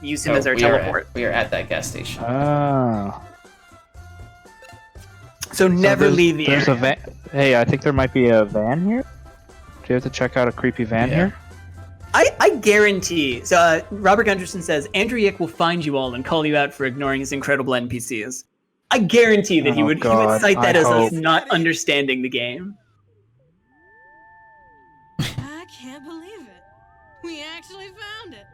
Speaker 1: use him as our teleport.
Speaker 2: We are at that gas station.
Speaker 4: Oh.
Speaker 1: So never leave the
Speaker 4: There's
Speaker 1: area.
Speaker 4: a van. Hey, I think there might be a van here. Do you have to check out a creepy van here?
Speaker 1: I guarantee. So Robert Gunderson says Andrew YIIK will find you all and call you out for ignoring his incredible NPCs. I guarantee that he would cite that as us not understanding the game.
Speaker 8: I can't believe it. We actually found it.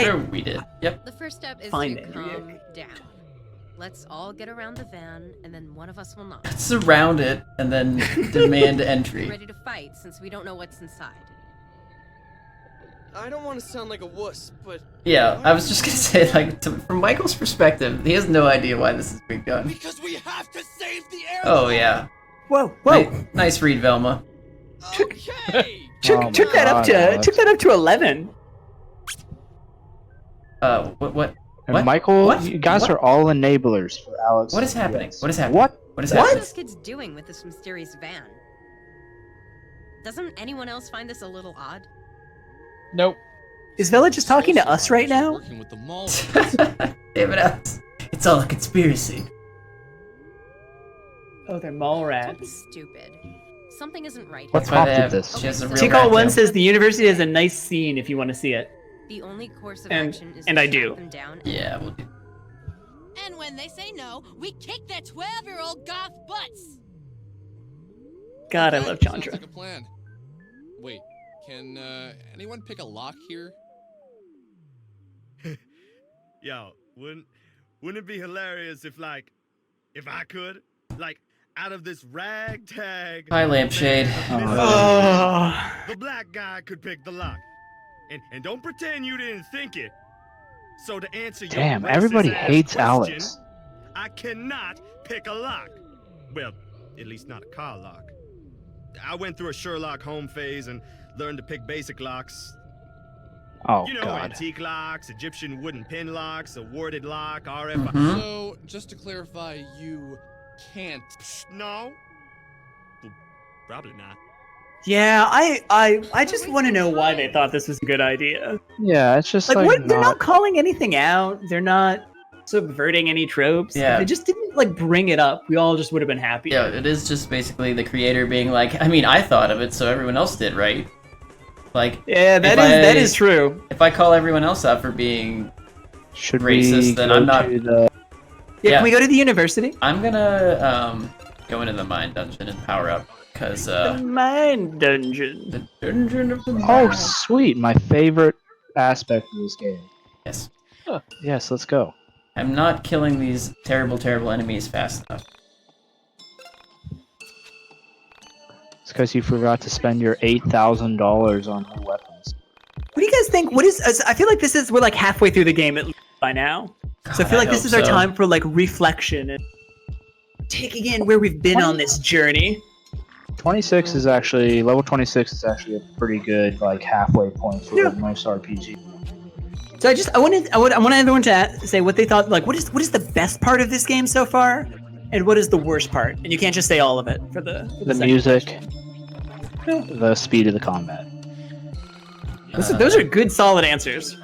Speaker 2: Sure, we did. Yep.
Speaker 5: The first step is
Speaker 1: Find
Speaker 5: to
Speaker 1: it,
Speaker 5: calm down. Let's all get around the van, and then one of us will knock.
Speaker 2: Surround it and then demand
Speaker 5: We're
Speaker 2: entry.
Speaker 5: ready to fight since we don't know what's inside.
Speaker 7: I don't want to sound like a wuss, but
Speaker 2: Yeah, I was just gonna say, like, from Michael's perspective, he has no idea why this is being done.
Speaker 12: Because we have to save the air.
Speaker 2: Oh yeah.
Speaker 1: Whoa.
Speaker 2: Nice read, Velma.
Speaker 12: Okay.
Speaker 1: Took that up to 11.
Speaker 2: What?
Speaker 4: And
Speaker 2: What?
Speaker 4: Michael,
Speaker 2: What?
Speaker 4: you guys
Speaker 2: What?
Speaker 4: are all enablers for Alex.
Speaker 2: What is happening?
Speaker 4: Yes.
Speaker 2: What is happening?
Speaker 4: What?
Speaker 2: What is
Speaker 5: What are
Speaker 2: happening?
Speaker 5: those kids doing with this mysterious van? Doesn't anyone else find this a little odd?
Speaker 10: Nope.
Speaker 1: Is Vela just talking to us right now?
Speaker 12: Working with the mall.
Speaker 2: Damn it, Alex. It's all a conspiracy.
Speaker 1: Oh, they're mall
Speaker 5: Don't be
Speaker 1: rats.
Speaker 5: stupid. Something isn't right
Speaker 4: What
Speaker 5: here.
Speaker 2: Why they
Speaker 4: prompted
Speaker 2: have-
Speaker 4: this?
Speaker 2: She has a real
Speaker 1: Tico
Speaker 2: rat
Speaker 1: 1
Speaker 2: tail.
Speaker 1: says the university has a nice scene if you want to see it.
Speaker 5: The only course of
Speaker 1: And-
Speaker 5: action is
Speaker 1: and
Speaker 5: to
Speaker 1: I
Speaker 5: shut
Speaker 1: do.
Speaker 5: them down.
Speaker 2: Yeah, we'll do.
Speaker 8: And when they say no, we kick their 12-year-old goth butts.
Speaker 1: God, I
Speaker 12: Okay,
Speaker 1: love
Speaker 12: sounds
Speaker 1: Chandra.
Speaker 12: like a plan. Wait, can anyone pick a lock here?
Speaker 11: Yo, wouldn't it be hilarious if I could? Like, out of this ragtag...
Speaker 2: Hi, Lampshade.
Speaker 11: The black guy could pick the lock. And don't pretend you didn't think it. So to answer your
Speaker 4: Damn, everybody
Speaker 11: racist-ass
Speaker 4: hates
Speaker 11: question,
Speaker 4: Alex.
Speaker 11: I cannot pick a lock. Well, at least not a car lock. I went through a Sherlock Holmes phase and learned to pick basic locks.
Speaker 4: Oh,
Speaker 11: You know,
Speaker 4: God.
Speaker 11: antique locks, Egyptian wooden pin locks, a warded lock, RFID.
Speaker 2: Mhm.
Speaker 12: So, just to clarify, you can't.
Speaker 11: No. Well, probably not.
Speaker 1: Yeah, I just want to know why they thought this was a good idea.
Speaker 4: Yeah, it's just
Speaker 1: Like,
Speaker 4: like
Speaker 1: what? They're not calling anything out. They're not subverting any tropes.
Speaker 2: Yeah.
Speaker 1: They just didn't like bring it up. We all just would have been happy.
Speaker 2: Yeah, it is just basically the creator being like, I mean, I thought of it, so everyone else did, right? Like,
Speaker 1: Yeah, that is true.
Speaker 2: If I call everyone else out for being
Speaker 4: Should
Speaker 2: racist,
Speaker 4: we
Speaker 2: then
Speaker 4: go
Speaker 2: I'm not.
Speaker 4: to the...
Speaker 1: Yeah, can we go to the university?
Speaker 2: I'm gonna go into the mine dungeon and power up because
Speaker 1: The mine dungeon.
Speaker 2: the dungeon of the
Speaker 4: Oh,
Speaker 2: mine.
Speaker 4: sweet. My favorite aspect of this game.
Speaker 2: Yes,
Speaker 4: Yes, let's go.
Speaker 2: I'm not killing these terrible, terrible enemies fast enough.
Speaker 4: It's because you forgot to spend your $8,000 on new weapons.
Speaker 1: What do you guys think? What is? I feel like we're like halfway through the game at least by now. So I feel like this is our time for like reflection and taking in where we've been on this journey.
Speaker 4: 26 is actually level 26 is actually a pretty good like halfway point for most RPG.
Speaker 1: So I want everyone to say what they thought. Like, what is the best part of this game so far, and what is the worst part? And you can't just say all of it for the second
Speaker 4: music,
Speaker 1: question.
Speaker 4: the speed of the combat.
Speaker 1: Those are good, solid answers.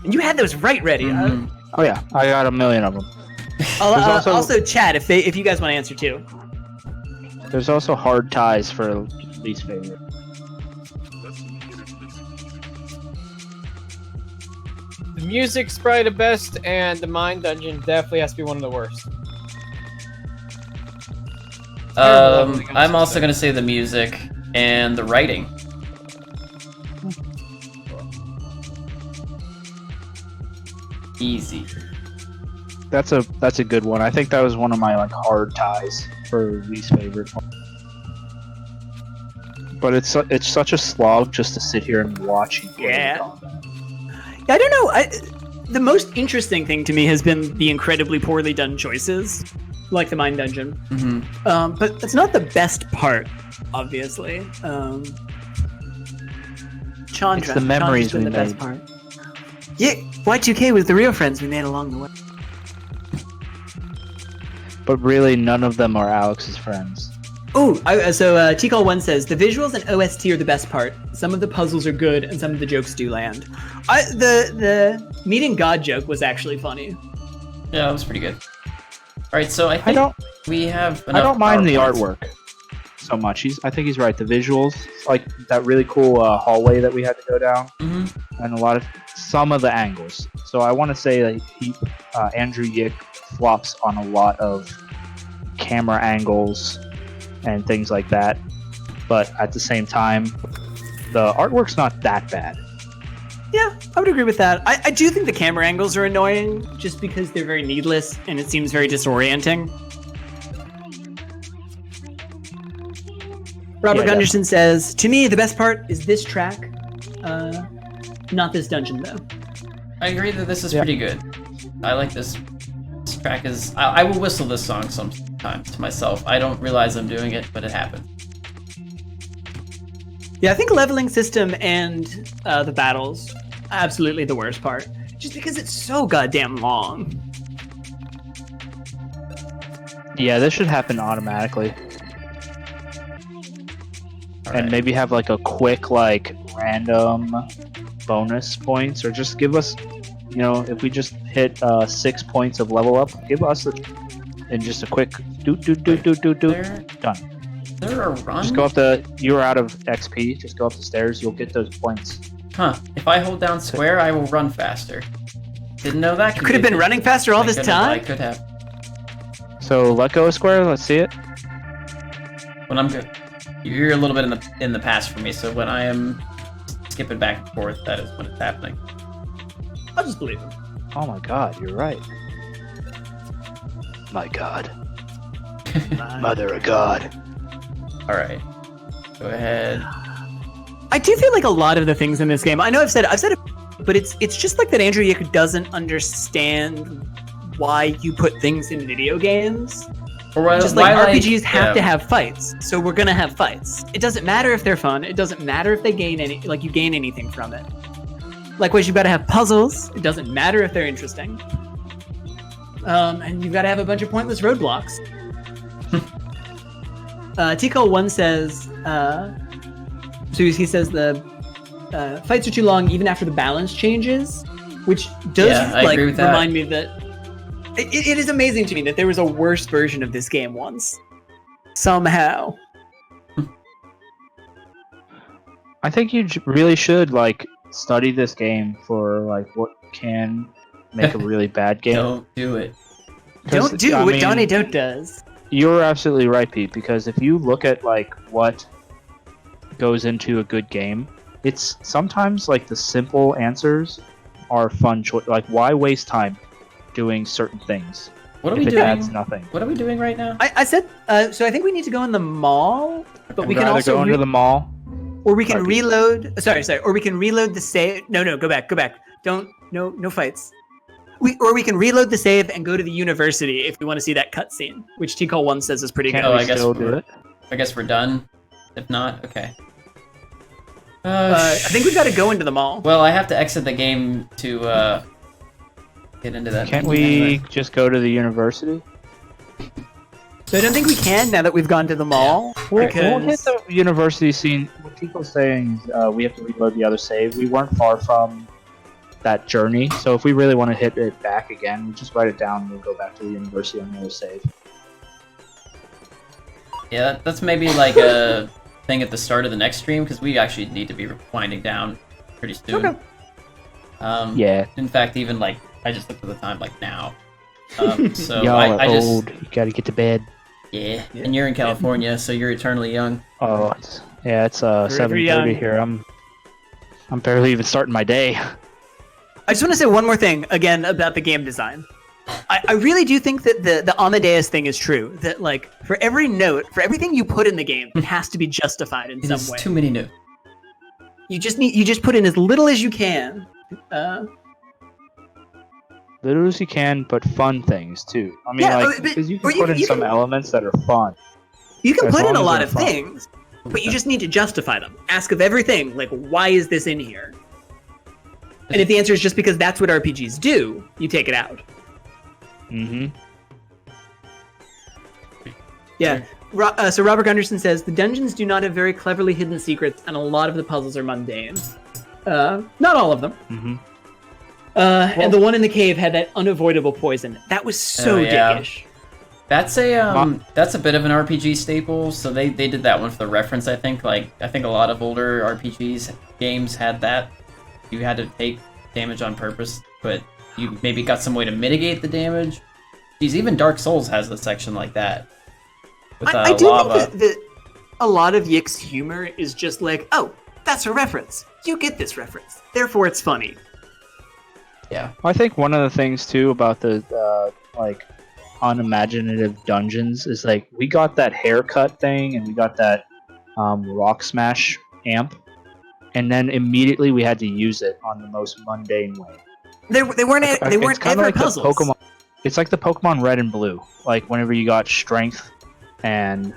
Speaker 1: And you had those right ready.
Speaker 4: Oh yeah, I got a million of them.
Speaker 1: Also, chat if you guys want to answer too.
Speaker 4: There's also hard ties for least favorite.
Speaker 10: The music's probably the best, and the mine dungeon definitely has to be one of the worst.
Speaker 2: I'm also gonna say the music and the writing. Easy.
Speaker 4: That's a good one. I think that was one of my like hard ties for least favorite. But it's such a slog just to sit here and watch.
Speaker 1: Yeah. I don't know. The most interesting thing to me has been the incredibly poorly done choices, like the mine dungeon.
Speaker 2: Mm-hmm.
Speaker 1: But that's not the best part, obviously. Chandra.
Speaker 4: It's the memories
Speaker 1: Chandra's been
Speaker 4: we
Speaker 1: the best
Speaker 4: made.
Speaker 1: part. Yeah, Y2K was the real friends we made along the way.
Speaker 4: but really none of them are Alex's friends.
Speaker 1: Oh, so TCall1 says the visuals and OST are the best part. Some of the puzzles are good, and some of the jokes do land. The meeting God joke was actually funny.
Speaker 2: Yeah, it was pretty good. All right, so I think we have.
Speaker 4: I don't mind the
Speaker 2: PowerPoints.
Speaker 4: artwork so much. I think he's right. The visuals, like that really cool hallway that we had to go down, and some of the angles. So I want to say that Andrew YIIK flops on a lot of camera angles and things like that. But at the same time, the artwork's not that bad.
Speaker 1: Yeah, I would agree with that. I do think the camera angles are annoying just because they're very needless and it seems very disorienting. Robert Gunderson says, to me, the best part is this track. Not this dungeon, though.
Speaker 2: I agree that this is pretty good. I like this. This track is... I will whistle this song sometime to myself. I don't realize I'm doing it, but it happened.
Speaker 1: Yeah, I think leveling system and the battles, absolutely the worst part. Just because it's so goddamn long.
Speaker 4: Yeah, this should happen automatically. And maybe have like a quick, like, random bonus points, or just give us, you know, if we just hit 6 points of level up, give us and just a quick done.
Speaker 2: There a run?
Speaker 4: Just go up you're out of XP, just go up the stairs, you'll get those points.
Speaker 2: Huh. If I hold down square, I will run faster. Didn't know that.
Speaker 1: You could have been running faster all this time?
Speaker 2: I could have.
Speaker 4: So let go of square, let's see it.
Speaker 2: When I'm good. You're a little bit in the past for me, so when I am skipping back and forth, that is when it's happening.
Speaker 1: I'll just believe him.
Speaker 4: Oh my god, you're right. My god. Mother of God.
Speaker 2: Alright. Go ahead.
Speaker 1: I do feel like a lot of the things in this game, I know I've said it, but it's just like that Andrew YIIK doesn't understand why you put things in video games.
Speaker 2: Or
Speaker 1: just like RPGs have to have fights, so we're gonna have fights. It doesn't matter if they're fun. It doesn't matter if they gain you gain anything from it. Likewise, you've got to have puzzles. It doesn't matter if they're interesting. And you've got to have a bunch of pointless roadblocks. TCall1 says, so he says the fights are too long even after the balance changes, which does remind me that it is amazing to me that there was a worse version of this game once. Somehow.
Speaker 4: I think you really should, like, study this game for, like, what can make a really bad game.
Speaker 2: Don't do it.
Speaker 1: Don't do what Donnie Dote does.
Speaker 4: You're absolutely right, Pete, because if you look at, like, what goes into a good game, it's sometimes, like, the simple answers are fun choice. Like, why waste time doing certain things?
Speaker 2: What are we
Speaker 4: if
Speaker 2: doing?
Speaker 4: It adds nothing.
Speaker 2: What are we doing right now?
Speaker 1: I said, so I think we need to go in the mall, but we can also
Speaker 4: go into the mall.
Speaker 1: Or we can reload. Sorry. Or we can reload the save. No, go back. Don't. No fights. We can reload the save and go to the university if we want to see that cutscene, which TCall1 says is pretty good.
Speaker 2: I guess we're done. If not, okay.
Speaker 1: I think we've got to go into the mall.
Speaker 2: Well, I have to exit the game to get into that.
Speaker 4: Can't we just go to the university?
Speaker 1: So I don't think we can now that we've gone to the mall.
Speaker 4: We'll hit the university scene. What Kiko's saying is we have to reload the other save. We weren't far from that journey, so if we really want to hit it back again, we just write it down and we'll go back to the university on the other save.
Speaker 2: Yeah, that's maybe like a thing at the start of the next stream, because we actually need to be winding down pretty soon.
Speaker 1: Okay.
Speaker 2: Yeah. In fact, even like, I just looked at the time, like now. So
Speaker 4: Y'all
Speaker 2: I
Speaker 4: are
Speaker 2: just...
Speaker 4: old. You gotta get to bed.
Speaker 2: Yeah, and you're in California, so you're eternally young.
Speaker 4: Oh, it's 7:30 here. I'm barely even starting my day.
Speaker 1: I just want to say one more thing again about the game design. I really do think that the Amadeus thing is true. That like for every note, for everything you put in the game, it has to be justified in some way.
Speaker 2: Too many notes.
Speaker 1: You just put in as little as you can.
Speaker 4: Little as you can, but fun things too. I mean, because you can put in some elements that are fun.
Speaker 1: You can put in a lot of things, but you just need to justify them. Ask of everything, like, why is this in here? And if the answer is just because that's what RPGs do, you take it out.
Speaker 4: Mm-hmm.
Speaker 1: Yeah. So Robert Gunderson says the dungeons do not have very cleverly hidden secrets, and a lot of the puzzles are mundane. Not all of them.
Speaker 4: Mm-hmm.
Speaker 1: And the one in the cave had that unavoidable poison. That was so dickish.
Speaker 2: That's a bit of an RPG staple. So they did that one for the reference. I think a lot of older RPGs games had that. You had to take damage on purpose, but you maybe got some way to mitigate the damage. Geez, even Dark Souls has a section like that. With,
Speaker 1: I do
Speaker 2: lava.
Speaker 1: think that a lot of YIIK's humor is just like, oh, that's a reference. You get this reference. Therefore, it's funny.
Speaker 2: Yeah.
Speaker 4: I think one of the things too about the like unimaginative dungeons is like we got that haircut thing and we got that rock smash amp, and then immediately we had to use it on the most mundane way.
Speaker 1: They weren't ever
Speaker 4: like
Speaker 1: puzzles.
Speaker 4: The Pokemon. It's like the Pokemon Red and Blue. Like whenever you got strength and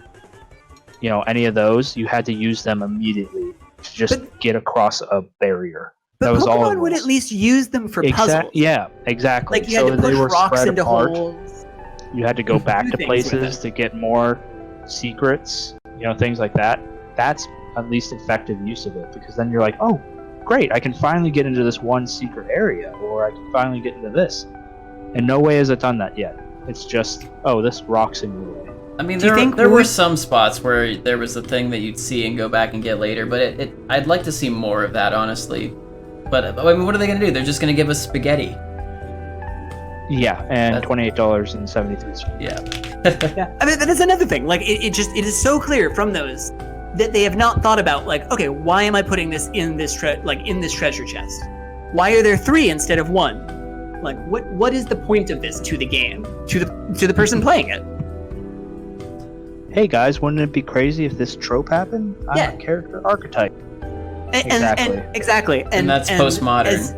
Speaker 4: any of those, you had to use them immediately to just get across a barrier.
Speaker 1: But
Speaker 4: that was
Speaker 1: Pokemon
Speaker 4: all it
Speaker 1: would
Speaker 4: was.
Speaker 1: at least use them for puzzles.
Speaker 4: Yeah, exactly.
Speaker 1: Like you had to push
Speaker 4: they were
Speaker 1: rocks
Speaker 4: spread
Speaker 1: into
Speaker 4: apart.
Speaker 1: holes.
Speaker 4: You had to go back
Speaker 1: Do
Speaker 4: to
Speaker 1: things with
Speaker 4: places to get more secrets, things like that. That's at least effective use of it, because then you're like, oh, great, I can finally get into this one secret area, or I can finally get into this. And no way has it done that yet. It's just, oh, this rock's in your way.
Speaker 2: I mean, there were some spots where there was a thing that you'd see and go back and get later, but I'd like to see more of that, honestly. But I mean, what are they going to do? They're just going to give us spaghetti.
Speaker 4: Yeah, and $28.73.
Speaker 2: Yeah.
Speaker 1: Yeah, I mean, that is another thing. Like, it is so clear from those that they have not thought about, like, okay, why am I putting this in this treasure chest? Why are there 3 instead of 1? Like, what is the point of this to the game, to the person playing it?
Speaker 4: Hey guys, wouldn't it be crazy if this trope happened? I'm a character archetype.
Speaker 1: Exactly.
Speaker 2: And that's postmodern.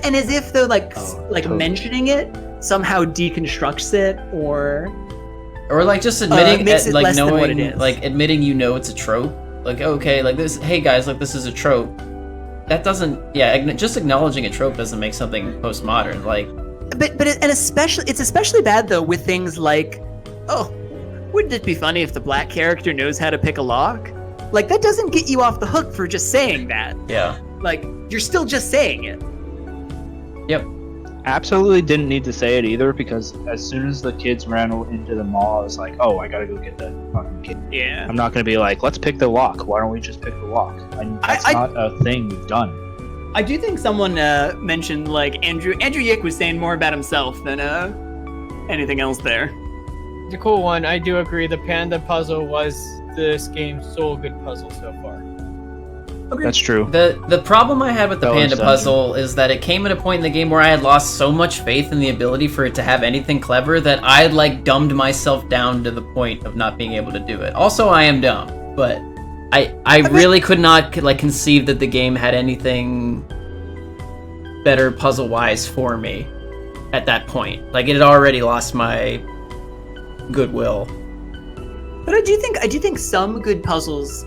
Speaker 1: And as if though, totally. Mentioning it somehow deconstructs it, or
Speaker 2: like just admitting
Speaker 1: makes it
Speaker 2: like
Speaker 1: less
Speaker 2: knowing
Speaker 1: than what it is.
Speaker 2: like admitting it's a trope. Like, okay, like this. Hey guys, like this is a trope. That doesn't. Yeah, just acknowledging a trope doesn't make something postmodern. Like,
Speaker 1: it's especially bad though with things like, oh, wouldn't it be funny if the black character knows how to pick a lock? Like, that doesn't get you off the hook for just saying that.
Speaker 2: Yeah.
Speaker 1: Like, you're still just saying it.
Speaker 2: Yep.
Speaker 4: Absolutely didn't need to say it either, because as soon as the kids ran into the mall, I was like, oh, I gotta go get that fucking kid.
Speaker 1: Yeah.
Speaker 4: I'm not gonna be like, let's pick the lock. Why don't we just pick the lock? That's not a thing we've done.
Speaker 1: I do think someone mentioned, like, Andrew YIIK was saying more about himself than anything else there.
Speaker 10: The cool one, I do agree, the panda puzzle was this game's sole good puzzle so far.
Speaker 1: Okay.
Speaker 4: That's true.
Speaker 2: The problem I had with the panda puzzle is that it came at a point in the game where I had lost so much faith in the ability for it to have anything clever that I had dumbed myself down to the point of not being able to do it. Also, I am dumb, but I really could not conceive that the game had anything better puzzle-wise for me at that point. Like, it had already lost my goodwill.
Speaker 1: But I do think some good puzzles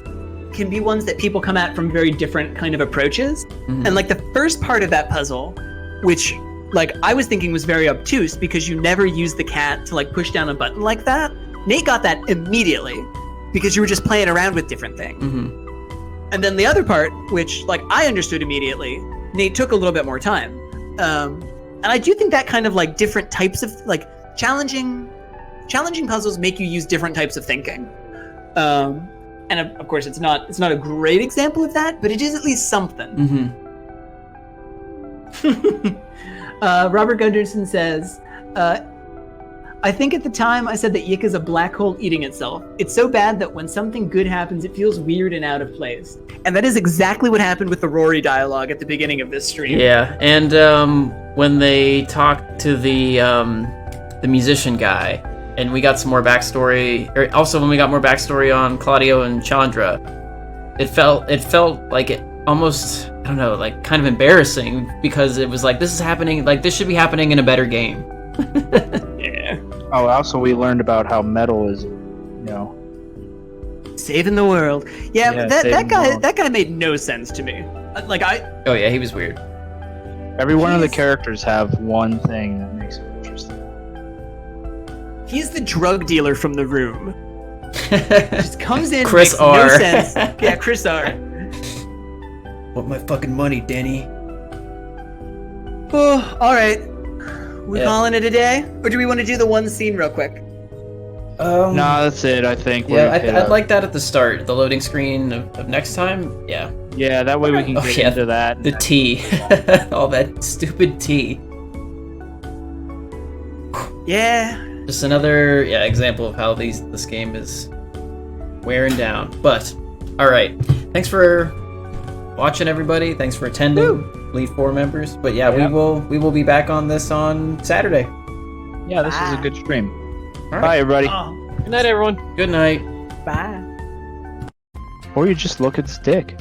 Speaker 1: can be ones that people come at from very different kind of approaches. Mm-hmm. And the first part of that puzzle, which I was thinking was very obtuse because you never use the cat to push down a button like that. Nate got that immediately because you were just playing around with different things. Mm-hmm. And then the other part, which I understood immediately, Nate took a little bit more time. And I do think that kind of different types of challenging puzzles make you use different types of thinking. And of course, it's not a great example of that, but it is at least something.
Speaker 2: Mm-hmm.
Speaker 1: Robert Gunderson says, I think at the time I said that YIIK is a black hole eating itself. It's so bad that when something good happens, it feels weird and out of place. And that is exactly what happened with the Rory dialogue at the beginning of this stream.
Speaker 2: Yeah, and when they talked to the musician guy, and we got some more backstory, or also when we got more backstory on Claudio and Chandra, it felt like it almost, I don't know, kind of embarrassing, because it was this is happening, this should be happening in a better game.
Speaker 1: Yeah.
Speaker 4: Oh, also we learned about how metal is,
Speaker 1: saving the world. Yeah, that guy made no sense to me.
Speaker 2: Oh yeah, he was weird.
Speaker 4: Every one of the characters have one thing that makes it interesting.
Speaker 1: He's the drug dealer from the room. Just comes in,
Speaker 2: Chris
Speaker 1: makes
Speaker 2: R.
Speaker 1: no sense. Yeah, Chris R.
Speaker 2: Want my fucking money, Denny?
Speaker 1: Oh, all right. We
Speaker 2: Yeah.
Speaker 1: calling it a day, or do we want to do the one scene real quick?
Speaker 4: No, that's it. I think.
Speaker 2: Yeah,
Speaker 4: we've hit
Speaker 2: I'd
Speaker 4: our-
Speaker 2: like that at the start. The loading screen of next time. Yeah.
Speaker 4: Yeah, that way we can get into that.
Speaker 2: The tea. All that stupid tea.
Speaker 1: Yeah.
Speaker 2: Just another example of how this game is wearing down. But all right, thanks for watching, everybody. Thanks for attending. Leave 4 members. But yeah,
Speaker 4: Yep.
Speaker 2: we will be back on this on Saturday.
Speaker 4: Yeah, this is a good stream.
Speaker 2: All right.
Speaker 4: Bye, everybody.
Speaker 10: Good night, everyone.
Speaker 2: Good night.
Speaker 1: Bye.
Speaker 4: Or you just look at the dick.